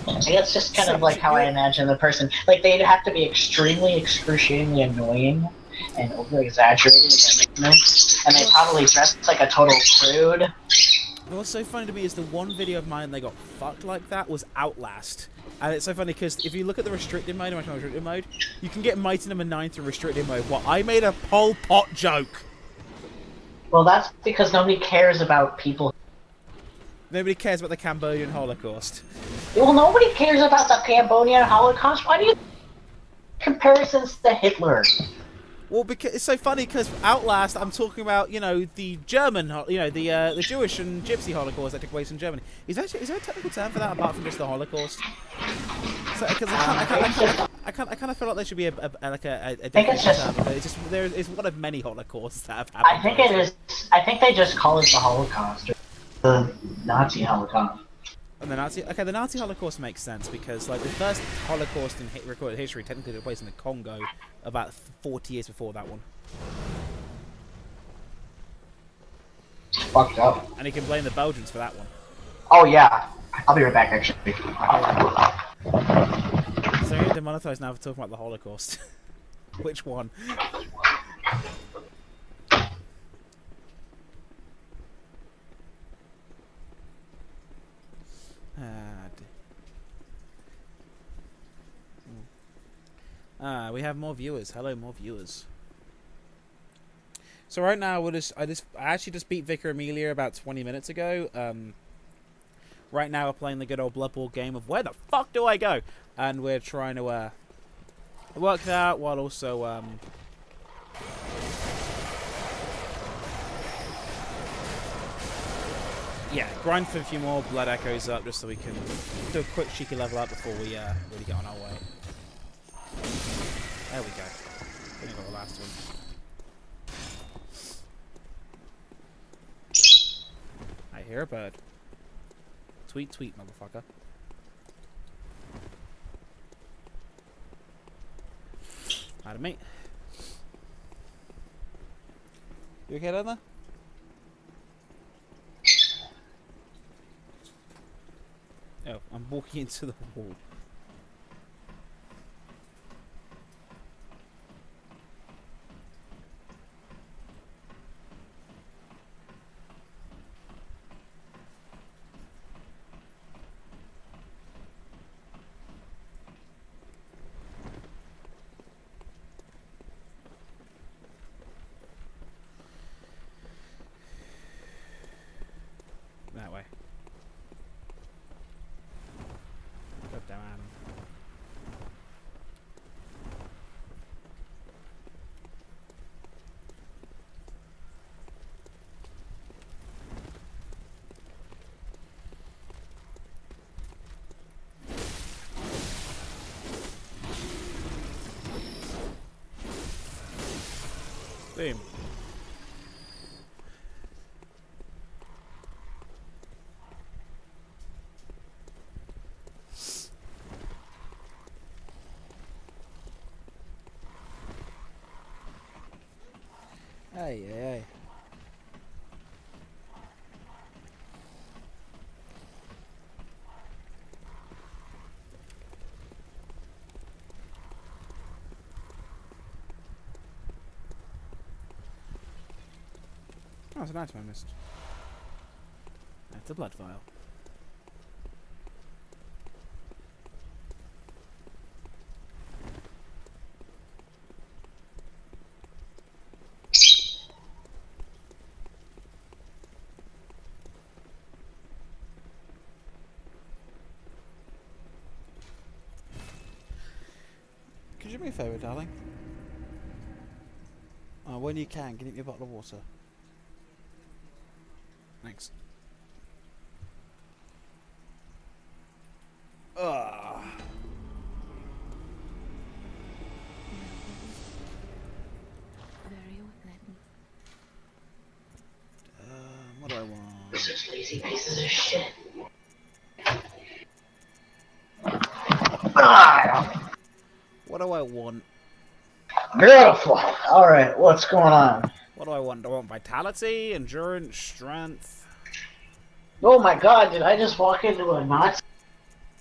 I guess just kind of like how I imagine the person. Like, they'd have to be extremely, excruciatingly annoying and over-exaggerated in their movements, and they probably dress like a total prude. What's so funny to me is the one video of mine they got fucked like that was Outlast. And it's so funny because if you look at the restricted mode, you can get Mighty Number 9 through restricted mode. Well, I made a Pol Pot joke. Well, that's because nobody cares about people. Nobody cares about the Cambodian Holocaust. Well, nobody cares about the Cambodian Holocaust. Why do you comparisons to Hitler? Well, because it's so funny because Outlast, I'm talking about, you know, the German, you know, the Jewish and Gypsy Holocaust that took place in Germany. Is there a technical term for that apart from just the Holocaust? Because I kind of feel like there should be a definition term, but it's just it's one of many Holocausts that have happened. I think it is. I think they just call it the Holocaust, or the Nazi Holocaust. And the Nazi Holocaust makes sense because like the first Holocaust in recorded history technically took place in the Congo about 40 years before that one. Fucked up. And you can blame the Belgians for that one. Oh yeah, I'll be right back actually. So you're demonetized now for talking about the Holocaust. Which one? we have more viewers. Hello, more viewers. So right now, I actually just beat Vicar Amelia about 20 minutes ago. Right now, we're playing the good old Bloodborne game of where the fuck do I go? And we're trying to work that out while also yeah, grind for a few more blood echoes up just so we can do a quick cheeky level up before we really get on our way. There we go. I think I got the last one. I hear a bird. Tweet, tweet, motherfucker. Pardon me. You okay down there? Oh, I'm walking into the wall. That way. God damn Adam. Boom. Hey, hey, hey. Oh, it's a nice one I missed. That's a blood vial. Could you do me a favour, darling? When you can you me a bottle of water? Thanks. Ugh. What do I want? Such lazy pieces of shit. What do I want? Beautiful. Alright, what's going on? What do I want? Do I want vitality, endurance, strength? Oh my god, did I just walk into a Nazi?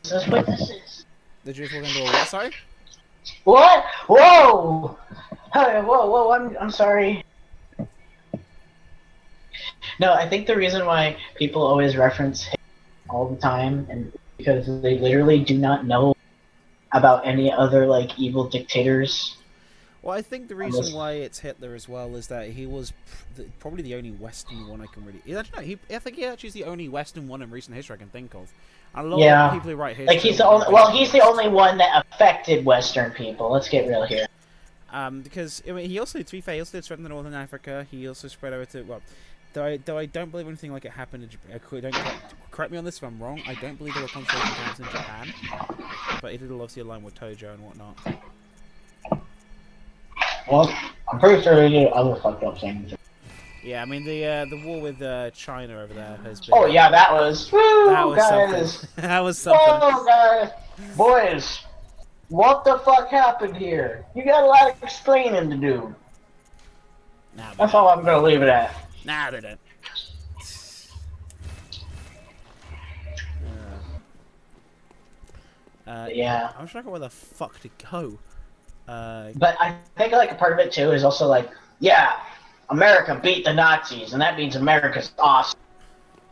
Is this what this is? Did you just walk into a what, sorry? What? Whoa! Hey, whoa, I'm sorry. No, I think the reason why people always reference him all the time, and because they literally do not know about any other, like, evil dictators. Well, I think the reason why it's Hitler as well is that he was probably the only Western one I can really... I think he actually is the only Western one in recent history I can think of. And a lot of people who write history... Like, he's the only... Well, he's the only one that affected Western people. Let's get real here. Because, I mean, he also, to be fair, he also did spread into Northern Africa. He also spread over to... Well, though I don't believe anything like it happened in Japan. Correct me on this if I'm wrong. I don't believe there were concentration camps in Japan. But he did obviously align with Tojo and whatnot. Well, I'm pretty sure they did other fucked up things. Yeah, I mean the war with China over there has been. Oh yeah, that was. Woo, that was guys. something. That was something. Oh guys, boys, what the fuck happened here? You got a lot of explaining to do. Nah, that's all I'm gonna leave it at. Nah, they don't. Yeah. I'm trying to go where the fuck to go. But I think like a part of it too is also like, yeah, America beat the Nazis, and that means America's awesome.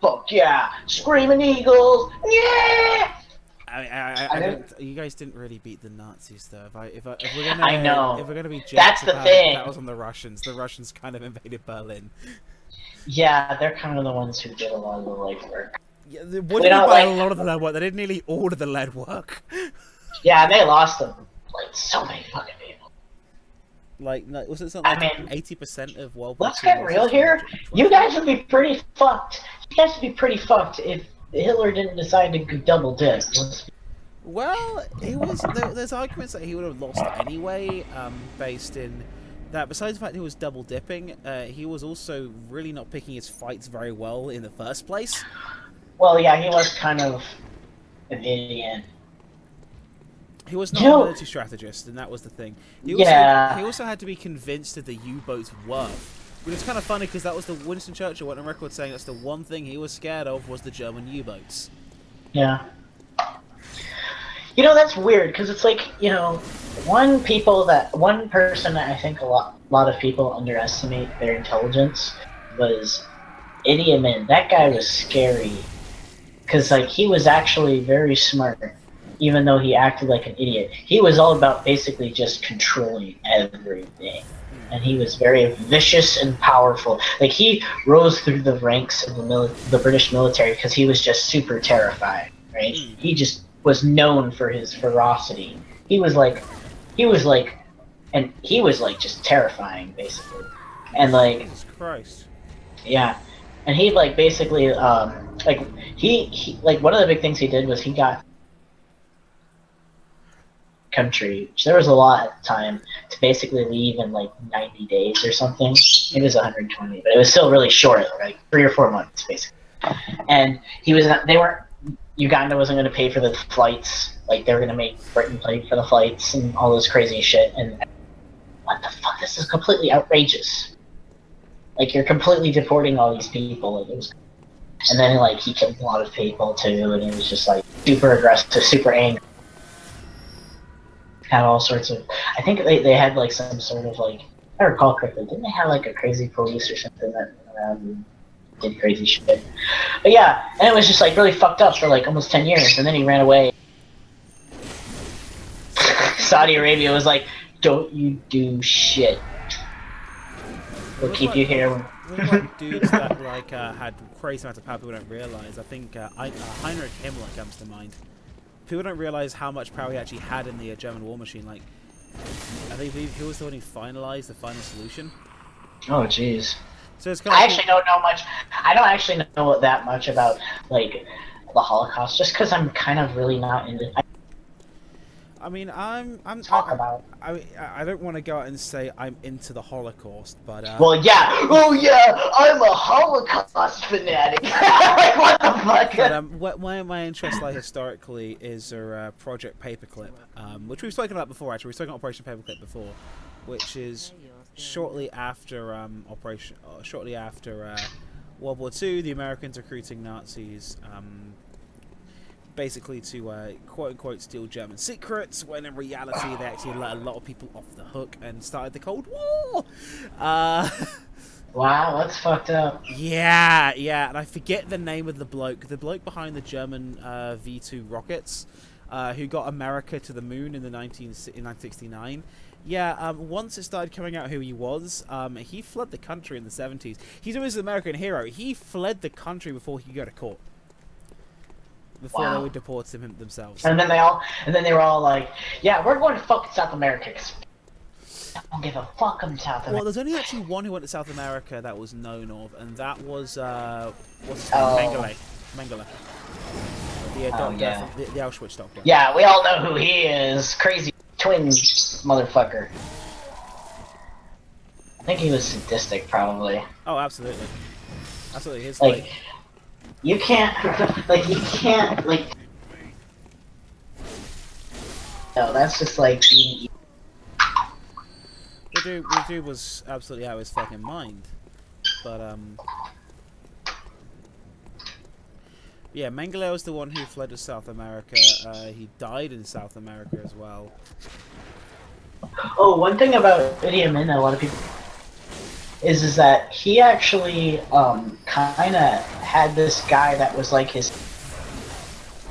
Fuck yeah, screaming eagles, yeah. I don't. You guys didn't really beat the Nazis, though. If we're gonna, I know. If we're gonna be jokes That's the about thing. That was on the Russians. The Russians kind of invaded Berlin. Yeah, they're kind of the ones who did a lot of the legwork. Yeah, what do you mean by a lot of the lead work? They did nearly all of the lead work. Yeah, they lost them like so many fucking people. Like was it something? I mean, 80% of World War II. Let's get real here. You guys would be pretty fucked. You guys would be pretty fucked if Hitler didn't decide to double dip. Well, there's arguments that he would have lost anyway, based in that besides the fact he was double dipping, he was also really not picking his fights very well in the first place. Well, yeah, he was kind of an idiot. He was not a military strategist, and that was the thing. He also had to be convinced of the U-boat's worth. Which is kind of funny because that was the Winston Churchill went on record saying that's the one thing he was scared of was the German U-boats. Yeah. You know, that's weird because it's like, you know, one person that I think a lot of people underestimate their intelligence was Idi Amin. That guy was scary because like he was actually very smart, even though he acted like an idiot. He was all about basically just controlling everything. And he was very vicious and powerful. Like, he rose through the ranks of the British military because he was just super terrifying, right? He just was known for his ferocity. He was just terrifying, basically. And, like... Jesus Christ. Yeah. And he, like, basically, he one of the big things he did was he got country. There was a lot of time to basically leave in like 90 days or something. It was 120, but it was still really short, like 3 or 4 months basically. And Uganda wasn't going to pay for the flights. Like, they were going to make Britain pay for the flights and all this crazy shit. And what the fuck? This is completely outrageous. Like, you're completely deporting all these people. Like, and then like he killed a lot of people too, and he was just like super aggressive, super angry. Had all sorts of... I think they had like some sort of like... If I recall correctly, didn't they have like a crazy police or something that did crazy shit? But yeah, and it was just like really fucked up for like almost 10 years, and then he ran away. Saudi Arabia was like, don't you do shit. We'll keep you here. Like dudes that like had crazy amounts of power people don't realize. I think Heinrich Himmler comes to mind. People don't realize how much power he actually had in the German war machine. Like, I think he was the one who finalized the final solution. Oh, jeez. So it's kind of actually don't know much. I don't actually know that much about like the Holocaust, just because I'm kind of really not into. I mean, I don't want to go out and say I'm into the Holocaust, but well, yeah. Oh, yeah. I'm a Holocaust fanatic. Like, what the fuck? But my interest, like historically, is Project Paperclip, which we've spoken about before. Actually, we've spoken about Operation Paperclip before, which is shortly after World War II, the Americans recruiting Nazis. Basically to quote-unquote steal German secrets, when in reality they actually let a lot of people off the hook and started the Cold War. Wow, that's fucked up. Yeah, and I forget the name of the bloke behind the German V2 rockets, who got America to the moon in 1969. Yeah, once it started coming out who he was, he fled the country in the 70s. He's always an American hero. He fled the country before he could go to court. Before they would deport him themselves. And then they were all like, yeah, we're going to fucking South America. I don't give a fuck in South America. Well, there's only actually one who went to South America that was known of, and that was, what's his name? Mengele. The doctor, the Auschwitz doctor. Yeah, we all know who he is. Crazy twin motherfucker. I think he was sadistic, probably. Oh, absolutely. Absolutely. His, like you can't, no, that's just like being... The dude was absolutely out of his fucking mind. But, yeah, Mengele was the one who fled to South America. He died in South America as well. Oh, one thing about Idi Amin that a lot of people... is that he actually kind of had this guy that was like his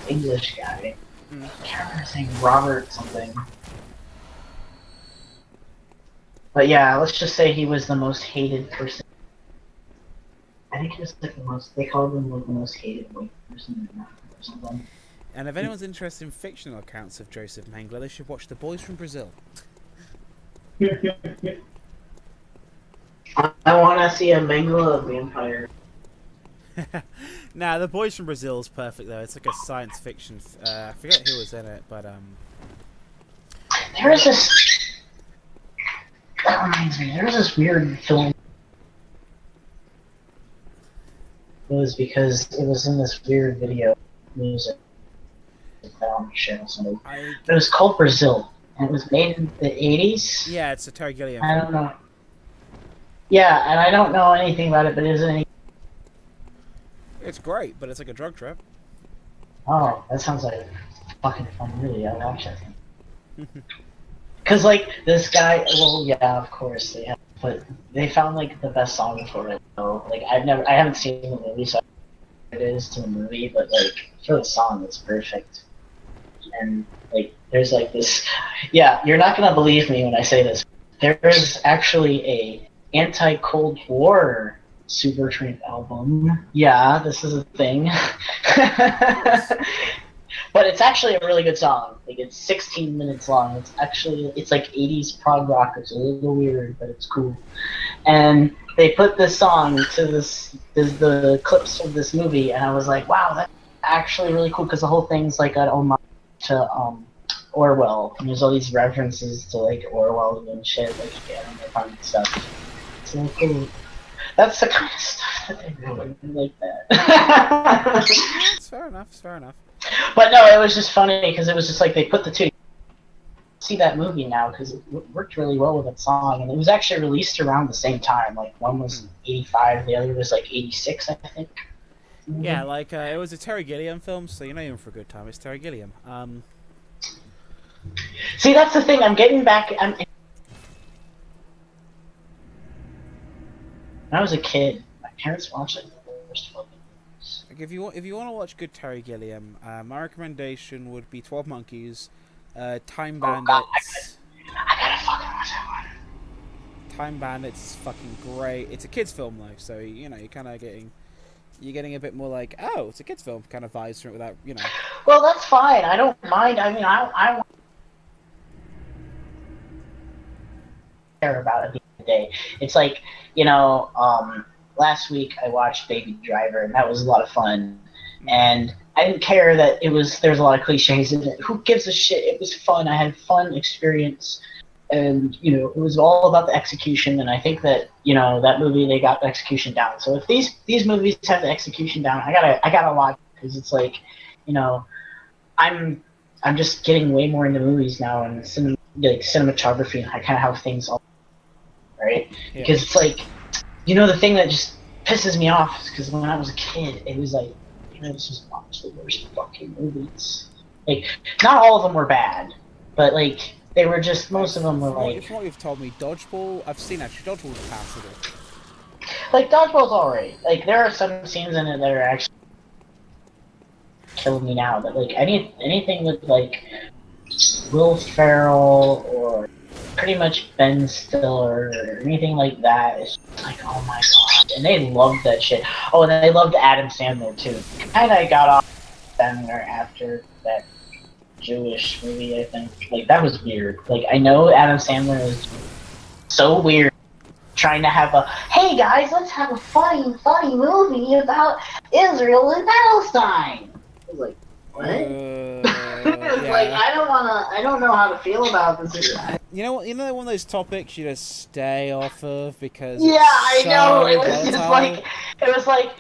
English guy, I can't remember his name, Robert something. But yeah, let's just say he was the most hated person. I think he was like the most. They called him like the most hated white person in America or something. And if anyone's interested in fictional accounts of Joseph Mengele, they should watch The Boys from Brazil. I want to see a Mengele vampire. Nah, The Boys from Brazil is perfect though. It's like a science fiction. I forget who was in it, but There was this. That reminds me. There was this weird film. It was because it was in this weird video music. Shit, it was called Brazil, and it was made in the 80s. Yeah, it's a Terry Gilliam. I don't know. Yeah, and I don't know anything about it, but isn't any. It's great, but it's like a drug trip. Oh, that sounds like fucking fun. Really, I'll watch it. Cause like this guy, well, yeah, of course they have, but they found like the best song for it. So like I haven't seen the movie, so I don't know what it is to the movie, but like for the song, it's perfect. And like there's like this, yeah, you're not gonna believe me when I say this. There is actually a anti-Cold War Supertramp album. Yeah, this is a thing. But it's actually a really good song. Like it's 16 minutes long. It's like 80s prog rock. It's a little weird, but it's cool. And they put this song to the clips of this movie, and I was like, wow, that's actually really cool because the whole thing's like an homage to Orwell, and there's all these references to like Orwell and shit, like fun stuff. So cool. That's the kind of stuff that they really like that. It's fair enough. It's fair enough. But no, it was just funny because it was just like they put the two. See that movie now because it worked really well with that song, and it was actually released around the same time. Like one was 85, the other was like 86, I think. Yeah, like it was a Terry Gilliam film, so you know him for a good time. It's Terry Gilliam. See, that's the thing. I'm getting back. When I was a kid, my parents watched it the first 12 minutes. Like if you want to watch good Terry Gilliam, my recommendation would be 12 Monkeys, Time Bandits. God, I gotta fucking watch that one. Time Bandits is fucking great. It's a kids film though, so you know you're getting a bit more like, oh, it's a kids film kind of vibes from it without, you know. Well, that's fine. I don't mind. I mean, I care about it at the end of the day. It's like, you know, last week I watched Baby Driver, and that was a lot of fun. And I didn't care that there's a lot of cliches in it. Who gives a shit? It was fun. I had a fun experience. And, you know, it was all about the execution, and I think that, you know, that movie, they got the execution down. So if these movies have the execution down, I gotta watch, because it's like, you know, I'm just getting way more into movies now, and cinematography, and kind of how things all, right? Yeah. Because it's like, you know, the thing that just pisses me off is because when I was a kid, it was like, you know, let's just watch the worst fucking movies. Like, not all of them were bad, but like, they were just, most of them were like... From what you've told me, Dodgeball, I've seen actually, Dodgeball was passable. Like, Dodgeball's alright. Like, there are some scenes in it that are actually killing me now, but like, anything with like, Will Ferrell, or pretty much Ben Stiller, or anything like that, is like, oh my god. And they loved that shit. Oh, and they loved Adam Sandler, too. Kinda got off Sandler after that Jewish movie, I think. Like, that was weird. Like, I know Adam Sandler is so weird trying to have a, hey guys, let's have a funny movie about Israel and Palestine. I was like, what? It's yeah. like, I don't know how to feel about this. You know one of those topics you just stay off of because yeah, I so know. It was volatile. just like,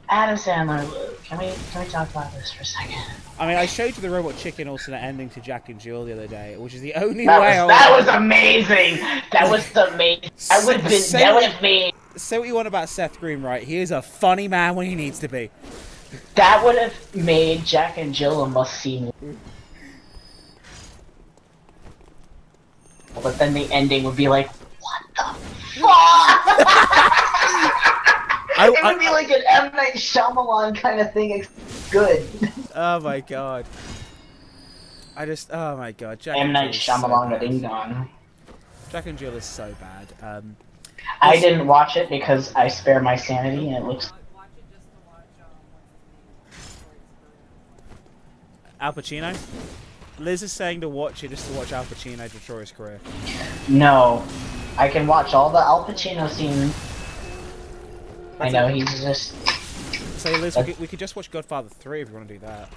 Adam Sandler, can we talk about this for a second? I mean, I showed you the Robot Chicken alternate ending to Jack and Jill the other day, which is the only way. That was amazing. That was amazing. That would have made. Say what you want about Seth Green, right? He is a funny man when he needs to be. That would have made Jack and Jill a must-see movie. But then the ending would be like, what the fuck? It would be like an M. Night Shyamalan kind of thing. It's good. Oh my god. I just, oh my god, Jack M. and Night Jill is so Shyamalan the bad. Ding Dong. Jack and Jill is so bad. I didn't watch it because I spare my sanity, and it looks. Watch it just to watch, what's his name? Al Pacino? Liz is saying to watch it just to watch Al Pacino destroy his career. No, I can watch all the Al Pacino scenes. I know he's just. So Liz, we could just watch Godfather 3 if you want to do that.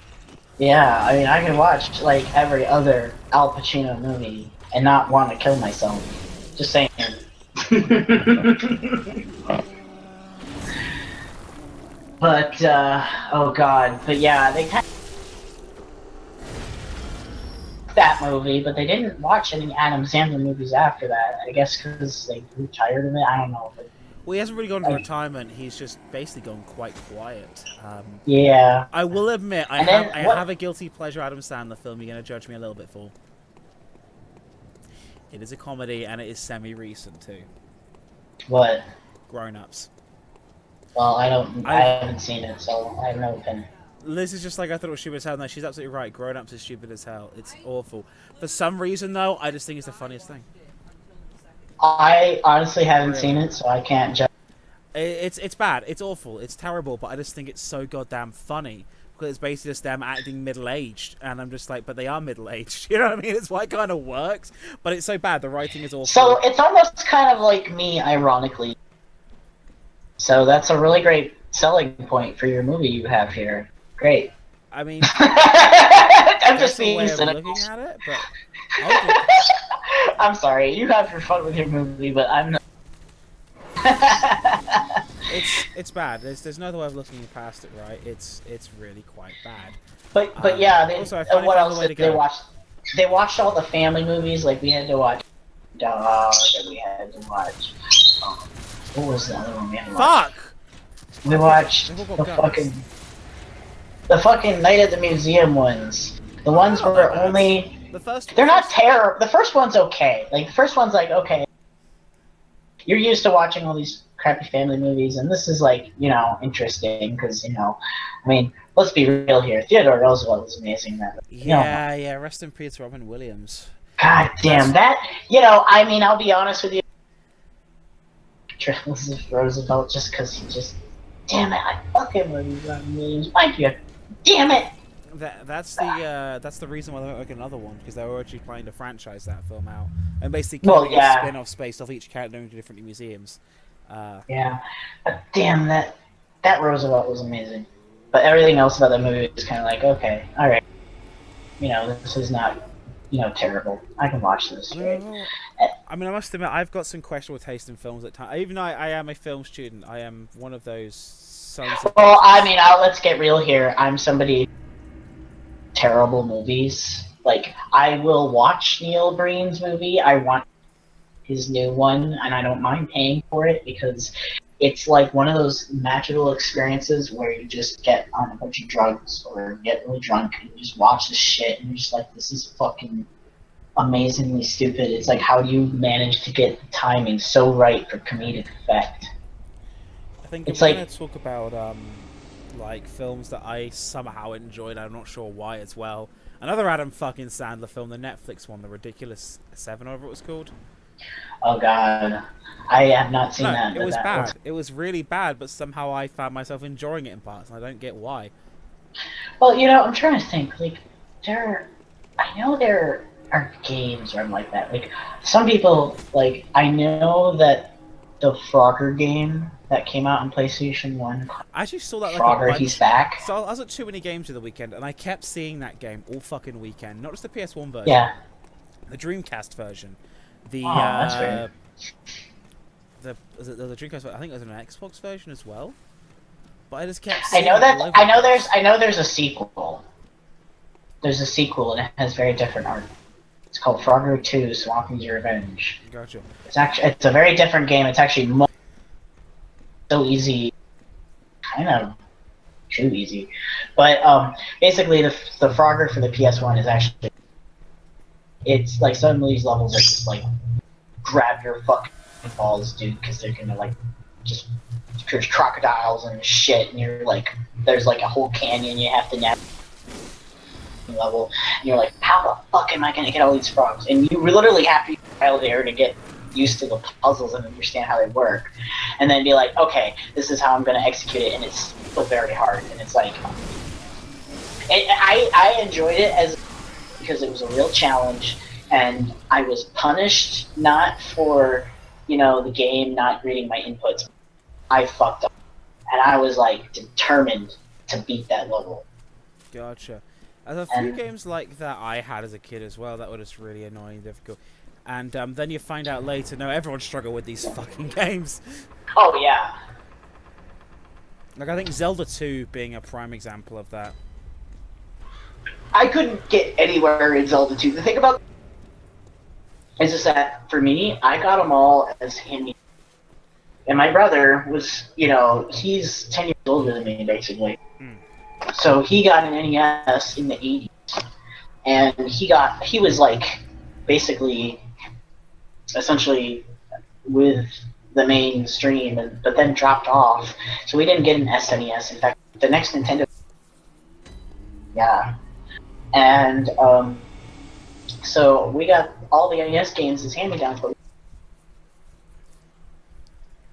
Yeah, I mean, I can watch like every other Al Pacino movie and not want to kill myself. Just saying. But oh god, but yeah, they kind of that movie, but they didn't watch any Adam Sandler movies after that. I guess because they grew tired of it. I don't know. But, well, he hasn't really gone to retirement. He's just basically gone quite quiet. Yeah. I will admit, I have a guilty pleasure Adam Sandler film. You're going to judge me a little bit for. It is a comedy, and it is semi-recent too. What? Grown Ups. Well, I haven't seen it, so I have no opinion. Liz is just like, I thought it was stupid as hell. No, she's absolutely right. Grown Ups is stupid as hell. It's awful. For some reason, though, I just think it's the funniest thing. I honestly haven't seen it, so I can't judge. It's bad. It's awful. It's terrible. But I just think it's so goddamn funny. Because it's basically just them acting middle-aged. And I'm just like, but they are middle-aged. You know what I mean? It's why it kind of works. But it's so bad. The writing is awful. So it's almost kind of like me, ironically. So that's a really great selling point for your movie you have here. Great. I mean, I'm just being way cynical. of looking at it, but I'm sorry. You have your fun with your movie, but I'm not. it's bad. There's no other way of looking past it, right? It's really quite bad. But yeah, they, also, what else did they watch? They watched all the family movies. Like we had to watch Dog, and we had to watch. What was the other one we had to watch? Fuck! We watched the fucking Night at the Museum ones. The ones where only the first. They're not terrible. The first one's okay. Like the first one's like okay. You're used to watching all these crappy family movies, and this is like interesting because I mean, let's be real here. Theodore Roosevelt was amazing. Yeah. Rest in peace, Robin Williams. God damn that. I mean, I'll be honest with you. Roosevelt just because he just. Damn it! I fucking love Robin Williams. Mind you. Damn it! That's the reason why they won't make another one, because they were actually planning to franchise that film out and basically a spin-off space off each character into different museums. Yeah, but damn that Roosevelt was amazing, but everything else about that movie is kind of like okay, all right, this is not terrible. I can watch this. I mean, I must admit, I've got some questionable taste in films at times. Even though I am a film student, I am one of those sons of... Well, I mean, let's get real here. I'm somebody... Terrible movies. Like, I will watch Neil Breen's movie. I want his new one, and I don't mind paying for it, because it's like one of those magical experiences where you just get on a bunch of drugs, or get really drunk, and you just watch this shit, and you're just like, this is fucking... amazingly stupid. It's like, how do you manage to get the timing so right for comedic effect? I think we're going to talk about like films that I somehow enjoyed. I'm not sure why as well. Another Adam fucking Sandler film, the Netflix one, The Ridiculous Seven, or whatever it was called. Oh god, I have not seen that. It was bad. It was really bad, but somehow I found myself enjoying it in parts, and I don't get why. Well, I'm trying to think. Like, I know there are games where I'm like that. Like, some people, like, I know that the Frogger game that came out on PlayStation 1. I actually saw that like Frogger, he's back. So I was at too many games of the weekend, and I kept seeing that game all fucking weekend. Not just the PS1 version. Yeah. The Dreamcast version. The that's weird. The Dreamcast version. I think there's an Xbox version as well. But I just kept I seeing know there's a sequel. There's a sequel, and it has very different art. It's called Frogger 2: Swampy's Revenge. Gotcha. It's a very different game. It's actually so easy, kind of too easy. But basically, the Frogger for the PS1 is actually, it's like some of these levels are just like grab your fucking balls, dude, because they're gonna like just there's crocodiles and shit, and you're like there's like a whole canyon you have to navigate. level, and you're like, how the fuck am I gonna get all these frogs? And you literally have to use trial and error to get used to the puzzles and understand how they work, and then be like, okay, this is how I'm gonna execute it, and it's still very hard, and it's like, I enjoyed it because it was a real challenge, and I was punished not for, you know, the game not reading my inputs. I fucked up, and I was like determined to beat that level. Gotcha. There's a few games like that I had as a kid as well that were just really annoying and difficult. And then you find out later, no, everyone struggled with these fucking games. Oh, yeah. Like, I think Zelda 2 being a prime example of that. I couldn't get anywhere in Zelda 2. The thing about is just that, for me, I got them all as handy. And my brother was, you know, he's 10 years older than me, basically. So he got an NES in the 80s. And he was, like, basically, essentially with the mainstream, but then dropped off. So we didn't get an SNES. In fact, the next Nintendo... Yeah. And, so we got all the NES games as hand-me-downs, but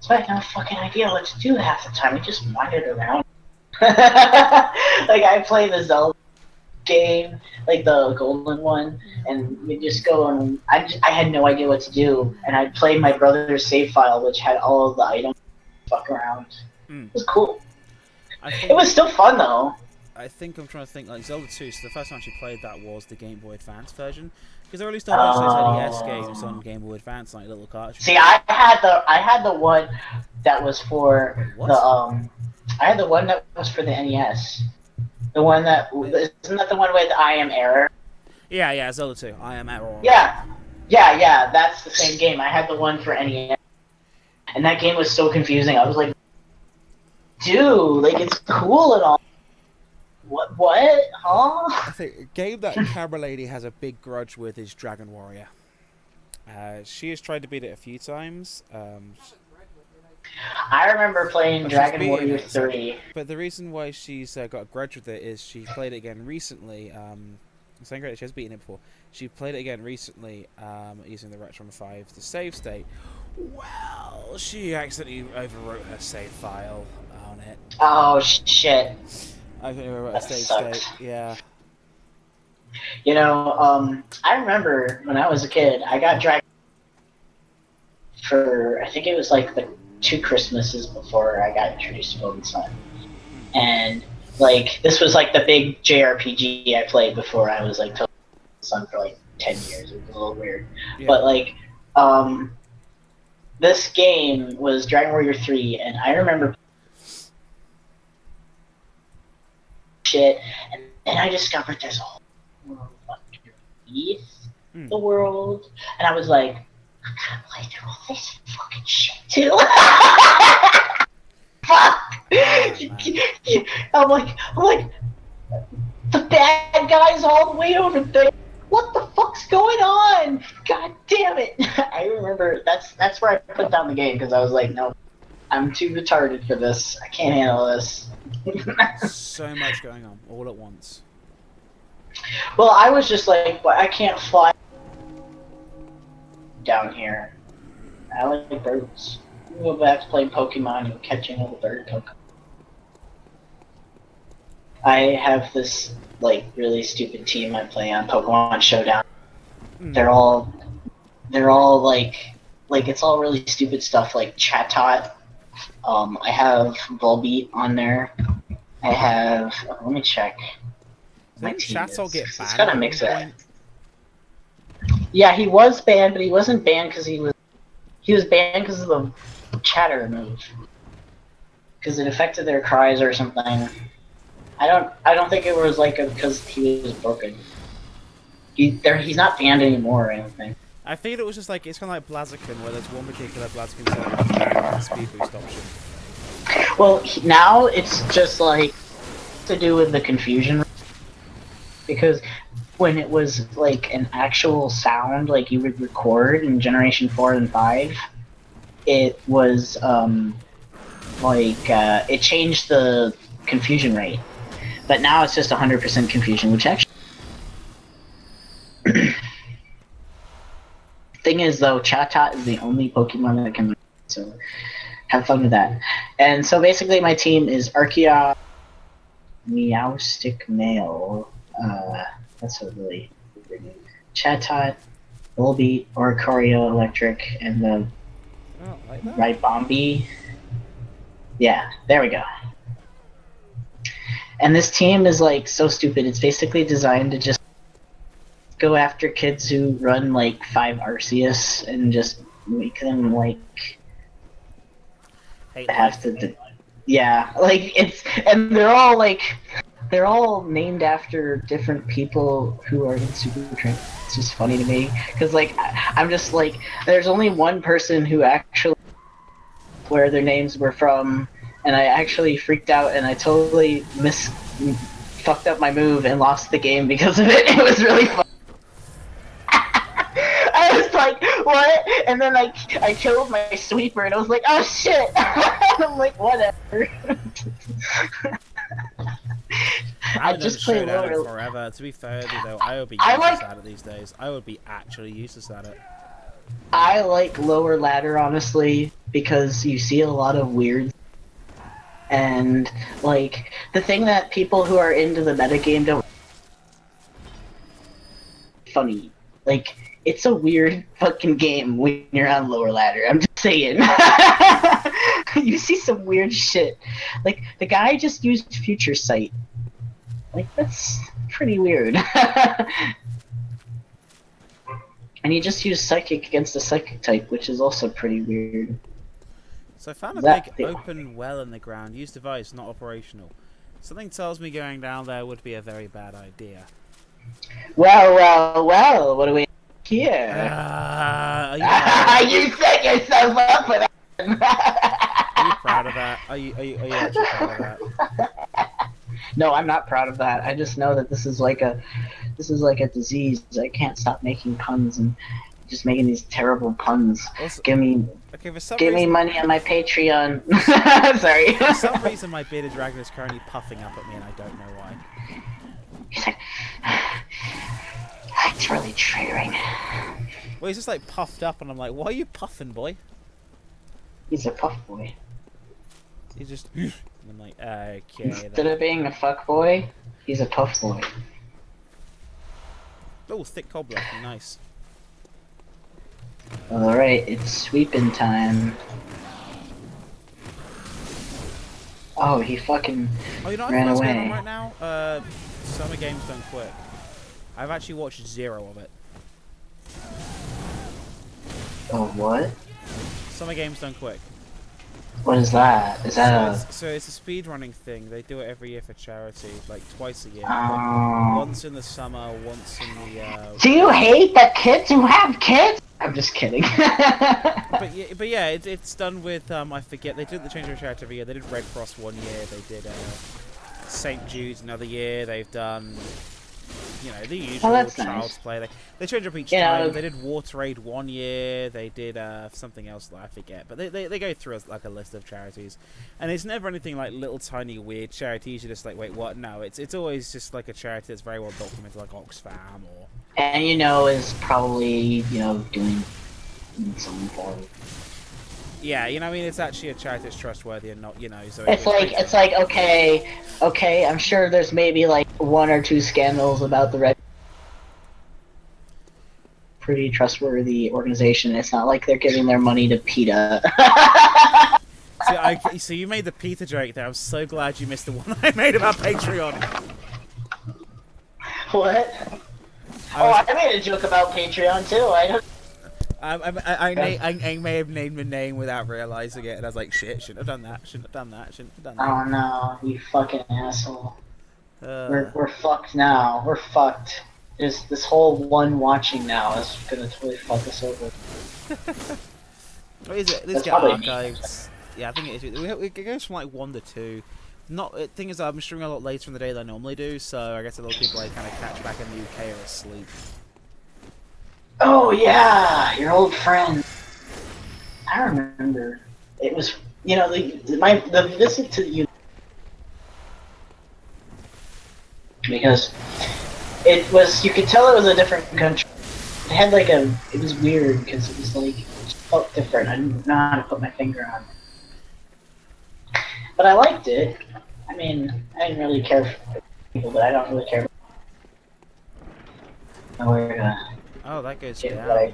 so I had no fucking idea what to do half the time. We just wandered around. Like, I played the Zelda game, like the golden one, and we just go and I had no idea what to do, and I played my brother's save file, which had all of the items. Fuck around. It was cool. It was still fun though. I think I'm trying to think, like Zelda 2, so the first time I actually played that was the Game Boy Advance version. Because they released a bunch of those NES games on Game Boy Advance, like little cartridges. See, I had the one that was for I had the one that was for the NES. The one that isn't that the one with I Am Error? Yeah, Zelda 2. I Am Error. Yeah, that's the same game. I had the one for NES. And that game was so confusing. I was like, dude, like it's cool and all. What? Huh? I think a game that Camera Lady has a big grudge with is Dragon Warrior. She has tried to beat it a few times. I remember playing Dragon Warrior 3. But the reason why she's got a grudge with it is she played it again recently. It's saying great, she has beaten it before. She played it again recently using the Retron 5 to save state. Well, she accidentally overwrote her save file on it. Oh, shit. I think a save state, yeah. You know, I remember when I was a kid, I got Dragon for, I think it was like the 2 Christmases before I got introduced to Golden Sun. And, like, this was like the big JRPG I played before I was like Golden Sun for like 10 years. It was a little weird. Yeah. But, like, this game was Dragon Warrior 3, and I remember shit, and then I discovered there's a whole world underneath the world, and I was like, I gotta play through all this fucking shit too. Fuck! I'm like, the bad guy's all the way over there. What the fuck's going on? God damn it! I remember that's where I put down the game because I was like, no, I'm too retarded for this. I can't handle this. So much going on all at once. Well, I was just like, well, I can't fly down here. I like birds. We'll go back to playing Pokemon and catching all the bird Pokemon. I have this like really stupid team I play on Pokemon Showdown. They're all like it's all really stupid stuff like Chatot. I have Volbeat on there. I have. Let me check. My team Chatot get banned. It's gotta mix it. Yeah, he was banned, but he wasn't banned because he was banned because of the chatter move. Because it affected their cries or something. I don't think it was like because he was broken. He's not banned anymore or anything. I think it was just like, it's kind of like Blaziken, where there's one particular Blaziken set that has speed boost option. Well, now it's just like to do with the confusion, because when it was like an actual sound, like you would record in Generation 4 and 5, it was it changed the confusion rate, but now it's just 100% confusion, which actually thing is, though, Chatot is the only Pokemon that can. So, have fun with that. And so basically, my team is Archeon, Meowstic Male. That's a really weird name. Chatot, Volbeat, Oricorio Electric, and the like Ribombee. Yeah, there we go. And this team is like so stupid. It's basically designed to just go after kids who run like 5 Arceus and just make them like have to. Yeah, like and they're all named after different people who are in Super Train. It's just funny to me because like I'm just like there's only one person who actually where their names were from. And I actually freaked out, and I totally fucked up my move and lost the game because of it. It was really fun. I was like, what? And then I killed my sweeper, and I was like, oh shit! And I'm like, whatever. I just played lower forever. To be fair, though, I would be useless at it these days. I would be actually useless at it. I like lower ladder, honestly, because you see a lot of weird. And, like, the thing that people who are into the metagame don't... Funny. Like, it's a weird fucking game when you're on lower ladder. I'm just saying. You see some weird shit. Like, the guy just used Future Sight. Like, that's pretty weird. And he just used Psychic against a Psychic type, which is also pretty weird. So I found a big open well in the ground. Use device, not operational. Something tells me going down there would be a very bad idea. Well, what do we here? You set yourself up for that! Are you proud of that? Are you actually proud of that? No, I'm not proud of that. I just know that this is like a disease. I can't stop making puns and just making these terrible puns. Also, give me money on my Patreon. Sorry. For some reason, my bearded dragon is currently puffing up at me, and I don't know why. He's like, it's really triggering. Well, he's just like puffed up, and I'm like, why are you puffing, boy? He's a puff boy. He's just. And I'm like, okay. Instead of being a fuck boy, he's a puff boy. Oh, thick cobbler, nice. Alright, it's sweeping time. Oh, he fucking ran away. Going on right now? Summer Games Done Quick. I've actually watched 0 of it. Oh, what? Summer Games Done Quick. What is that? Is that so it's a speedrunning thing. They do it every year for charity, like twice a year. Like once in the summer, once in the... Do you hate the kids who have kids? I'm just kidding. but yeah, it's done with, I forget, they did the change of charity every year. They did Red Cross one year, they did St. Jude's another year, they've done... You know, the usual Child's nice. Play. They change up each time. They did Water Aid one year. They did something else that I forget. But they go through like a list of charities, and it's never anything like little tiny weird charities. You're just like, wait, what? No, it's always just like a charity that's very well documented, like Oxfam or. And is probably doing some form. Yeah, I mean, it's actually a charity that's trustworthy and not, so... It's like, okay, I'm sure there's maybe, like, 1 or 2 scandals about the Red... Pretty trustworthy organization. It's not like they're giving their money to PETA. So you made the PETA joke there. I'm so glad you missed the one I made about Patreon. What? I made a joke about Patreon, too. I don't... I may have named my name without realizing it, and I was like, shit, shouldn't have done that, shouldn't have done that. Oh no, you fucking asshole. We're fucked now. We're fucked. This whole one watching now is gonna totally fuck us over. What is it? Let's get archives. Yeah, I think it is. It goes from like 1 to 2. The thing is, I'm streaming a lot later in the day than I normally do, so I guess a lot of people I kind of catch back in the UK are asleep. Oh yeah, your old friend. I remember. It was, the visit to you because it was. You could tell it was a different country. It had like a. It was weird because it was like it felt different. I didn't know how to put my finger on it, but I liked it. I mean, I didn't really care for people, but I don't really care. Oh, that goes down.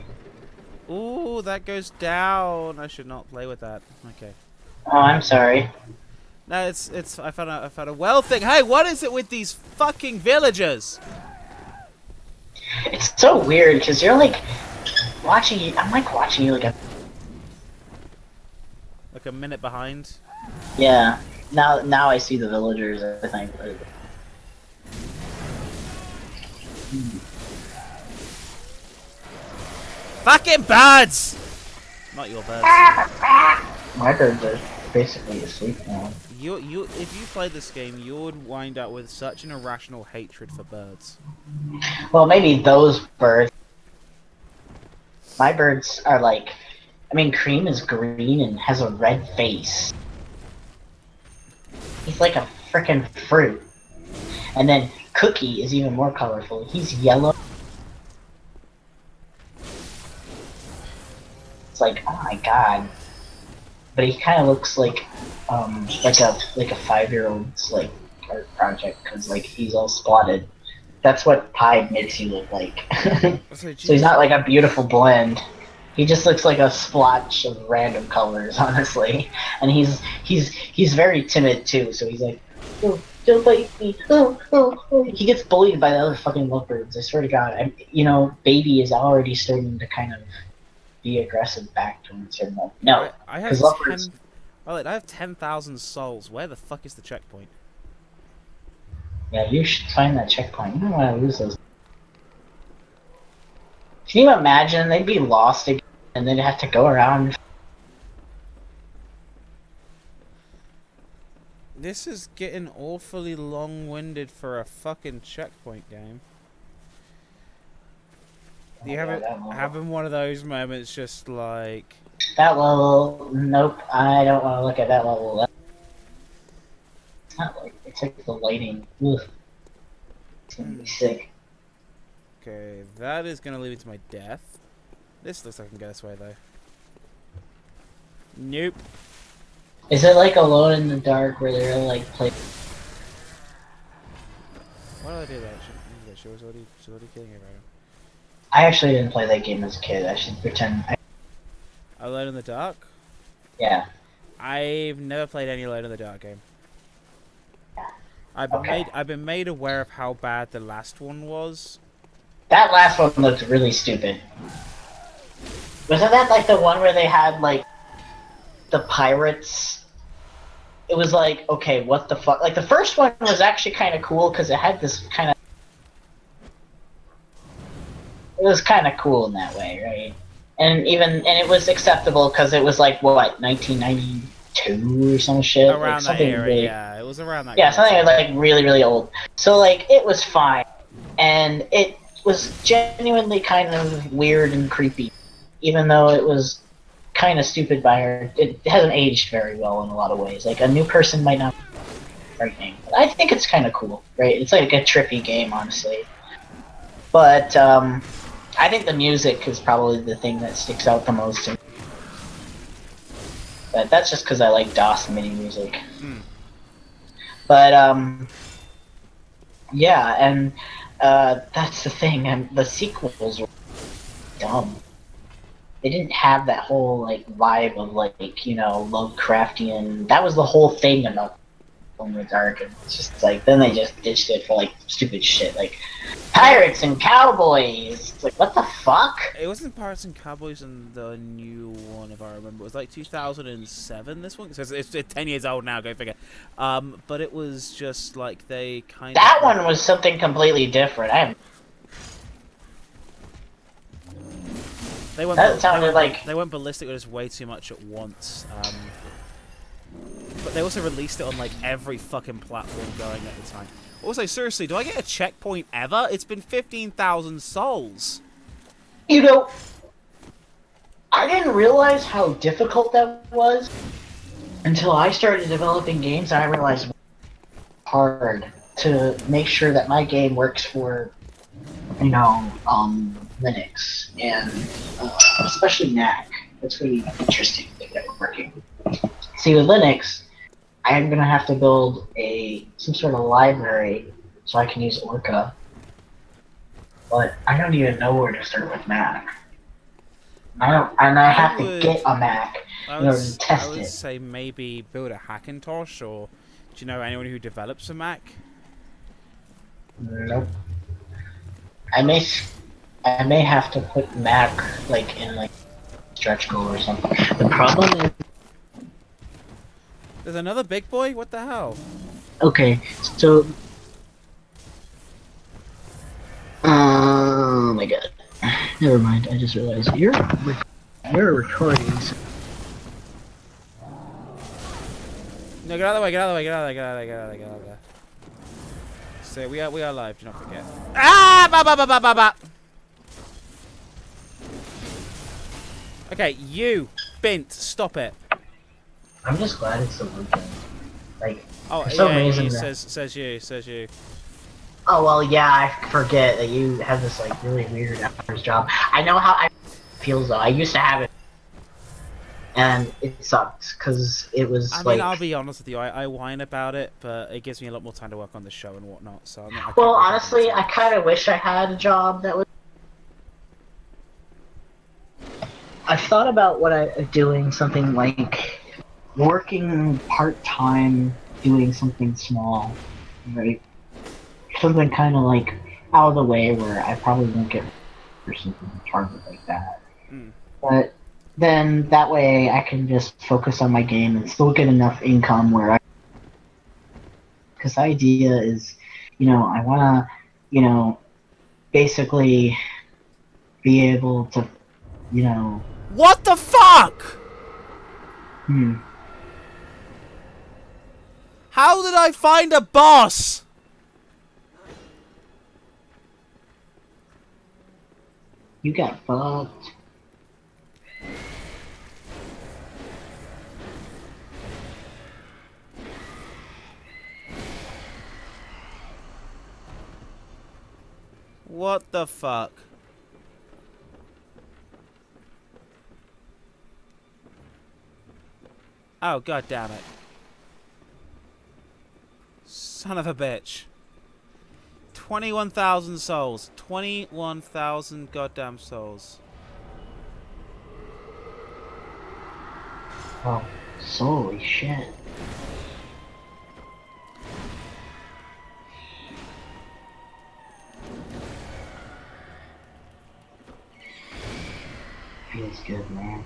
Ooh, that goes down. I should not play with that. Okay. Oh, I'm sorry. No, it's. I found a well thing. Hey, what is it with these fucking villagers? It's so weird because you're like watching you. I'm like watching you like a minute behind. Yeah. Now I see the villagers. I think. Fucking birds! Not your birds. My birds are basically asleep now. If you played this game, you would wind up with such an irrational hatred for birds. Well, maybe those birds. My birds are like, I mean, Cream is green and has a red face. He's like a frickin' fruit. And then Cookie is even more colorful. He's yellow. It's like, oh my god. But he kind of looks like a 5-year-old's like art project because like he's all spotted. That's what Pied makes you look like. So he's not like a beautiful blend. He just looks like a splotch of random colors, honestly. And he's very timid too. So he's like, oh, don't bite me. Oh, oh, oh. He gets bullied by the other fucking lovebirds. I swear to God. Baby is already starting to kind of be aggressive back towards him. No, I have lovebirds. I have 10,000 souls. Where the fuck is the checkpoint? Yeah, you should find that checkpoint. You don't want to lose those. Can you imagine? They'd be lost again, and they'd have to go around. This is getting awfully long-winded for a fucking checkpoint game. You having one of those moments just like... That level, nope, I don't want to look at that level. It's not like, it's like the lighting. Ugh. It's gonna be sick. Okay, that is gonna lead me to my death. This looks like I can get this way though. Nope. Is it like Alone in the Dark where they're like play? Why did I do that? She was already killing everyone. I actually didn't play that game as a kid. I should pretend. Alone in the Dark? Yeah. I've never played any Alone in the Dark game. I've been made aware of how bad the last one was. That last one looked really stupid. Wasn't that like the one where they had like the pirates? It was like, okay, what the fuck? Like the first one was actually kind of cool because it had this kind of. It was kind of cool in that way, right? And it was acceptable because it was like what 1992 or some shit. Around like that era, really, yeah, it was around that. Yeah, something like really, really old. So like it was fine, and it was genuinely kind of weird and creepy, even though it was kind of stupid by her. It hasn't aged very well in a lot of ways. Like a new person might not be frightening. But I think it's kind of cool, right? It's like a trippy game, honestly. But I think the music is probably the thing that sticks out the most to me. But that's just because I like DOS MIDI music. But yeah, and that's the thing. And the sequels were dumb. They didn't have that whole like vibe of like Lovecraftian. That was the whole thing about in the Dark, and it's just like then they just ditched it for like stupid shit like pirates and cowboys. It's like what the fuck? It wasn't Pirates and Cowboys in the new one, if I remember. It was like 2007. This one, so it's 10 years old now. Go figure. But it was just like they kind of. That one was something completely different. They went ballistic with us way too much at once. But they also released it on like every fucking platform going at the time. Also, seriously, do I get a checkpoint ever? It's been 15,000 souls. I didn't realize how difficult that was until I started developing games, and I realized it's hard to make sure that my game works for Linux and especially Mac. That's really interesting thing that we're working. See, with Linux, I'm gonna have to build some sort of library so I can use Orca. But I don't even know where to start with Mac. I have to get a Mac in order to test it. I would say maybe build a Hackintosh, or do you know anyone who develops a Mac? Nope. I may have to put Mac in stretch goal or something. The problem is there's another big boy. What the hell? okay, so oh my god. Never mind. I just realized you're recording. So. No, get out of the way. Get out of the way. Get out of the way. Get out of the way. Get out of the way. So we are live. Do not forget. Ah! Ba ba ba ba ba ba. Okay, you, Bint, stop it. I'm just glad it's still working. Like, oh, for some yeah, reason says you. Oh well, yeah, I forget that you have this really weird hours job. I know how it feels though. I used to have it, and it sucked because it was. I mean, I'll be honest with you. I whine about it, but it gives me a lot more time to work on the show and whatnot. So I'm not. Well, honestly, I kind of wish I had a job that was. I've thought about doing something like working part-time, doing something small, right? Something kind of out of the way where I probably won't get or something target like that. Mm. But then that way I can just focus on my game and still get enough income where because the idea is, I want to, basically be able to, What the fuck? How did I find a boss? You got fucked. What the fuck? Oh, god damn it. Son of a bitch. 21,000 souls. 21,000 goddamn souls. Oh, holy shit. Feels good, man.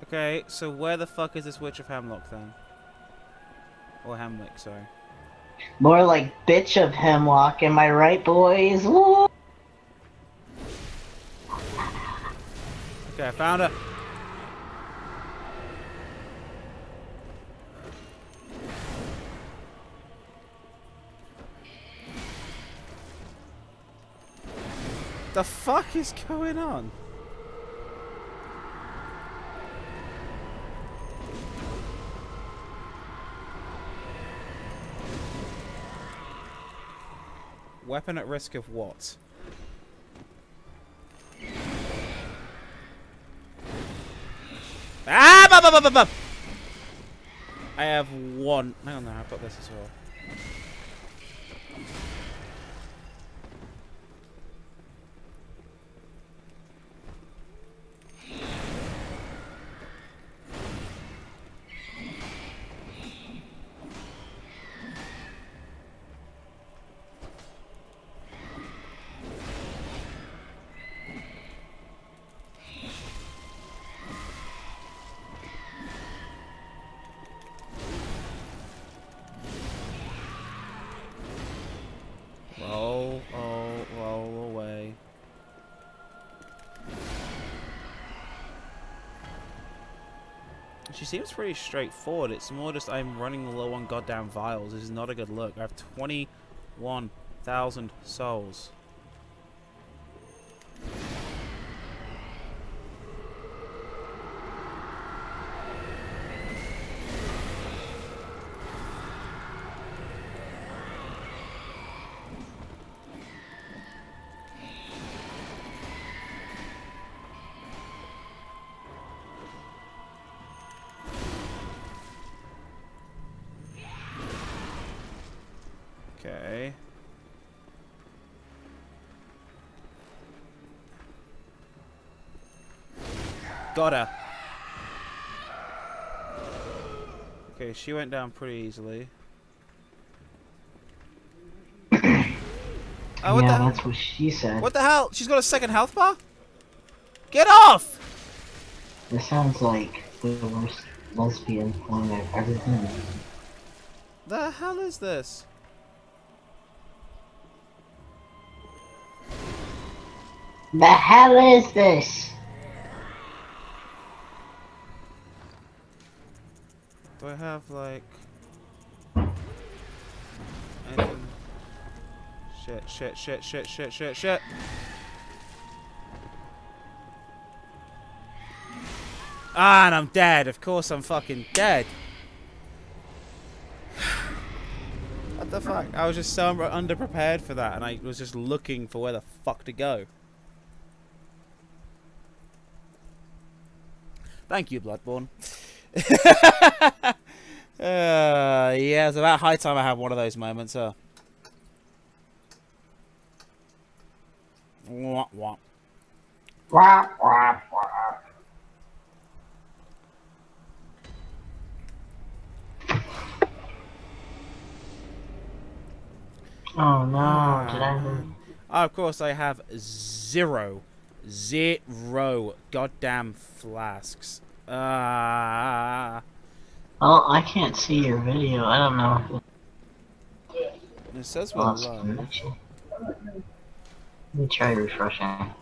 Okay, so where the fuck is this Witch of Hemlock then? Or Hemlock, sorry. More like bitch of hemlock, am I right, boys? Woo! Okay, I found her. The fuck is going on? Weapon at risk of what? Ah! Bah, bah, bah, bah, bah. I have one. Hang on, there. I've got this as well. Roll away. She seems pretty straightforward. It's more just I'm running low on goddamn vials. This is not a good look. I have 21,000 souls. Okay. Got her. Okay, she went down pretty easily. Oh, what the hell? That's what she said. What the hell? She's got a second health bar? Get off! This sounds like the worst lesbian porn I've ever been. The hell is this? The hell is this? Do I have like anything? Shit. Ah, and I'm dead. Of course I'm fucking dead. What the fuck? I was just so underprepared for that, and I was just looking for where the fuck to go. Thank you, Bloodborne. Yeah, it's about high time I have one of those moments, huh? Wah, wah. Wah, wah, wah. Oh no, did I lose? Oh, of course I have zero goddamn flasks. Well, I can't see your video. I don't know. It says we're live. Let me try refreshing.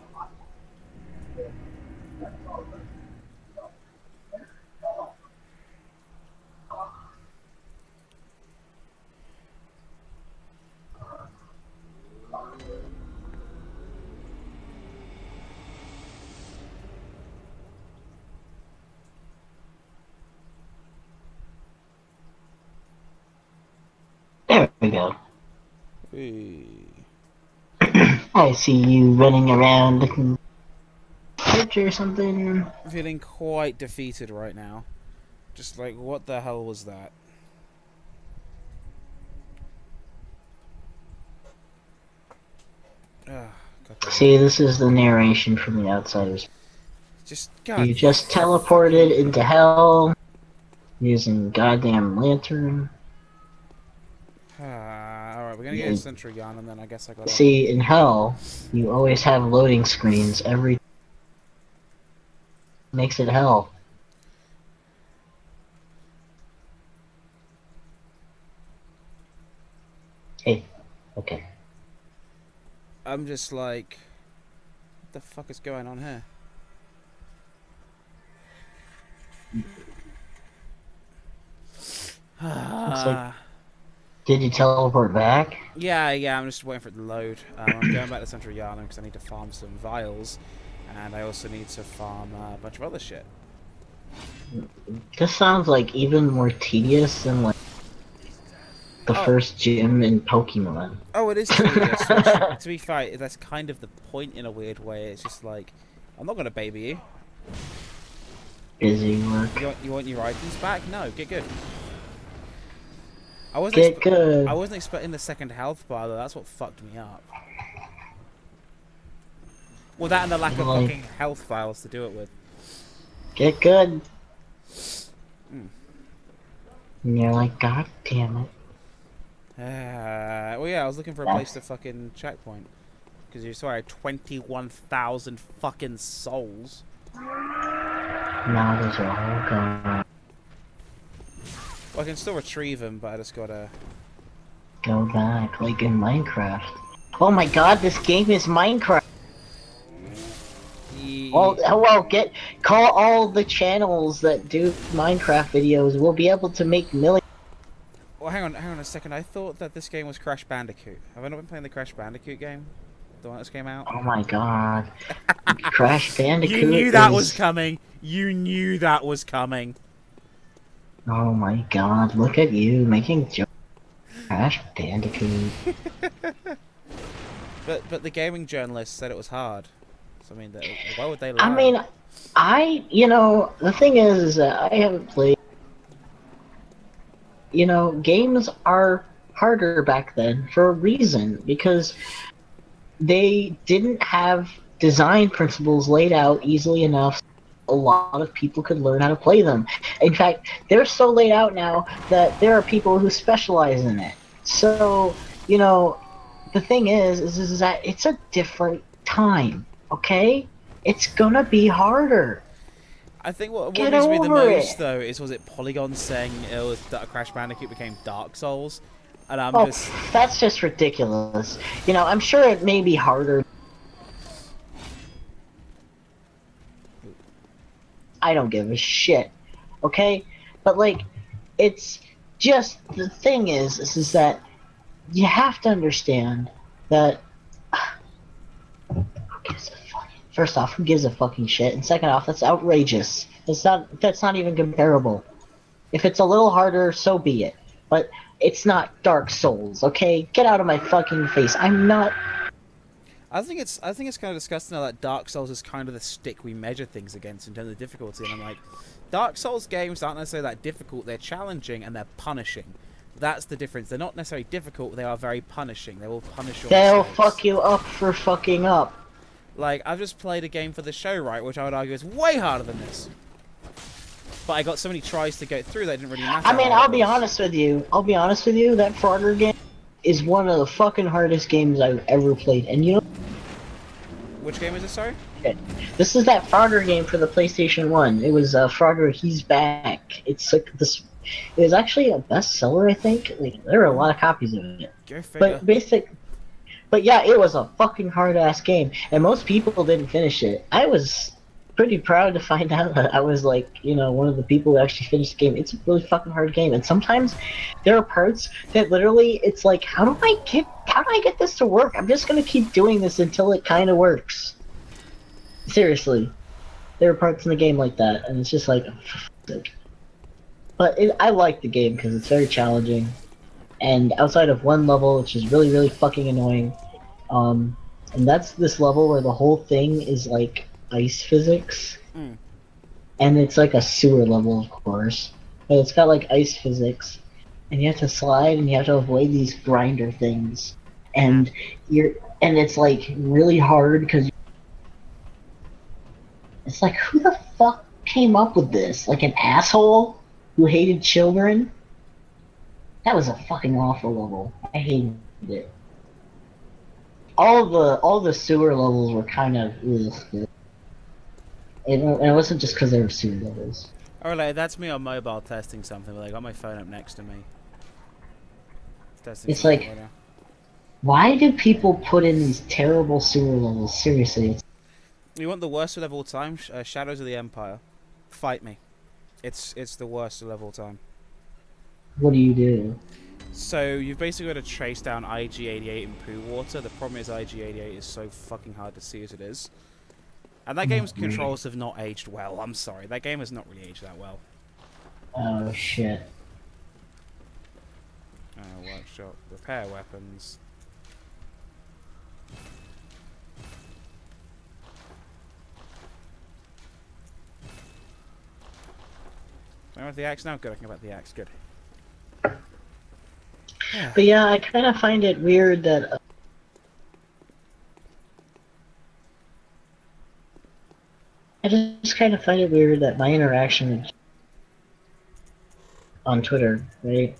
There we go. Hey. I see you running around looking church or something. I'm feeling quite defeated right now. Just like, what the hell was that? See, this is the narration from the outsiders. Just God. You just teleported into hell using goddamn lantern. Alright, we're gonna get a sentry gun, and then I guess I got. See, in hell, you always have loading screens every. Makes it hell. Hey, okay. I'm just like, what the fuck is going on here? Did you teleport back? Yeah, I'm just waiting for it to load. I'm going back to Central Yarnum because I need to farm some vials, and I also need to farm a bunch of other shit. This sounds like even more tedious than like the first gym in Pokemon. Oh, it is tedious. To be fair, that's kind of the point in a weird way. It's just like, I'm not gonna baby you. Busy work. You want your items back? No, get good. I wasn't expecting the second health bar though. That's what fucked me up. Well, that and the lack of fucking health files to do it with. Get good. And you're like, God damn it. Well, yeah, I was looking for a place to fucking checkpoint. Because you saw I had 21,000 fucking souls. Now those are all gone. Well, I can still retrieve them, but I just gotta... Go back, like in Minecraft. Oh my god, this game is Minecraft! Well, call all the channels that do Minecraft videos. We'll be able to make millions. Well, hang on a second. I thought that this game was Crash Bandicoot. Have I not been playing the Crash Bandicoot game? The one that just came out? Oh my god. Crash Bandicoot You knew that was coming. You knew that was coming. Oh my god, look at you making jokes. Crash Bandicoot. But the gaming journalists said it was hard. So I mean, why would they lie? I mean, the thing is that I haven't played. Games are harder back then for a reason, because they didn't have design principles laid out easily enough so a lot of people could learn how to play them. In fact, they're so laid out now that there are people who specialize in it. So, you know, the thing is that it's a different time, okay? It's gonna be harder. I think what Get amused me the over most, it. though, is was it Polygon saying it was that Crash Bandicoot became Dark Souls? And I'm Oh, just... that's just ridiculous. You know, I'm sure it may be harder. I don't give a shit, okay? But, like, it's just, the thing is that you have to understand that, who gives a fucking, first off, who gives a fucking shit? And second off, that's outrageous. That's not even comparable. If it's a little harder, so be it. But it's not Dark Souls, okay? Get out of my fucking face. I'm not... I think it's kind of disgusting now that Dark Souls is kind of the stick we measure things against in terms of difficulty, and I'm like, Dark Souls games aren't necessarily that difficult, they're challenging and they're punishing. That's the difference. They're not necessarily difficult, they are very punishing. They will punish your They'll mistakes. fuck you up for fucking up. Like, I've just played a game for the show, right, which I would argue is way harder than this. But I got so many tries to go through that it didn't really matter. I mean, I'll be honest with you, that Frogger game is one of the fucking hardest games I've ever played, and you know... Which game is this, sorry? This is that Frogger game for the PlayStation 1. It was Frogger He's Back. It's like this... It was actually a bestseller, I think. Like, there were a lot of copies of it. Go figure. But yeah, it was a fucking hard-ass game, and most people didn't finish it. I was pretty proud to find out that I was, like, you know, one of the people who actually finished the game. It's a really fucking hard game, and sometimes there are parts that literally, it's like, how do I get this to work? I'm just gonna keep doing this until it kind of works. Seriously. There are parts in the game like that, and it's just like, but I like the game because it's very challenging. And outside of one level, which is really, really fucking annoying, and that's this level where the whole thing is like ice physics, and it's like a sewer level, of course, but it's got like ice physics, and you have to slide and you have to avoid these grinder things, and it's like really hard because it's like, who the fuck came up with this? Like an asshole who hated children? That was a fucking awful level. I hated it. All the sewer levels were kind of ugh. And it wasn't just because they were sewer levels. Alright, that's me on mobile testing something, but I got my phone up next to me. Testing It's like, right now. why do people put in these terrible sewer levels? Seriously. You want the worst of all time? Shadows of the Empire. Fight me. It's the worst of all time. What do you do? So you've basically got to trace down IG-88 in poo water. The problem is IG-88 is so fucking hard to see as it is. And that game's controls have not aged well. I'm sorry. That game has not really aged that well. Oh shit. Workshop. Repair weapons. Can I have the axe now? Good, I can have the axe. Good. But yeah, I kind of find it weird that I just kind of find it weird that my interaction on Twitter, right?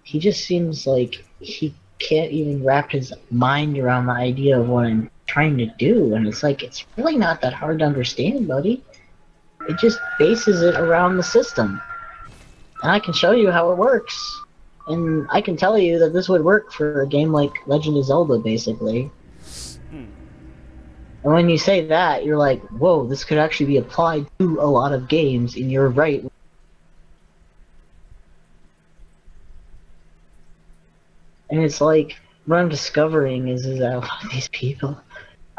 He just seems like he can't even wrap his mind around the idea of what I'm trying to do, and it's like, it's really not that hard to understand, buddy. It just bases it around the system. And I can show you how it works. And I can tell you that this would work for a game like Legend of Zelda, basically. And when you say that, you're like, whoa, this could actually be applied to a lot of games, and you're right. And it's like, what I'm discovering is that a lot of these people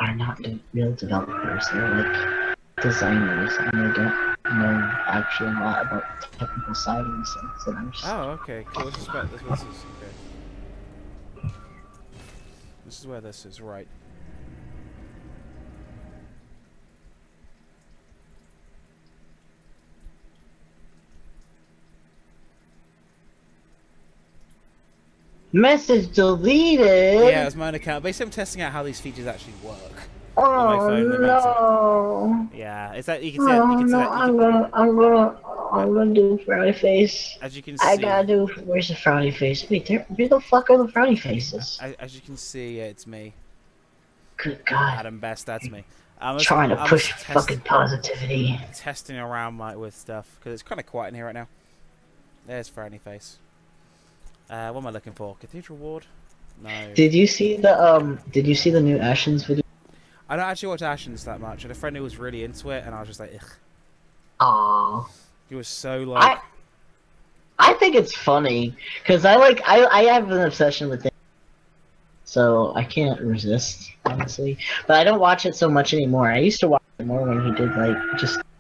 are not real developers. They're like designers, and they don't know actually a lot about the technical side of these things. And I'm just... Oh, okay, cool. This is okay. This is where this is, right. Message deleted. Yeah, it was my own account. Basically, I'm testing out how these features actually work. Oh on my phone that no! makes it. Yeah, is that you can see? You Oh can see no! that. I'm gonna do frowny face. As you can I see, gotta do. Where's the frowny face? Wait, where the fuck are the frowny faces? as you can see, it's me. Good God! Adam Best, that's me. Trying to push fucking positivity. Testing around with stuff because it's kind of quiet in here right now. There's frowny face. What am I looking for? Cathedral Ward? No. Did you see the new Ashen's video? I don't actually watch Ashen's that much. I had a friend who was really into it, and I was just like, ugh. Aww. He was so like. I think it's funny because I have an obsession with it, so I can't resist, honestly. But I don't watch it so much anymore. I used to watch it more when he did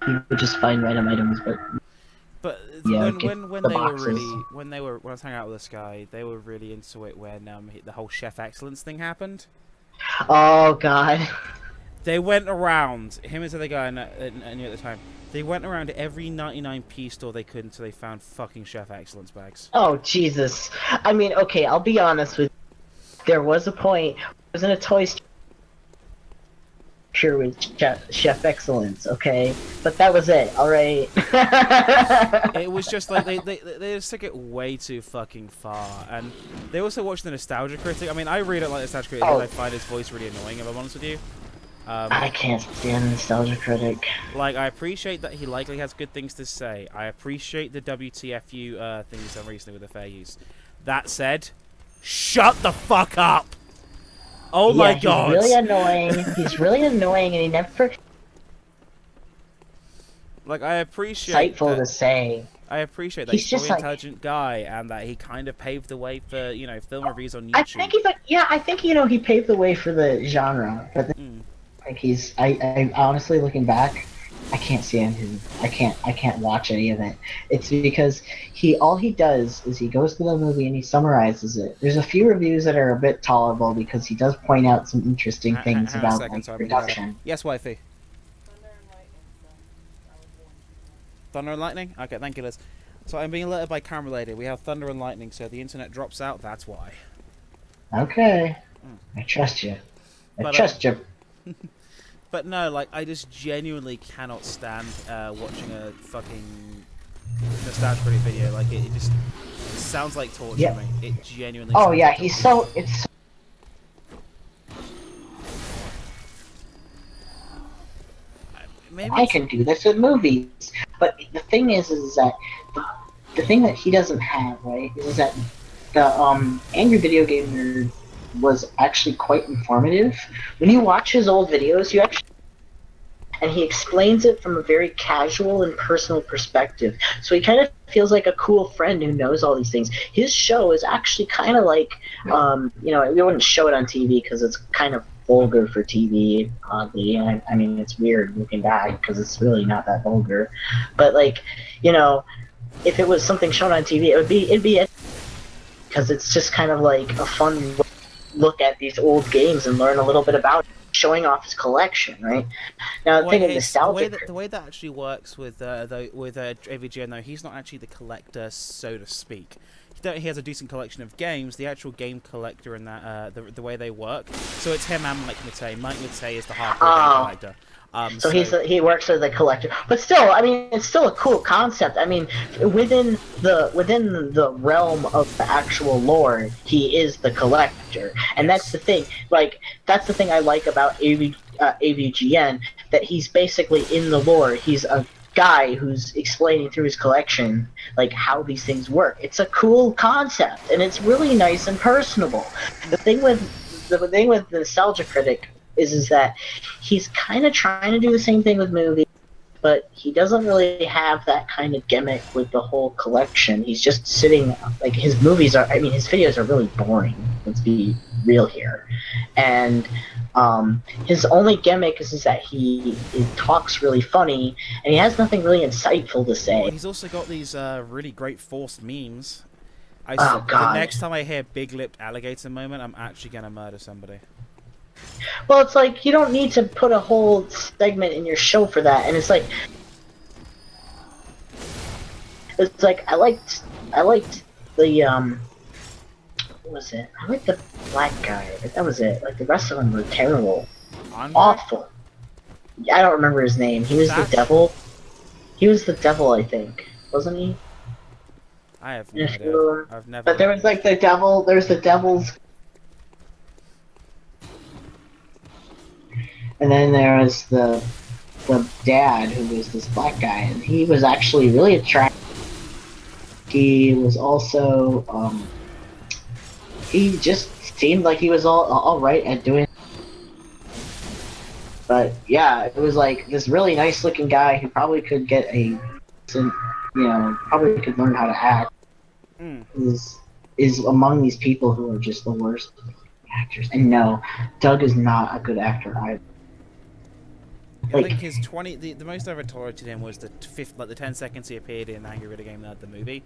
he would just find random items, But yeah, when they were really when I was hanging out with this guy, they were really into it when the whole Chef Excellence thing happened. Oh God. They went around, him and the other guy I knew at the time, they went around every 99p store they could until they found fucking Chef Excellence bags. Oh Jesus. I mean, okay, I'll be honest with you. There was a point, I was in a toy store with Chef Excellence, okay? But that was it, alright? It was just like, they just took it way too fucking far, and they also watched the Nostalgia Critic. I mean, I really don't like Nostalgia Critic because I find his voice really annoying, if I'm honest with you. I can't stand Nostalgia Critic. Like, I appreciate that he likely has good things to say. I appreciate the WTFU thing he's done recently with the fair use. That said, shut the fuck up! Oh my God! He's really annoying. He's really annoying, and he never. Like, I appreciate. Insightful to say. I appreciate that he's a very intelligent guy, and that he kind of paved the way for film reviews on YouTube. I think I think he paved the way for the genre, but. Like I honestly, looking back, I can't stand him. I can't watch any of it. It's because all he does is he goes to the movie and he summarizes it. There's a few reviews that are a bit tolerable because he does point out some interesting things about production. Yes, wifey. Thunder and lightning? Okay, thank you, Liz. So I'm being alerted by camera lady. We have thunder and lightning, so if the internet drops out, that's why. Okay. I trust you. I trust you. But no, like, I just genuinely cannot stand watching a fucking Nostalgia Critic video. Like, it just sounds like torture to me. It genuinely sounds like torture. I can do this with movies. But the thing is that the thing that he doesn't have, right, is that the Angry Video Game Nerd was actually quite informative. When you watch his old videos, and he explains it from a very casual and personal perspective. So he kind of feels like a cool friend who knows all these things. His show is actually kind of like, we wouldn't show it on TV because it's kind of vulgar for TV, oddly. And I mean, it's weird looking back because it's really not that vulgar. But like, if it was something shown on TV, it'd be because it's just kind of like a fun look at these old games and learn a little bit about it, showing off his collection, right? Now, the thing with nostalgia, the way that actually works with AVGN, though, he's not actually the collector, so to speak. He has a decent collection of games. The actual game collector and that the way they work. So it's him and Mike Matei. Mike Matei is the hardcore game collector. So he works as a collector, but still, I mean, it's still a cool concept. I mean, within the realm of the actual lore, he is the collector, and that's the thing. Like, that's the thing I like about AVGN, that he's basically in the lore. He's a guy who's explaining through his collection like how these things work. It's a cool concept, and it's really nice and personable. The thing with the Nostalgia Critic is that he's kind of trying to do the same thing with movies, but he doesn't really have that kind of gimmick with the whole collection. He's just sitting, like, his videos are really boring, let's be real here. And his only gimmick is that he talks really funny, and he has nothing really insightful to say. Well, he's also got these really great forced memes. God. The next time I hear big-lipped alligator moment, I'm actually going to murder somebody. Well, it's like, you don't need to put a whole segment in your show for that, and it's like I liked the was it? I like the black guy, but that was it. Like the rest of them were terrible, Andre? awful. I don't remember his name. He was the devil. He was the devil, I think, wasn't he? I have no idea. I've never. But there was like the devil. There's the devil's. And then there was the dad, who was this black guy, and he was actually really attractive. He was also he just seemed like he was all right at doing. But yeah, it was like this really nice looking guy who probably could get a, probably could learn how to act. Is among these people who are just the worst actors. And no, Doug is not a good actor either. I think his the most I ever tolerated him was the 10 seconds he appeared in Angry Video Game Nerd the movie.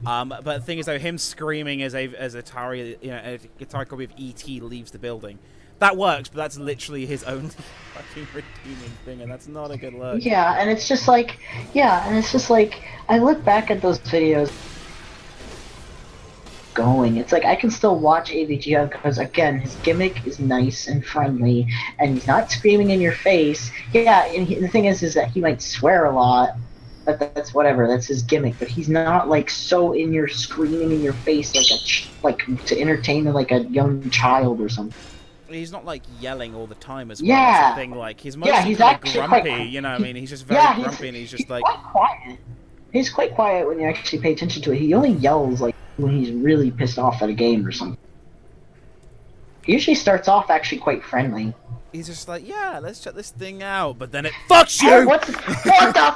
But the thing is though, him screaming as Atari, a Atari copy of E.T. leaves the building, that works, but that's literally his only fucking redeeming thing, and that's not a good look. Yeah, and it's just like, I look back at those videos. It's like I can still watch AVGN because again his gimmick is nice and friendly and he's not screaming in your face. Yeah, and the thing is that he might swear a lot, but that's whatever, that's his gimmick. But he's not like so in your screaming in your face like to entertain like a young child or something. He's not like yelling all the time as well. Yeah. That's the thing, like he's mostly he's kind of actually grumpy, quite, you know what I mean? He's just very grumpy and he's just like quite quiet. He's quite quiet when you actually pay attention to it. He only yells like when he's really pissed off at a game or something. He usually starts off actually quite friendly. He's just like, yeah, let's check this thing out, but then it fucks you! Hey, what the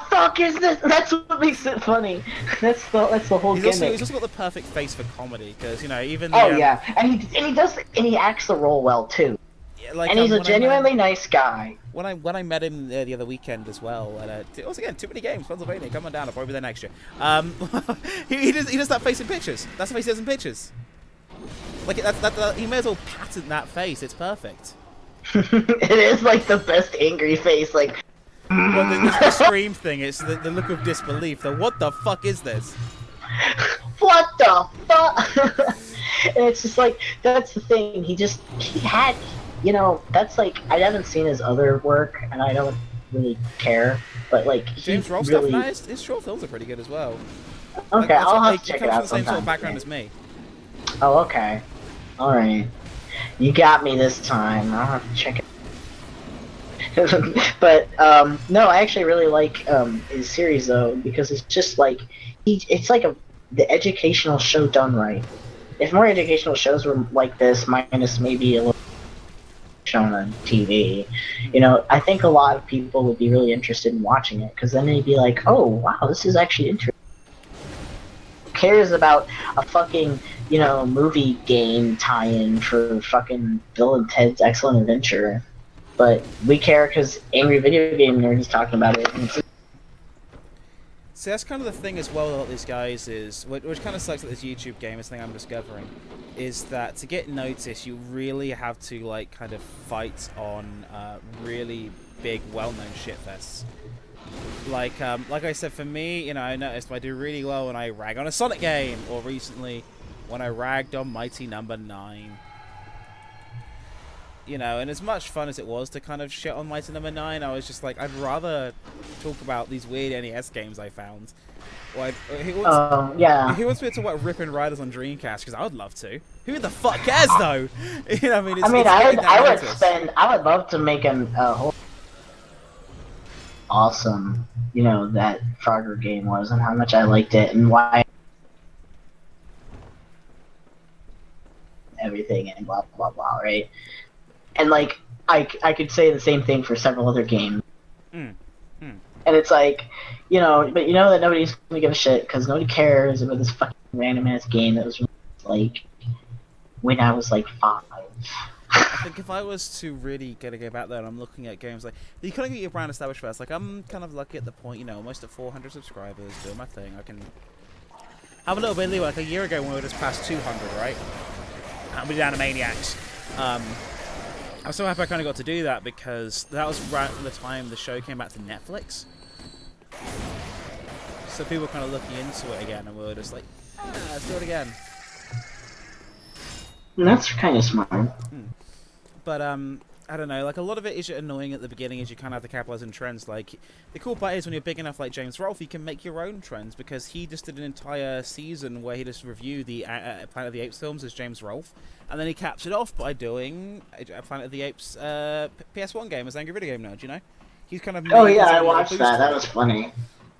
fuck is this? That's what makes it funny. That's the whole gimmick. He's also got the perfect face for comedy, because, even the, yeah, and he acts the role well, too. Yeah, like, and he's a genuinely nice guy. When I met him the other weekend as well, and once again, Too Many Games, Pennsylvania, come on down, I'll probably be there next year. He does that face in pictures. That's the face he does in pictures. Like he may as well patent that face. It's perfect. It is like the best angry face. Like, well, the scream thing. It's the look of disbelief. The what the fuck is this? What the fuck? And it's just like that's the thing. He had. That's like, I haven't seen his other work, and I don't really care, but like, James Rolfe stuff, nice. His short films are pretty good as well. Okay, I'll have to check it out sometime. He comes from the same sort of background as me. Oh, okay. Alright. You got me this time. I'll have to check it. But, no, I actually really like, his series, though, because it's just like, it's like the educational show done right. If more educational shows were like this, minus maybe a little shown on TV, I think a lot of people would be really interested in watching it, because then they'd be like, oh wow, this is actually interesting. Who cares about a fucking movie game tie-in for fucking Bill and Ted's Excellent Adventure? But we care because Angry Video Game Nerd is talking about it. See, that's kind of the thing as well about these guys is, which kind of sucks at this YouTube game, this thing I'm discovering, is that to get noticed, you really have to, like, kind of fight on really big, well-known shitfests. Like I said, for me, I noticed I do really well when I rag on a Sonic game, or recently, when I ragged on Mighty Number 9. And as much fun as it was to kind of shit on Mighty Number 9, I was just like, I'd rather talk about these weird NES games I found. Or who wants me to talk about ripping riders on Dreamcast? Because I would love to. Who the fuck cares, though? I would love to make a whole awesome, that Frogger game was, and how much I liked it, and why everything, and blah blah blah, right? And like, I could say the same thing for several other games. And it's like, but that nobody's gonna give a shit because nobody cares about this fucking random ass game that was like when I was like 5. I think if I was to really go back there, and I'm looking at games like, you kind of get your brand established first. Like, I'm kind of lucky at the point, almost at 400 subscribers, doing my thing. I can have a little bit of leeway. Like a year ago when we were just past 200, right? And we did Animaniacs. I'm so happy I kind of got to do that because that was right at the time the show came back to Netflix. So people were kind of looking into it again, and we were just like, let's do it again. That's kind of smart. But I don't know, like a lot of it is annoying at the beginning as you kind of have to capitalize on trends. Like the cool part is when you're big enough like James Rolfe, you can make your own trends because he just did an entire season where he just reviewed the Planet of the Apes films as James Rolfe, and then he caps it off by doing a Planet of the Apes PS1 game as Angry Video Game Nerd. You know, he's kind of Oh yeah, I watched that. That was funny.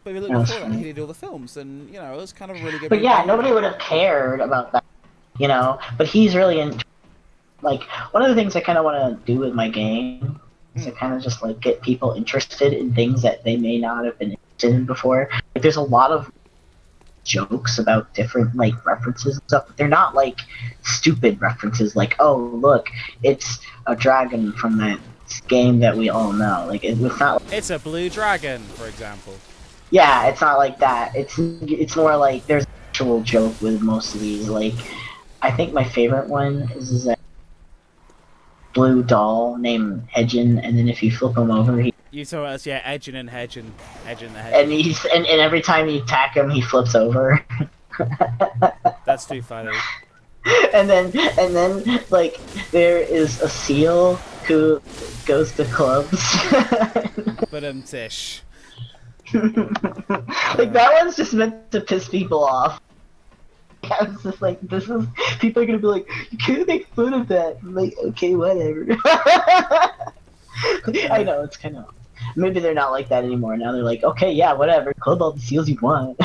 But if you look before that, he did all the films, and you know it was kind of really good. But yeah, nobody would have cared about that, you know. But he's really in. Like, one of the things I kind of want to do with my game is to kind of just, like, get people interested in things that they may not have been interested in before. Like, there's a lot of jokes about different, like, references and stuff, but they're not, like, stupid references, like, oh, look, it's a dragon from that game that we all know. Like, it's not... It's a blue dragon, for example. Yeah, it's not like that. It's more like there's an actual joke with most of these. Like, I think my favorite one is that blue doll named Hedgen, and then if you flip him over, you saw us, yeah, edging and hedging, edging the hedge. And he's and every time you attack him, he flips over. That's too funny. And then like there is a seal who goes to clubs. But tish. Like that one's just meant to piss people off. I was just like, this is, people are gonna be like, you can't make fun of that. I'm like, okay, whatever. I know, it's kind of, maybe they're not like that anymore. Now they're like, okay, yeah, whatever, club all the seals you want.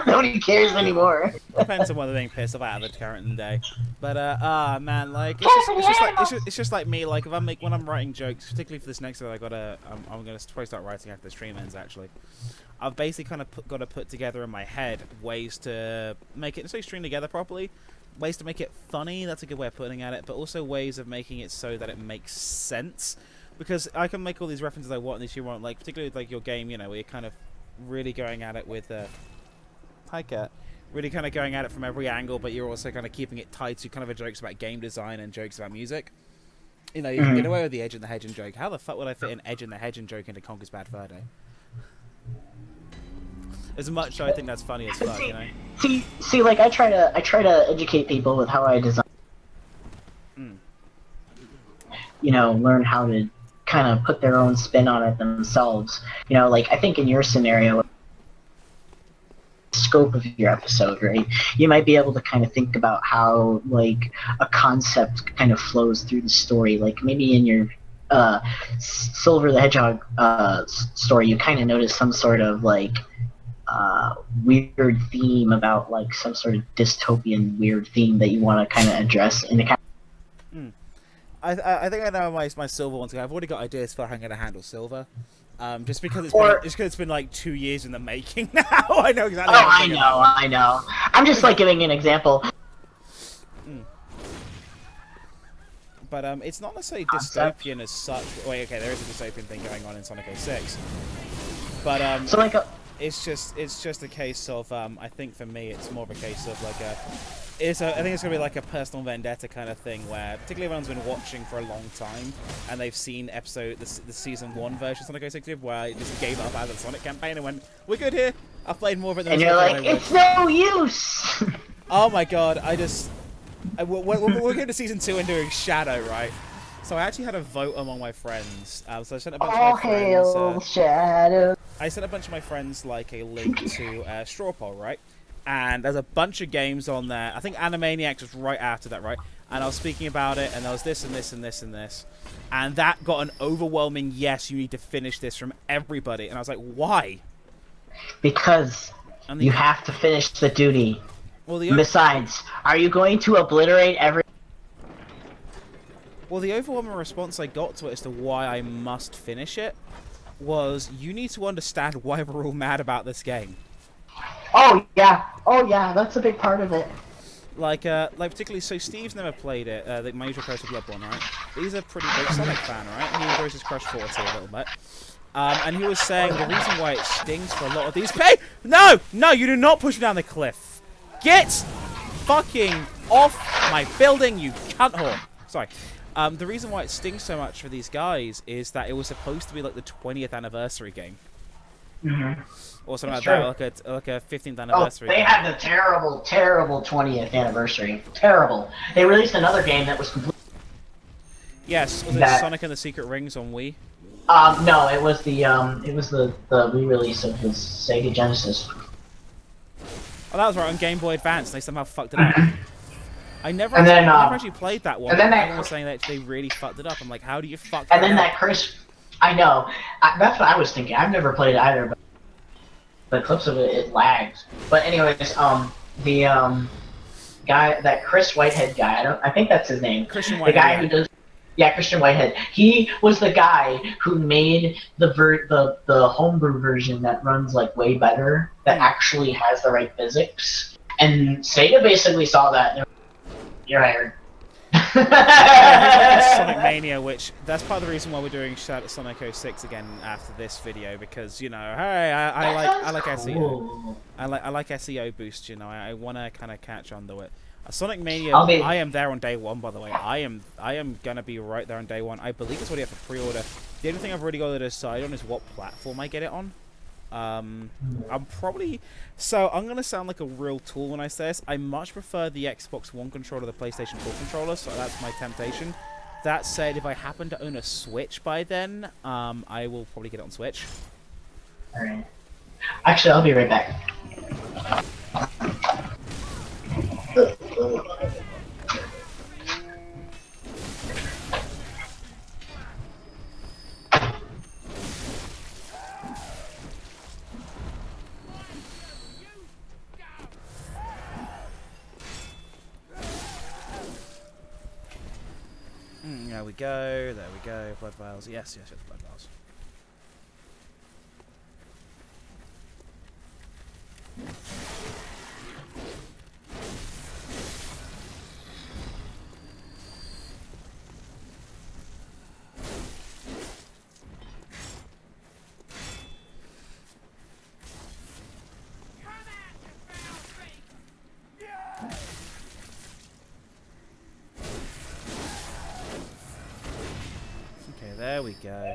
Nobody cares anymore. Depends on what they're being pissed off at the current day. But, man, like, it's just like me, like, when I'm writing jokes, particularly for this next one, I'm gonna probably start writing after the stream ends, actually. I've basically kind of got to put together in my head ways to make it so string together properly, ways to make it funny, that's a good way of putting at it, but also ways of making it so that it makes sense. Because I can make all these references I want and these you want, like, particularly like your game, you know, where you're kind of really going at it with, hi cat, really kind of going at it from every angle, but you're also kind of keeping it tied to kind of a jokes about game design and jokes about music. You know, you can get away with the edge and the hedge and joke. How the fuck would I fit an edge and the hedge and joke into Conker's Bad Fur Day? As much as I think that's funny as fuck, you know. See, like I try to educate people with how I design. You know, learn how to kind of put their own spin on it themselves. You know, like I think in your scenario, scope of your episode, right? You might be able to kind of think about how like a concept kind of flows through the story. Like maybe in your Silver the Hedgehog story, you kind of notice some sort of like weird theme about like some sort of dystopian weird theme that you want to kind of address in the I think I know my Silver ones. I've already got ideas for how I'm going to handle Silver. Just because it's been like 2 years in the making now. I know exactly. Oh, I know. I'm just like giving an example. But it's not necessarily dystopian as such. Wait, okay, there is a dystopian thing going on in Sonic 06. But so like it's just a case of I think for me it's more of a case of like I think it's gonna be like a personal vendetta kind of thing where particularly everyone's been watching for a long time and they've seen the season 1 version of Sonic 06 where I just gave up out of the Sonic campaign and went, we're good here. I've played more of it than and you're like, it's no use. Oh my god, we're going to season 2 and doing Shadow, right? So I actually had a vote among my friends. So I sent a bunch of my friends. Shadow. I sent a bunch of my friends like a link to Straw Poll, right? And there's a bunch of games on there. I think Animaniacs was right after that, right? And I was speaking about it, and there was this and this and this and this. And that got an overwhelming yes, you need to finish this from everybody. And I was like, why? Because you have to finish the duty. Well, besides, are you going to obliterate every... Well, the overwhelming response I got to it as to why I must finish it was, you need to understand why we're all mad about this game. Oh yeah, that's a big part of it. Like particularly, so Steve's never played it, my usual crush of Bloodborne, right? But he's a pretty big Sonic fan, right? And he enjoys his Crush 40 a little bit. And he was saying the reason why it stings for a lot of these... Hey! No! No, you do not push me down the cliff! Get fucking off my building, you cunt whore! Sorry. The reason why it stings so much for these guys is that it was supposed to be like the 20th anniversary game. Mm-hmm. Or something That's like that, true. like a 15th Oh, anniversary they game. had the terrible, terrible 20th anniversary. Terrible. They released another game that was completely Yes, was it that. Sonic and the Secret Rings on Wii? No, it was the re-release of his Sega Genesis. Oh, that was right, on Game Boy Advance. They somehow fucked it up. I never And actually, then, I never actually played that one, and but then everyone that, was saying that they really fucked it up. I'm like, how do you fuck and that then up? that Chris, I know, that's what I was thinking. I've never played it either, but clips of it lags. But anyways, the guy, that Chris Whitehead guy, I think that's his name. Christian The Whitehead, guy yeah. who does, yeah, Christian Whitehead. He was the guy who made the homebrew version that runs like way better, that actually has the right physics. And Sega basically saw that. And you're hired. Yeah, he's like a Sonic Mania, which that's part of the reason why we're doing Sonic 06 again after this video, because you know, hey, I like SEO, I like SEO boost. You know, I want to kind of catch on to it. Sonic Mania, I am there on day one. By the way, I am gonna be right there on day one. I believe it's already up for pre-order. The only thing I've really got to decide on is what platform I get it on. I'm probably... So, I'm going to sound like a real tool when I say this. I much prefer the Xbox One controller to the PlayStation 4 controller, so that's my temptation. That said, if I happen to own a Switch by then, I will probably get it on Switch. Alright. Actually, I'll be right back. There we go, there we go. Blood vials. Yes, yes, yes, blood vials. Okay, there we go.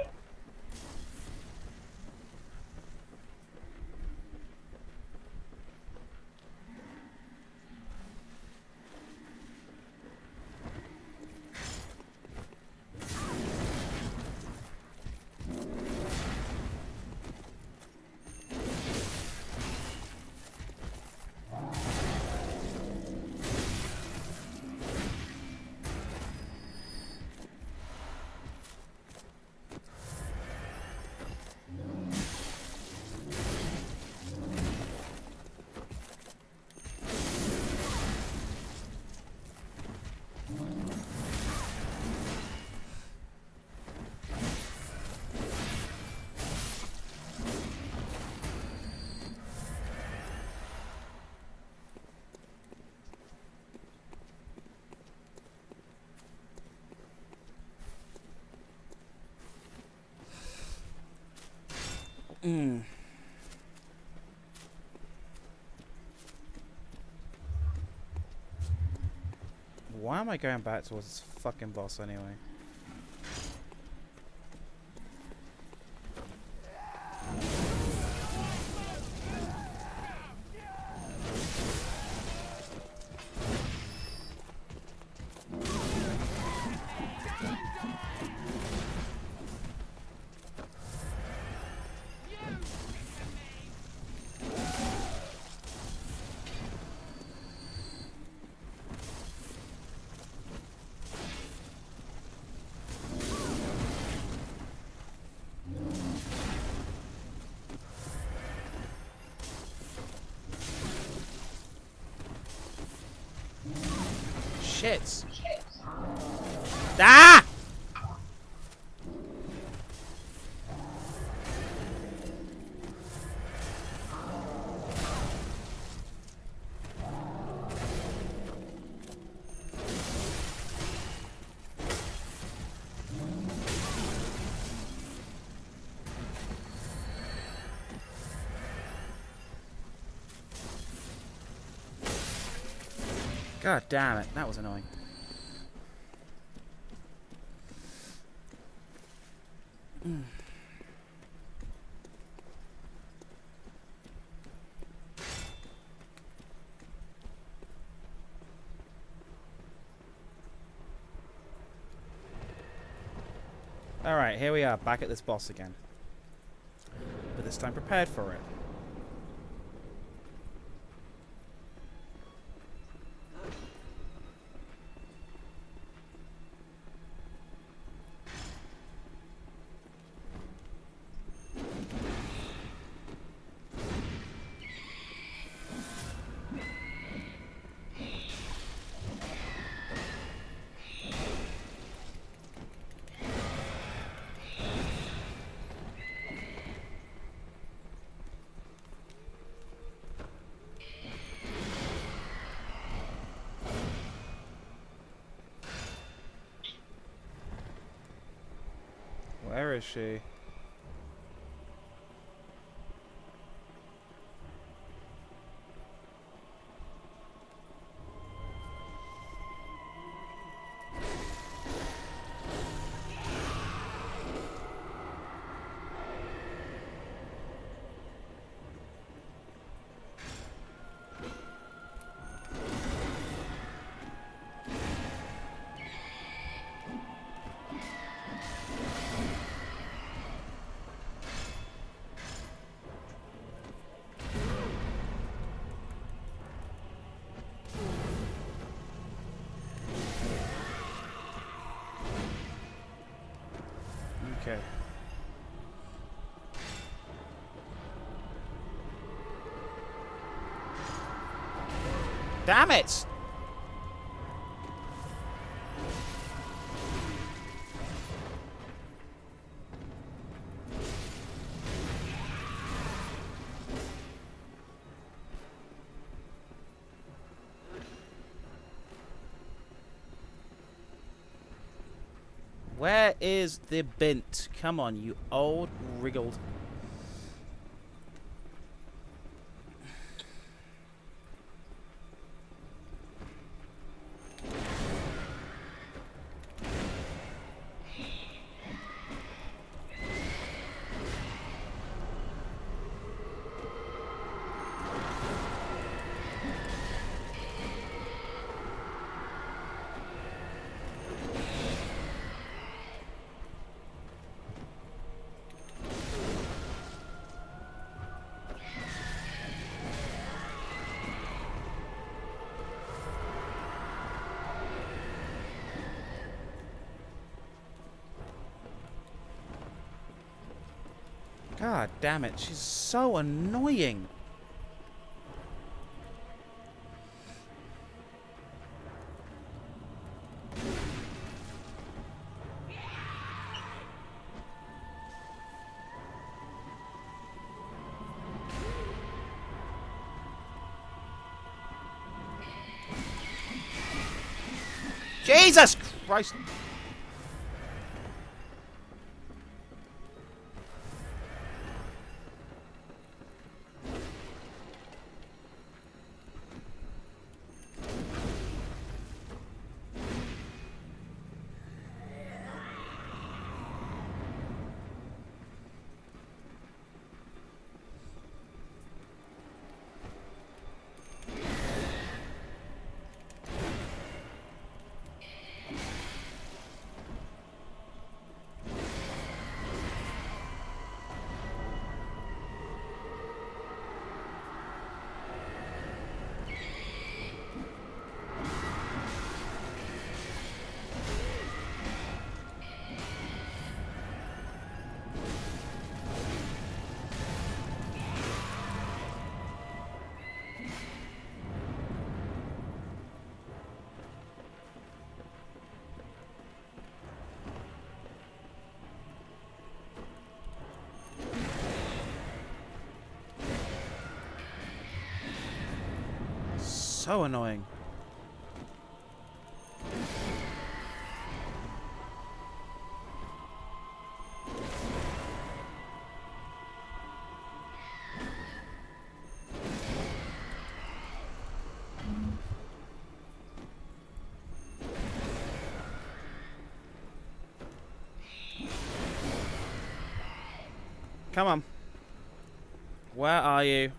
Why am I going back towards this fucking boss anyway? Shit! Ah! God damn it, that was annoying. Alright, here we are, back at this boss again. But this time prepared for it. Where is she? Okay. Damn it! Where is the bint? Come on, you old wriggled. God damn it, she's so annoying. Jesus Christ! So annoying. Come on. Where are you?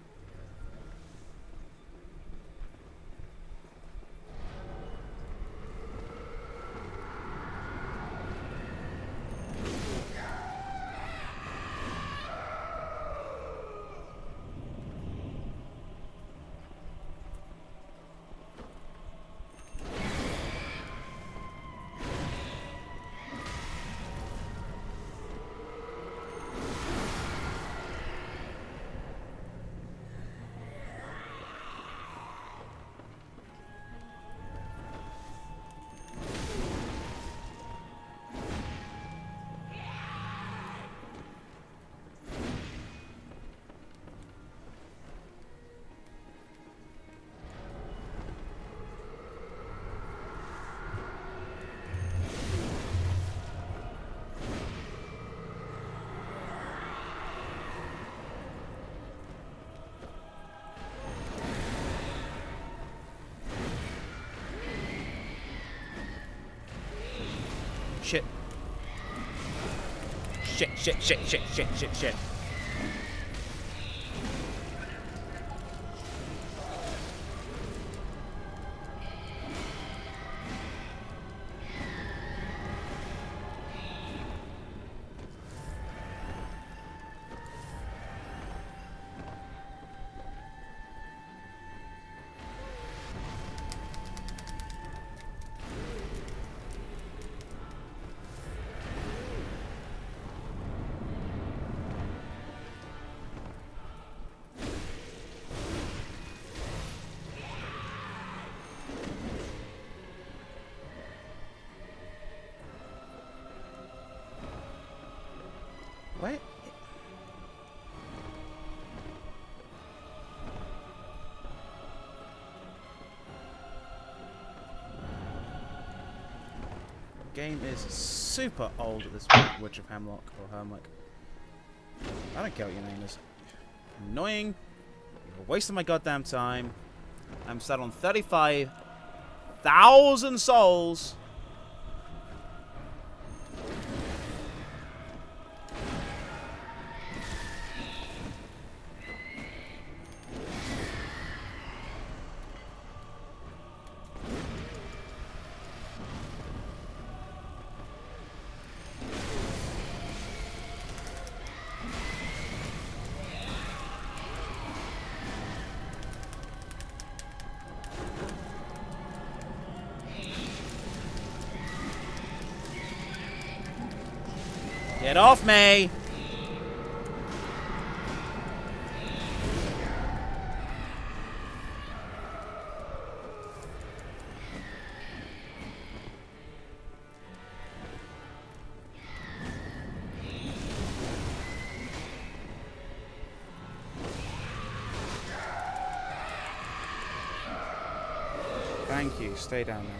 Shit. Shit, shit, shit, shit, shit, shit, shit. What? Game is super old at this point, Witch of Hemlock or Hemlock. I don't care what your name is. Annoying. You're wasting my goddamn time. I'm sat on 35,000 souls. Get off me! Thank you. Stay down now.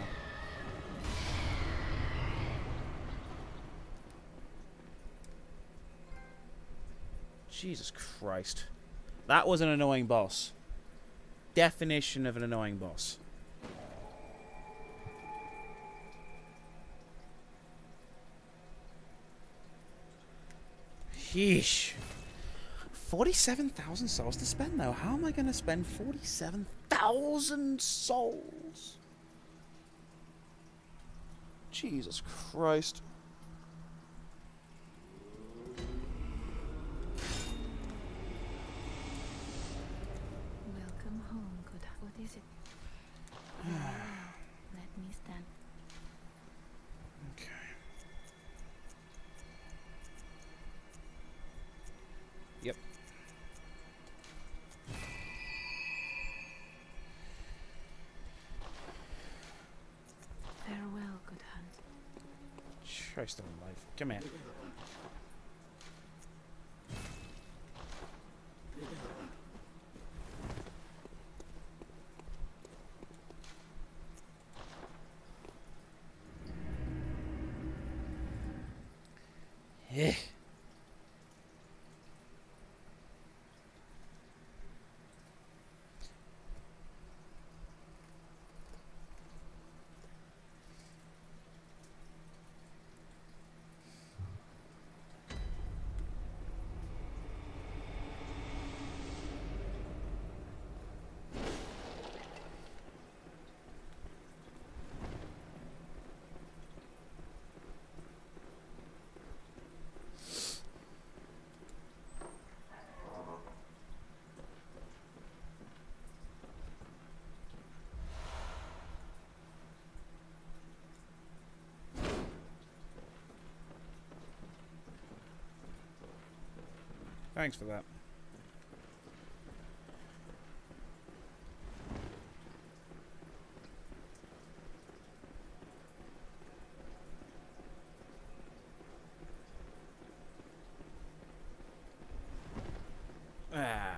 Jesus Christ. That was an annoying boss. Definition of an annoying boss. Yeesh. 47,000 souls to spend though. How am I going to spend 47,000 souls? Jesus Christ. Welcome home, good. What is it? Let me stand. Okay. Yep. Farewell, good Hans. Christ on life. Come here. Yeah. Thanks for that. Ah.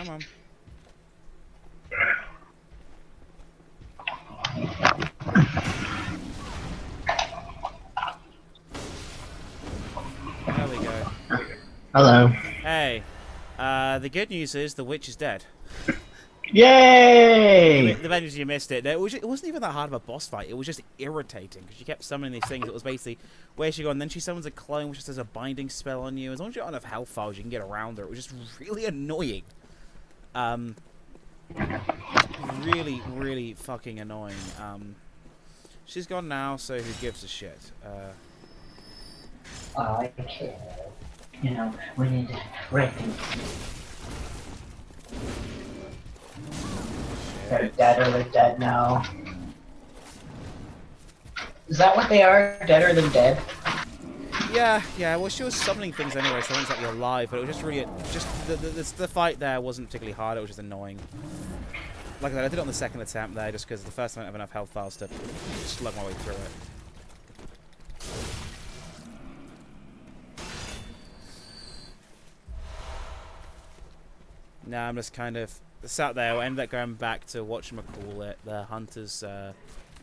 Come on. There we go. Hello. Hey, the good news is the witch is dead. Yay! The bad news you missed it. It wasn't even that hard of a boss fight. It was just irritating because she kept summoning these things. It was basically where's she gone? Then she summons a clone which just has a binding spell on you. As long as you're on enough health files, you can get around her. It was just really annoying. Really, really fucking annoying. She's gone now, so who gives a shit? I care. You know, we need to writing. They're dead or they're dead now. Is that what they are? Deader than dead? Yeah. Well, she was summoning things anyway, so it wasn't exactly alive. But it was just really, the fight there wasn't particularly hard. It was just annoying. Like I said, I did it on the second attempt there, just because the first time I didn't have enough health files to slug my way through it. Now I'm just kind of sat there. I ended up going back to whatchamacallit, the Hunter's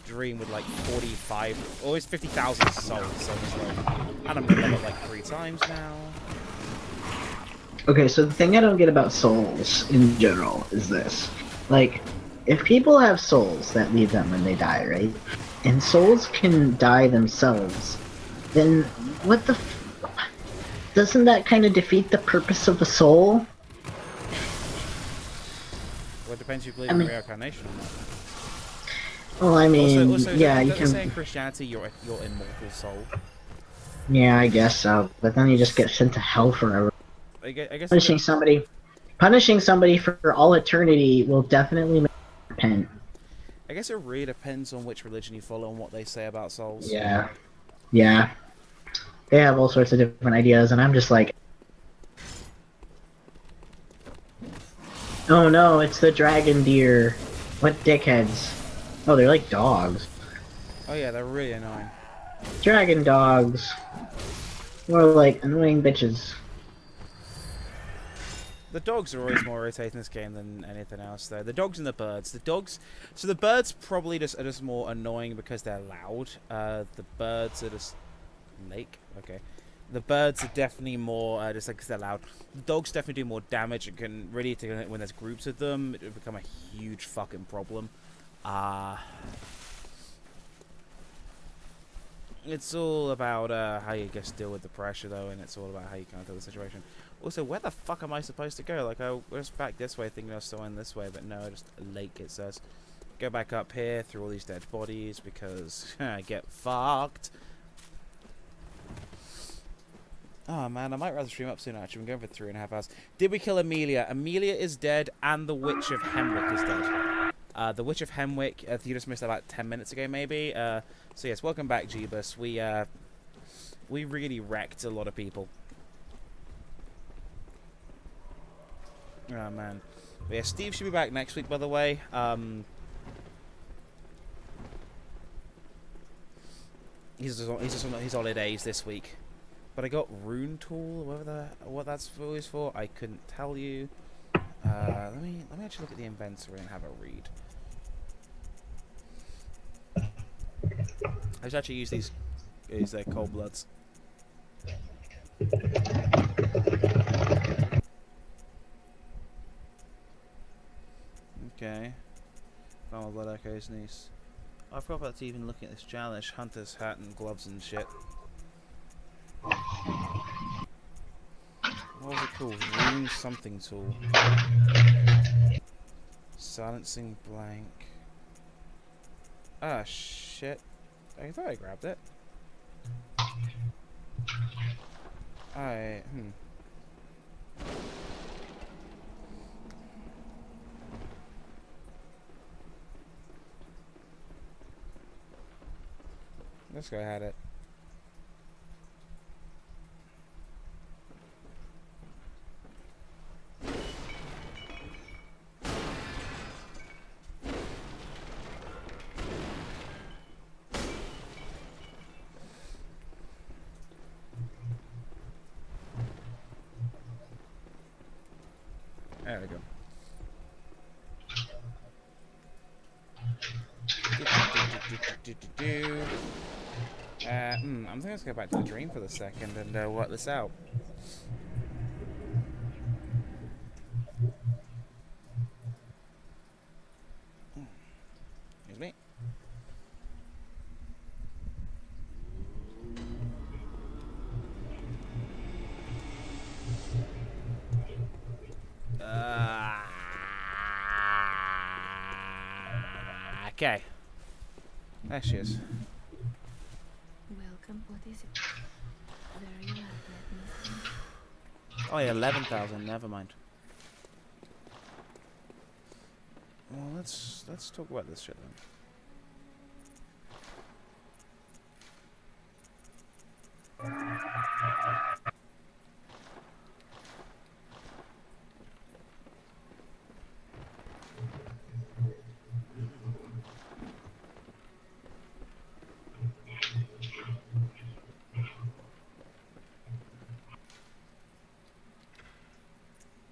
Dream with like 45, always 50,000 souls. So and I'm gonna level like 3 times now. Okay, so the thing I don't get about souls in general is this. Like, if people have souls that leave them when they die, right? And souls can die themselves, then what the doesn't that kind of defeat the purpose of a soul? Well, it depends if you believe in reincarnation or not. Well, I mean, also, yeah, you can say in can... Christianity you're immortal soul. Yeah, I guess so. But then you just get sent to hell forever. I guess Punishing somebody for all eternity will definitely make them repent. I guess it really depends on which religion you follow and what they say about souls. Yeah. Yeah. They have all sorts of different ideas, and I'm just like... Oh no, it's the dragon deer. What dickheads. Oh, they're like dogs. Oh yeah, they're really annoying. Dragon dogs. More like annoying bitches. The dogs are always more irritating in this game than anything else, though. The dogs and the birds. So the birds probably are just more annoying because they're loud. The birds are just... Lake? Okay. The birds are definitely more just like because they're loud. The dogs definitely do more damage and can really, when there's groups of them, it would become a huge fucking problem. It's all about how you just deal with the pressure, though, and it's all about how you kind of deal with the situation. Also, where the fuck am I supposed to go? Like, I was back this way thinking I was still in this way, but no, just a lake, it says. Go back up here through all these dead bodies because I get fucked. Oh man, I might rather stream up soon actually. I'm going for 3.5 hours. Did we kill Amelia? Amelia is dead and the Witch of Hemwick is dead. The Witch of Hemwick, you just missed about 10 minutes ago maybe. So yes, welcome back Jeebus. We really wrecked a lot of people. Oh man. But yeah, Steve should be back next week by the way. He's on his holidays this week. But I got Rune Tool, what that's always for, I couldn't tell you. Let me actually look at the inventory and have a read. I should actually use these cold bloods. Okay. Found my blood echoes, nice. Oh, I forgot about even looking at this challenge, hunter's hat and gloves and shit. What was it called? Rune something tool. Silencing blank. Ah, shit. I thought I grabbed it. This guy had it. There we go. I'm going to go back to the dream for the second and work this out. Excuse me. Okay. There she is. Welcome. What is it? There you are. Let me see. Oh yeah, 11,000. Never mind. Well, let's talk about this shit then.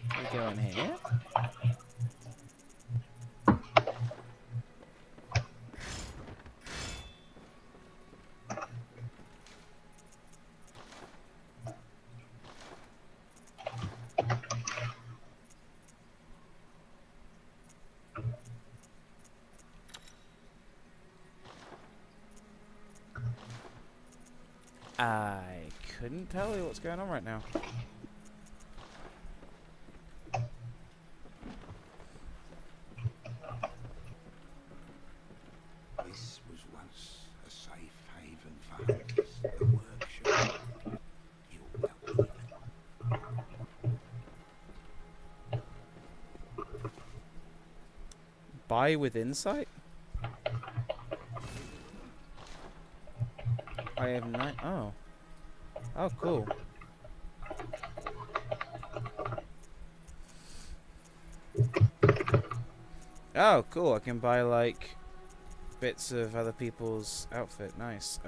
We go in here. I couldn't tell you what's going on right now. This was once a safe haven for hunters, the workshop. You're welcome. Buy with insight? I have not. Oh. Oh, cool. Oh, cool. I can buy, like, bits of other people's outfit. Nice.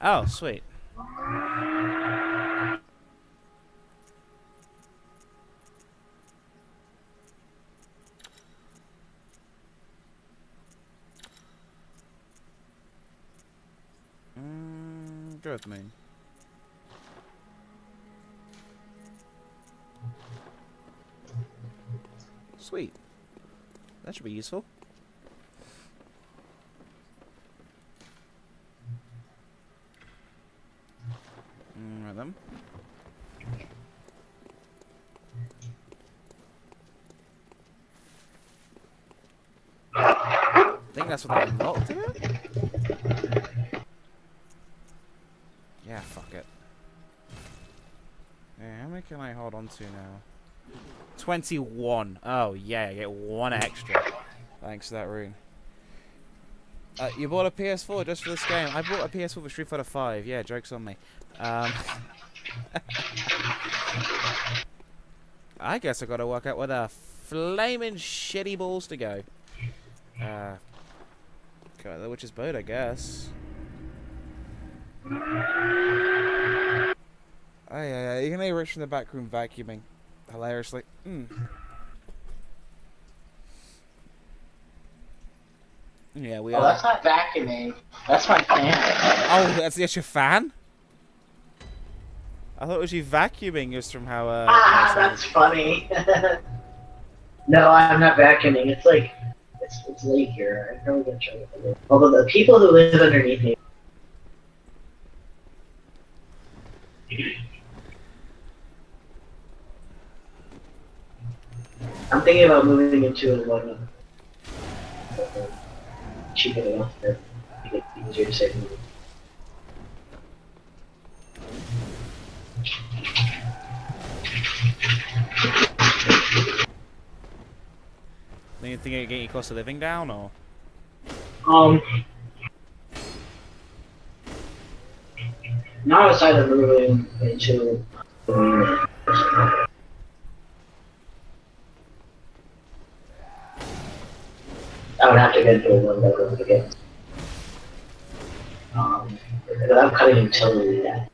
Oh, sweet. Go with me. Sweet. That should be useful. Right then. I think that's what I unlocked it. Yeah, fuck it. Yeah, how many can I hold on to now? 21. Oh yeah, I get one extra. Thanks to that rune. You bought a PS4 just for this game? I bought a PS4 for Street Fighter 5. Yeah, joke's on me. I guess I gotta work out where the flaming shitty balls to go. Go the witch's boat, I guess. Oh yeah, you can hear Rich from the back room vacuuming hilariously. Yeah, we are. Oh, that's not vacuuming. That's my fan. Oh, that's your fan? I thought it was you vacuuming just from how that's funny. No, I'm not vacuuming. It's like it's late here. I'm probably gonna try to live. Although the people who live underneath me. I'm thinking about moving into one cheap enough that make it easier to save money. Do you think it'd get your cost of living down, or? Not outside of moving into I would have to eventual one that goes against. But I'm cutting totally that.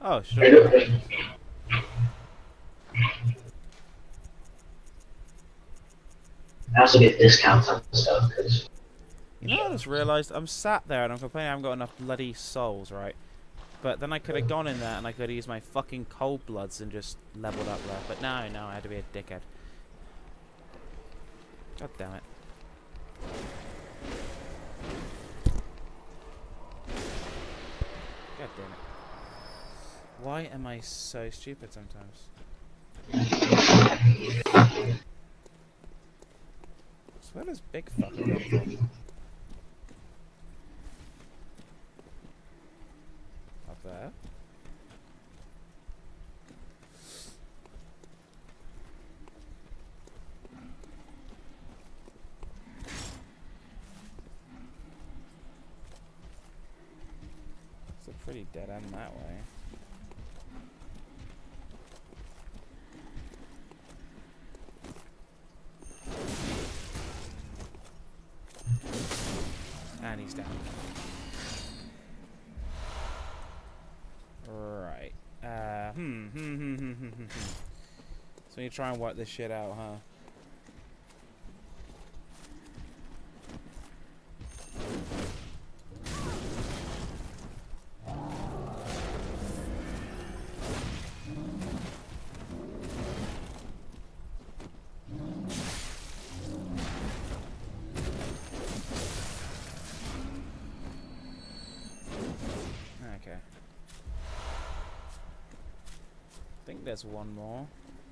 Oh, sure. I also get discounts on stuff, because... You know, I just realised I'm sat there and I'm complaining I haven't got enough bloody souls, right? But then I could have gone in there and I could have used my fucking cold bloods and just leveled up there. But no, I had to be a dickhead. God damn it. God damn it. Why am I so stupid sometimes? So where does big fucker come from? Up there? It's a pretty dead end that way. And he's down. Right. So you try and wipe this shit out, huh? Okay. I think there's one more.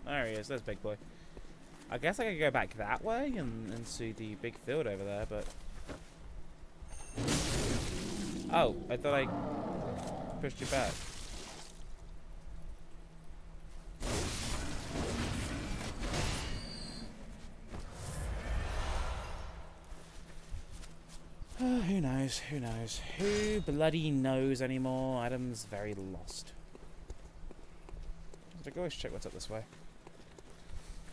There he is, there's big boy. I guess I could go back that way and see the big field over there, but... Oh, I thought I pushed you back. Who knows? Who knows? Who bloody knows anymore? Adam's very lost. I can always check what's up this way.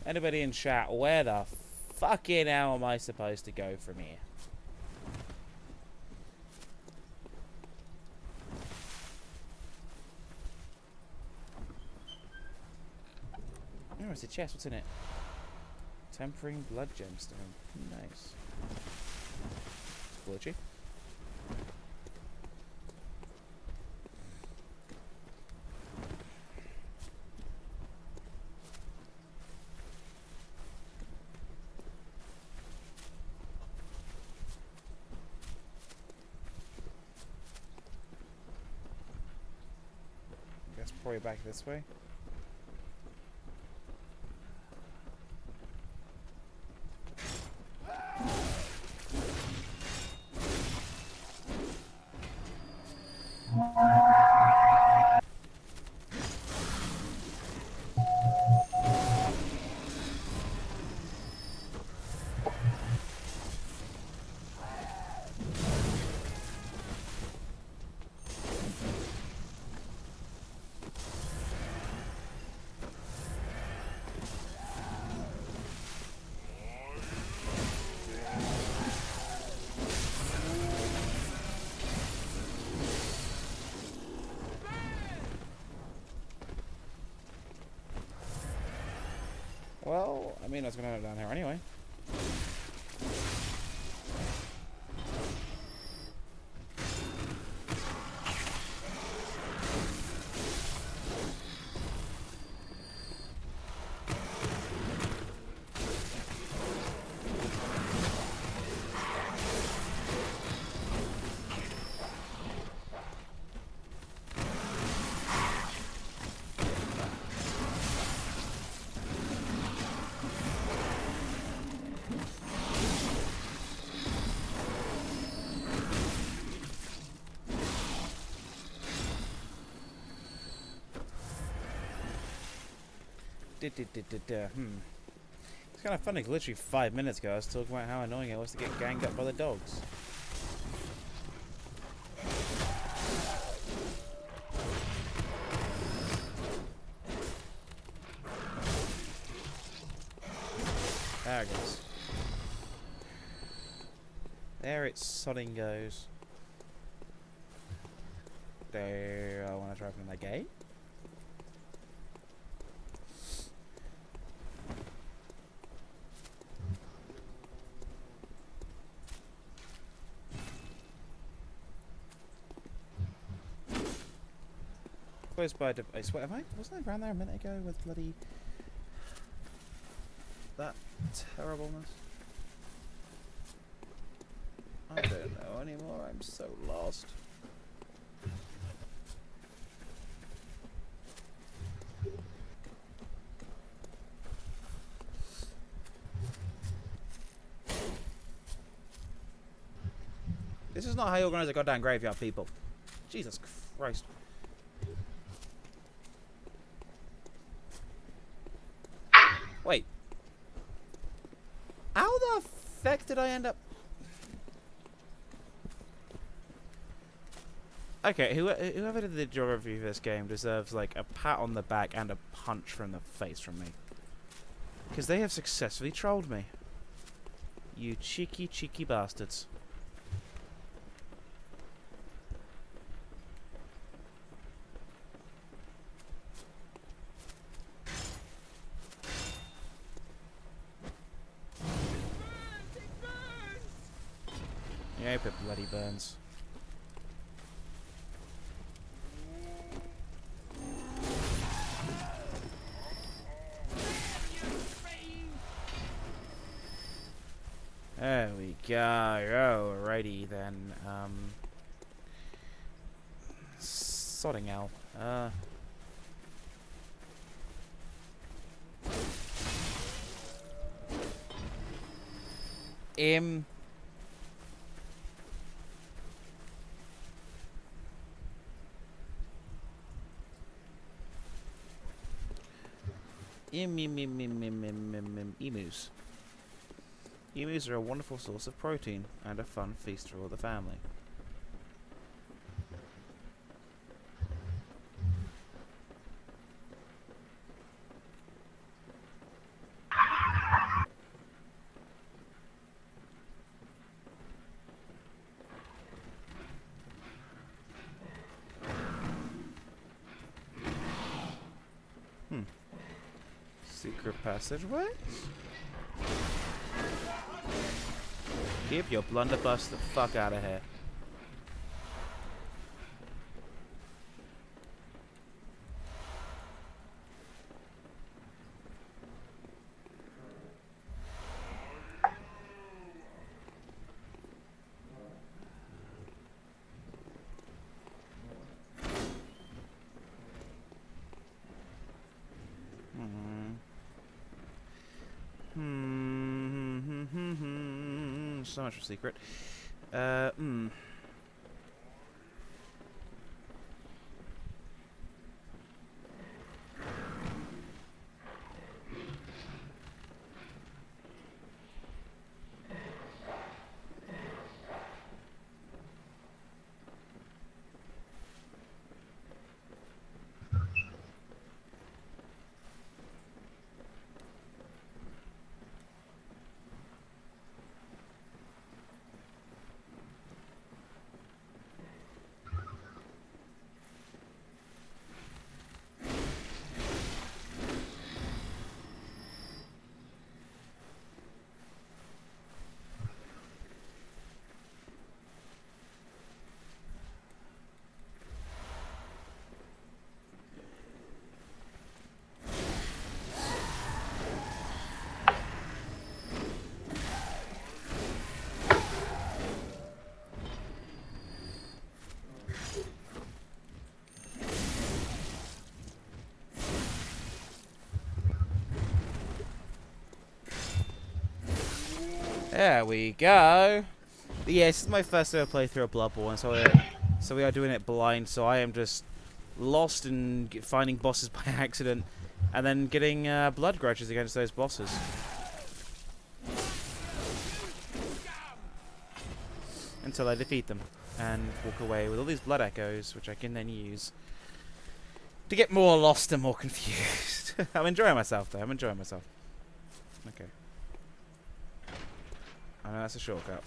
Anybody in chat, where the fucking hell am I supposed to go from here? Oh, it's a chest. What's in it? Tempering blood gemstone. Nice. Glitchy. Guess probably back this way. Well, I mean, I was going to end it down here anyway. It's kind of funny, 'cause literally 5 minutes ago I was talking about how annoying it was to get ganged up by the dogs. There it sodding goes. There, I want to try opening that gate. Close by. I swear, wasn't I around there a minute ago with bloody that terribleness? I don't know anymore. I'm so lost. This is not how you organize a goddamn graveyard, people. Jesus Christ. Wait. How the feck did I end up... Okay, whoever did the geography of this game deserves, like, a pat on the back and a punch from the face from me. Because they have successfully trolled me. You cheeky, cheeky bastards. Yeah, I hope it bloody burns. There we go. Alrighty then. Sodding hell. Emus. Emus are a wonderful source of protein and a fun feast for all the family. Secret passageways? Keep your blunderbuss the fuck out of here. So much for secret. There we go. But yeah, this is my first ever playthrough of Bloodborne, so we are doing it blind. So I am just lost in finding bosses by accident, and then getting blood grudges against those bosses. Until I defeat them and walk away with all these blood echoes, which I can then use to get more lost and more confused. I'm enjoying myself though. I'm enjoying myself. Okay. I know that's a shortcut.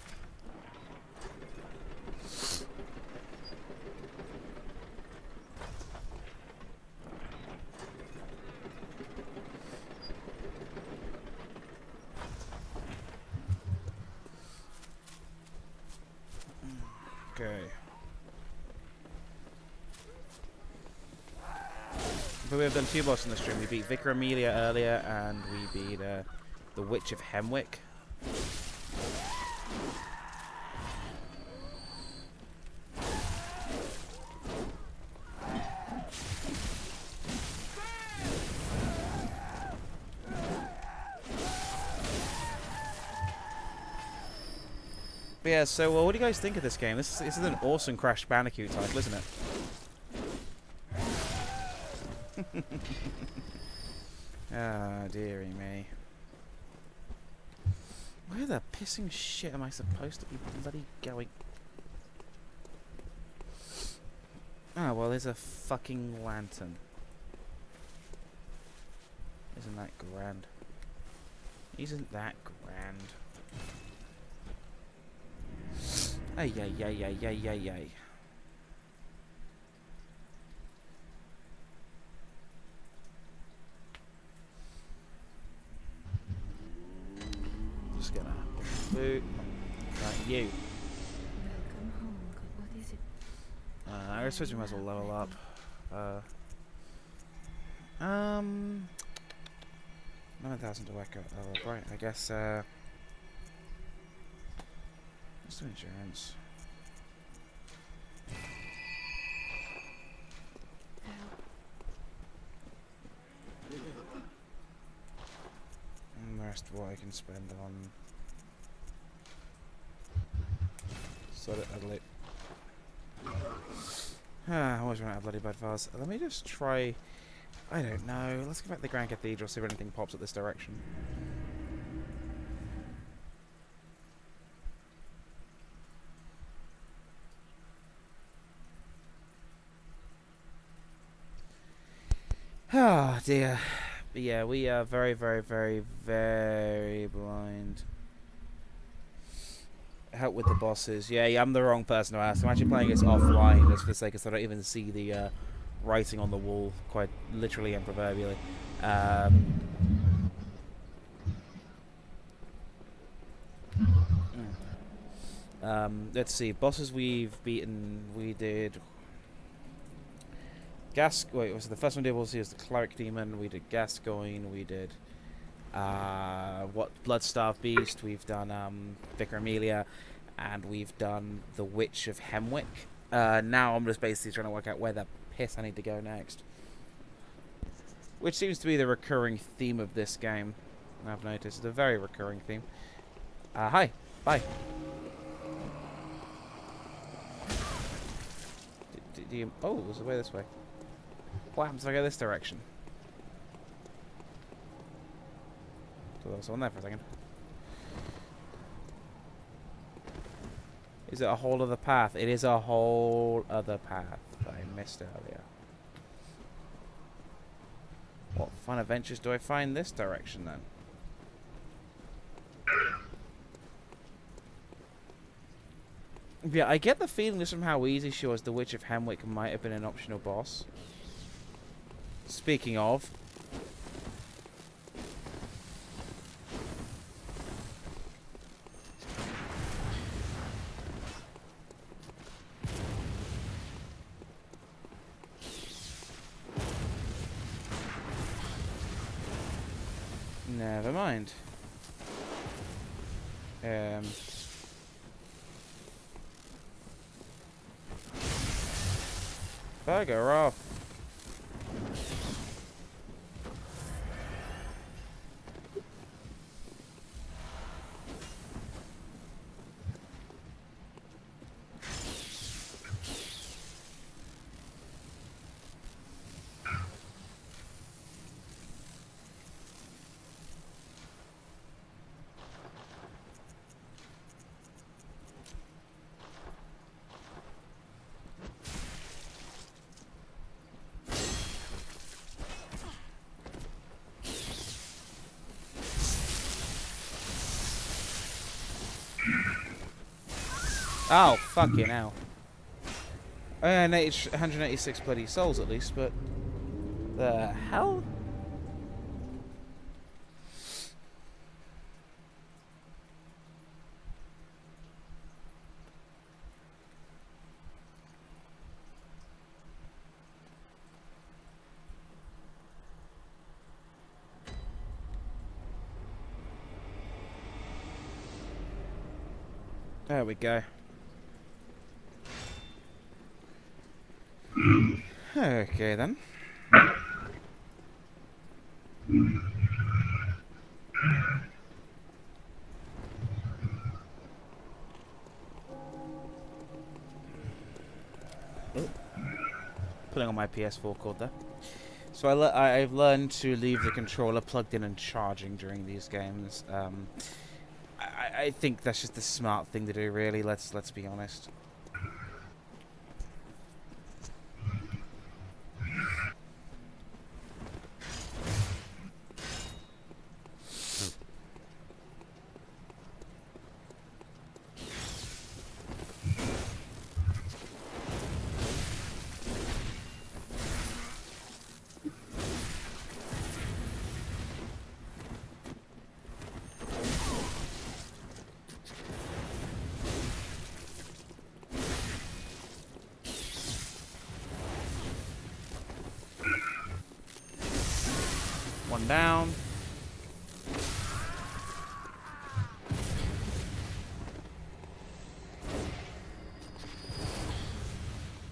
Okay. But we have done 2 bosses in the stream. We beat Vicar Amelia earlier, and we beat the Witch of Hemwick. But yeah, so what do you guys think of this game? This is an awesome Crash Bandicoot title, isn't it? Ah, dearie me. Where the pissing shit am I supposed to be bloody going? Ah, well, there's a fucking lantern. Isn't that grand? Isn't that grand? Ay, ay, ay, ay, ay, ay, ay. Just gonna boot. Right, you. Welcome home. What is it? I suppose we might as well level up. 9,000 to work out. Oh, right, I guess, let's do insurance. And the rest of what I can spend on... Sod it, Adelaide. I always run out of bloody bad files. Let me just try... I don't know. Let's go back to the Grand Cathedral, see if anything pops up this direction. Oh dear. But yeah, we are very, very, very, very blind. Help with the bosses. Yeah, I'm the wrong person to ask. I'm actually playing this offline just for the sake of so I don't even see the writing on the wall, quite literally and proverbially. Let's see. Bosses we've beaten. We did... Wait, was the first one we did was the Cleric Demon. We did Gascoigne. We did Bloodstarved Beast. We've done Vicar Amelia, and we've done the Witch of Hemwick. Now I'm just basically trying to work out where the piss I need to go next, which seems to be the recurring theme of this game. I've noticed it's a very recurring theme. Hi, bye. Do you? Oh, there's a way this way. What happens if I go this direction? So there was one there for a second. Is it a whole other path? It is a whole other path that I missed earlier. What fun adventures do I find this direction then? Yeah, I get the feeling just from how easy she was, the Witch of Hemwick might have been an optional boss. Speaking of... Never mind. Bugger off. Oh, fucking hell. 186 bloody souls at least, but... The hell? There we go. Okay then. Putting on my PS4 cord there. So I've learned to leave the controller plugged in and charging during these games. I think that's just the smart thing to do, really. Let's be honest. One down.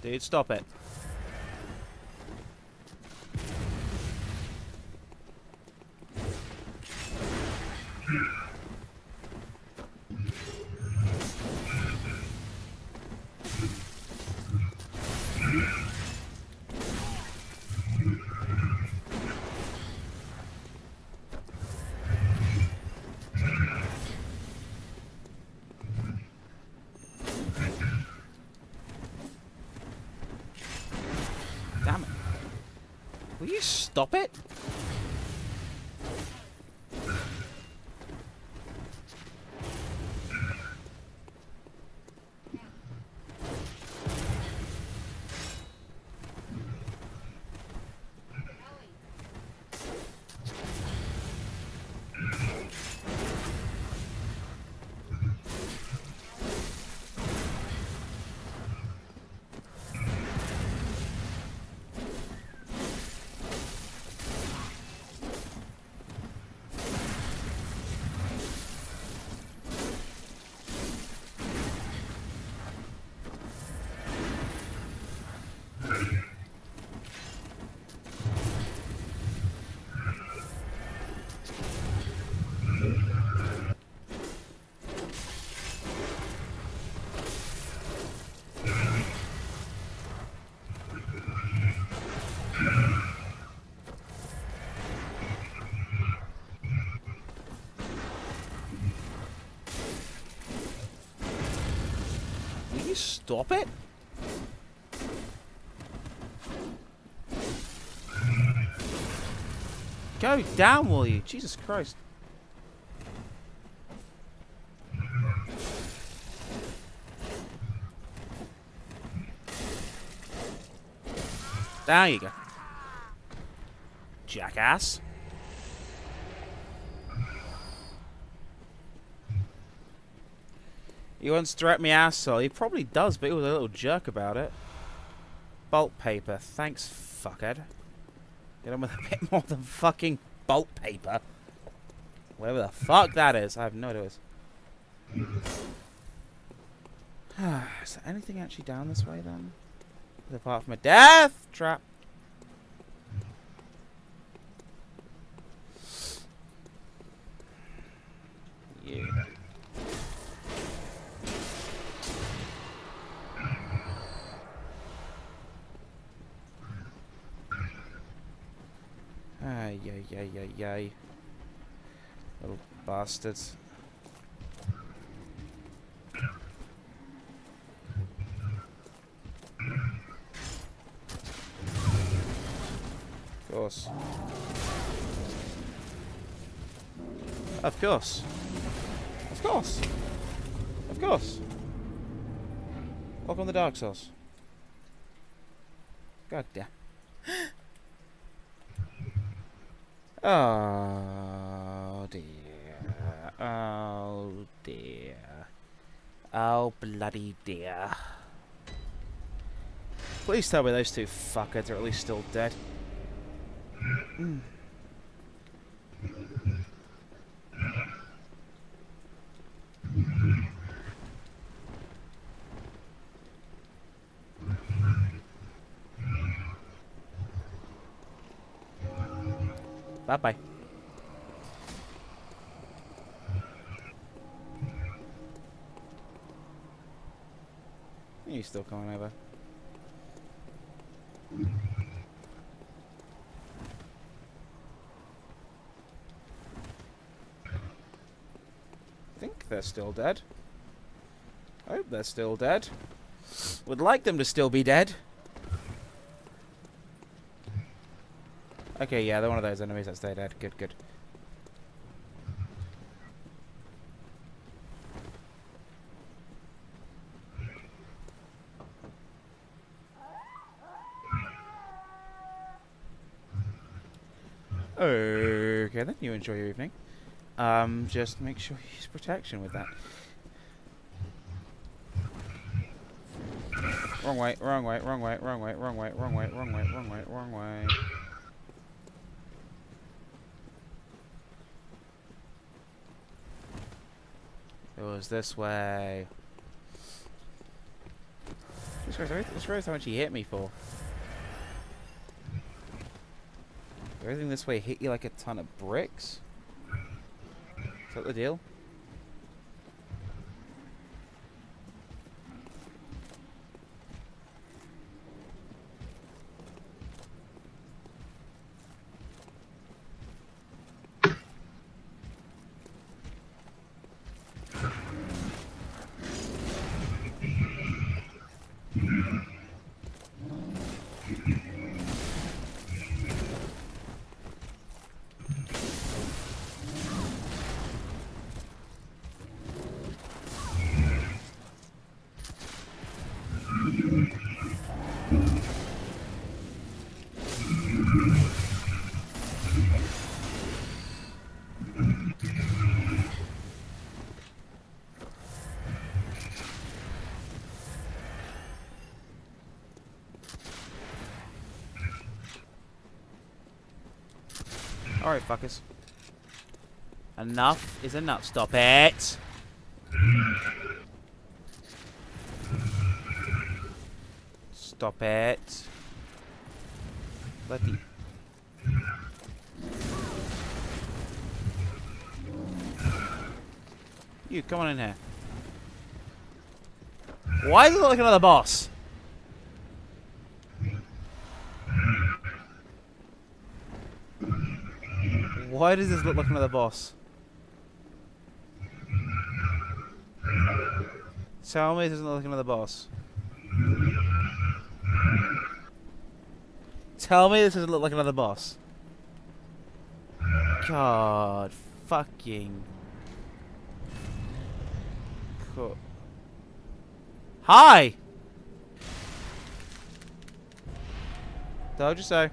Dude, stop it. Damn it. Will you stop it? Will you stop it? Go down, will you? Jesus Christ. There you go. Jackass. He wants to direct me asshole. He probably does, but he was a little jerk about it. Bolt paper. Thanks, fuckhead. Get on with a bit more than fucking bolt paper. Whatever the fuck that is. I have no idea what it is. Is there anything actually down this way then? Apart from a death trap. Yeah. Ay, yay, yay, yay, yay. Little bastards. Of course. Of course. Of course. Of course. Welcome to Dark Souls. God damn. Oh dear. Oh dear. Oh bloody dear. Please tell me those two fuckers are at least still dead. Bye-bye. You still coming over? I think they're still dead. I hope they're still dead. Would like them to still be dead. Okay, yeah, they're one of those enemies that stay dead. Good, good. Okay, then you enjoy your evening. Just make sure you use protection with that. Wrong way, wrong way, wrong way, wrong way, wrong way, wrong way, wrong way, wrong way, wrong way. It was this way. Just realized how much he hit me for. Everything this way hit you like a ton of bricks? Is that the deal? Alright, fuckers. Enough is enough. Stop it! Stop it. Let the... You, come on in here. Why does it look like another boss? Why does this look like another boss? Tell me it doesn't look like another boss. Tell me this doesn't look like another boss. God fucking... Cool. Hi! Told you so.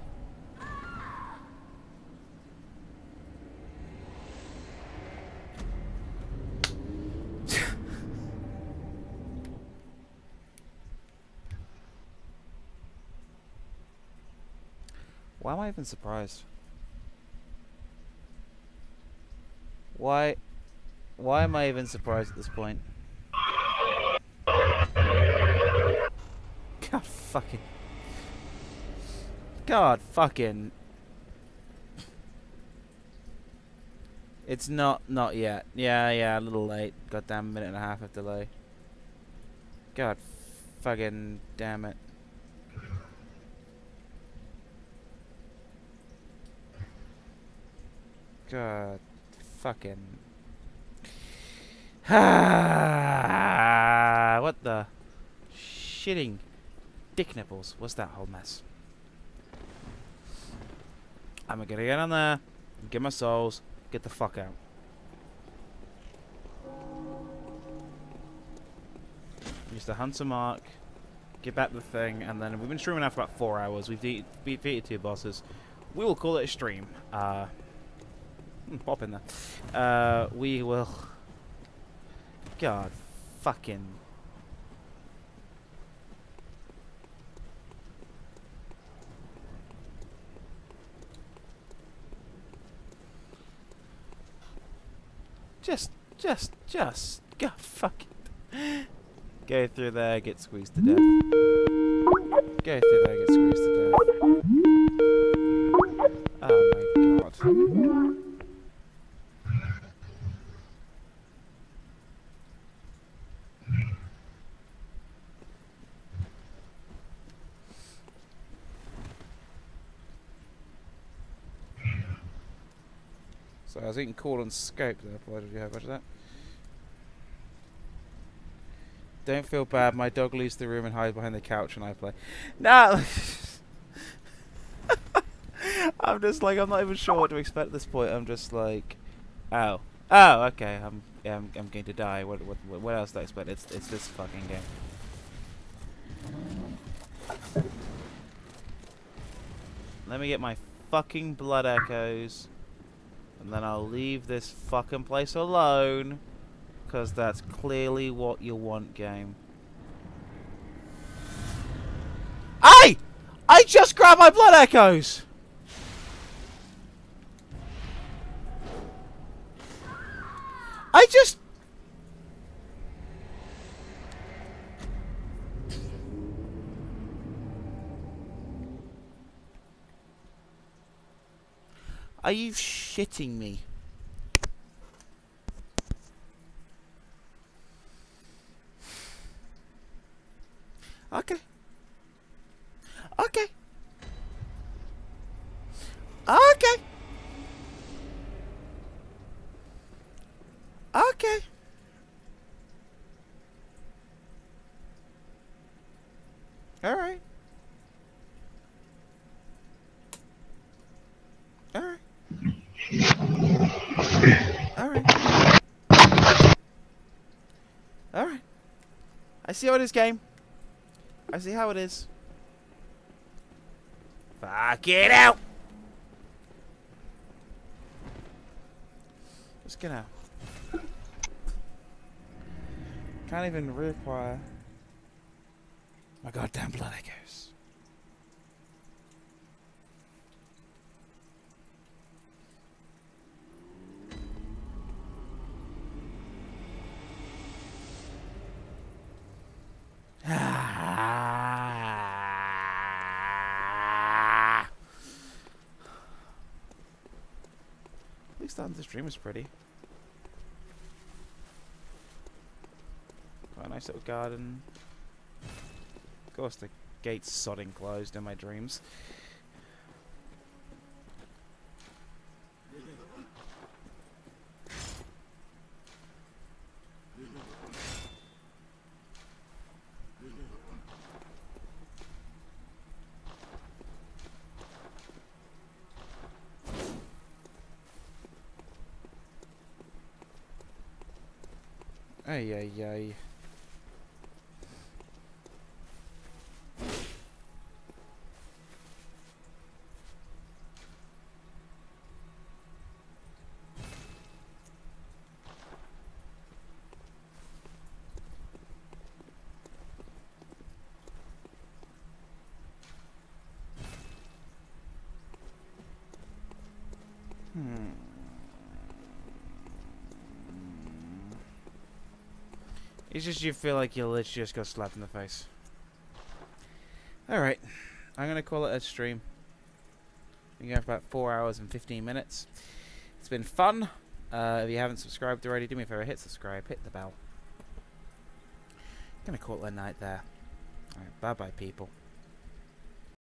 Why am I even surprised? Why am I even surprised at this point? God fucking... God fucking... It's not yet. Yeah, a little late. Goddamn minute and a half of delay. God fucking damn it. God fucking... What the... Shitting dick nipples was that whole mess. I'm gonna get on there, get my souls, get the fuck out. Used to hunt some mark, get back the thing, and then we've been streaming now for about 4 hours. We've defeated 2 bosses. We will call it a stream. Pop in there. We will... God fucking... Just, God fuck it. Go through there, get squeezed to death. Go through there, get squeezed to death. Oh my god. So I was eating corn on scope there. Why did you have much of that? Don't feel bad. My dog leaves the room and hides behind the couch when I play. No. I'm just like, I'm not even sure what to expect at this point. I'm just like, oh, okay. I'm going to die. What else do I expect? It's this fucking game. Let me get my fucking blood echoes, and then I'll leave this fucking place alone, because that's clearly what you want, game. I just grabbed my blood echoes! Are you shitting me? Okay. Okay. Okay. Okay. All right. All right. All right. All right. I see how it is, game. I see how it is. Fuck it out. Just gonna. Can't even require my goddamn blood echoes. At least on the stream is pretty. Quite a nice little garden. Of course, the gate's sodding closed in my dreams. Ay, ay, ay. It's just you feel like you literally just got slapped in the face. Alright. I'm going to call it a stream. We're going for about 4 hours and 15 minutes. It's been fun. If you haven't subscribed already, do me a favor, hit subscribe, hit the bell. I'm going to call it a night there. Alright, bye-bye, people.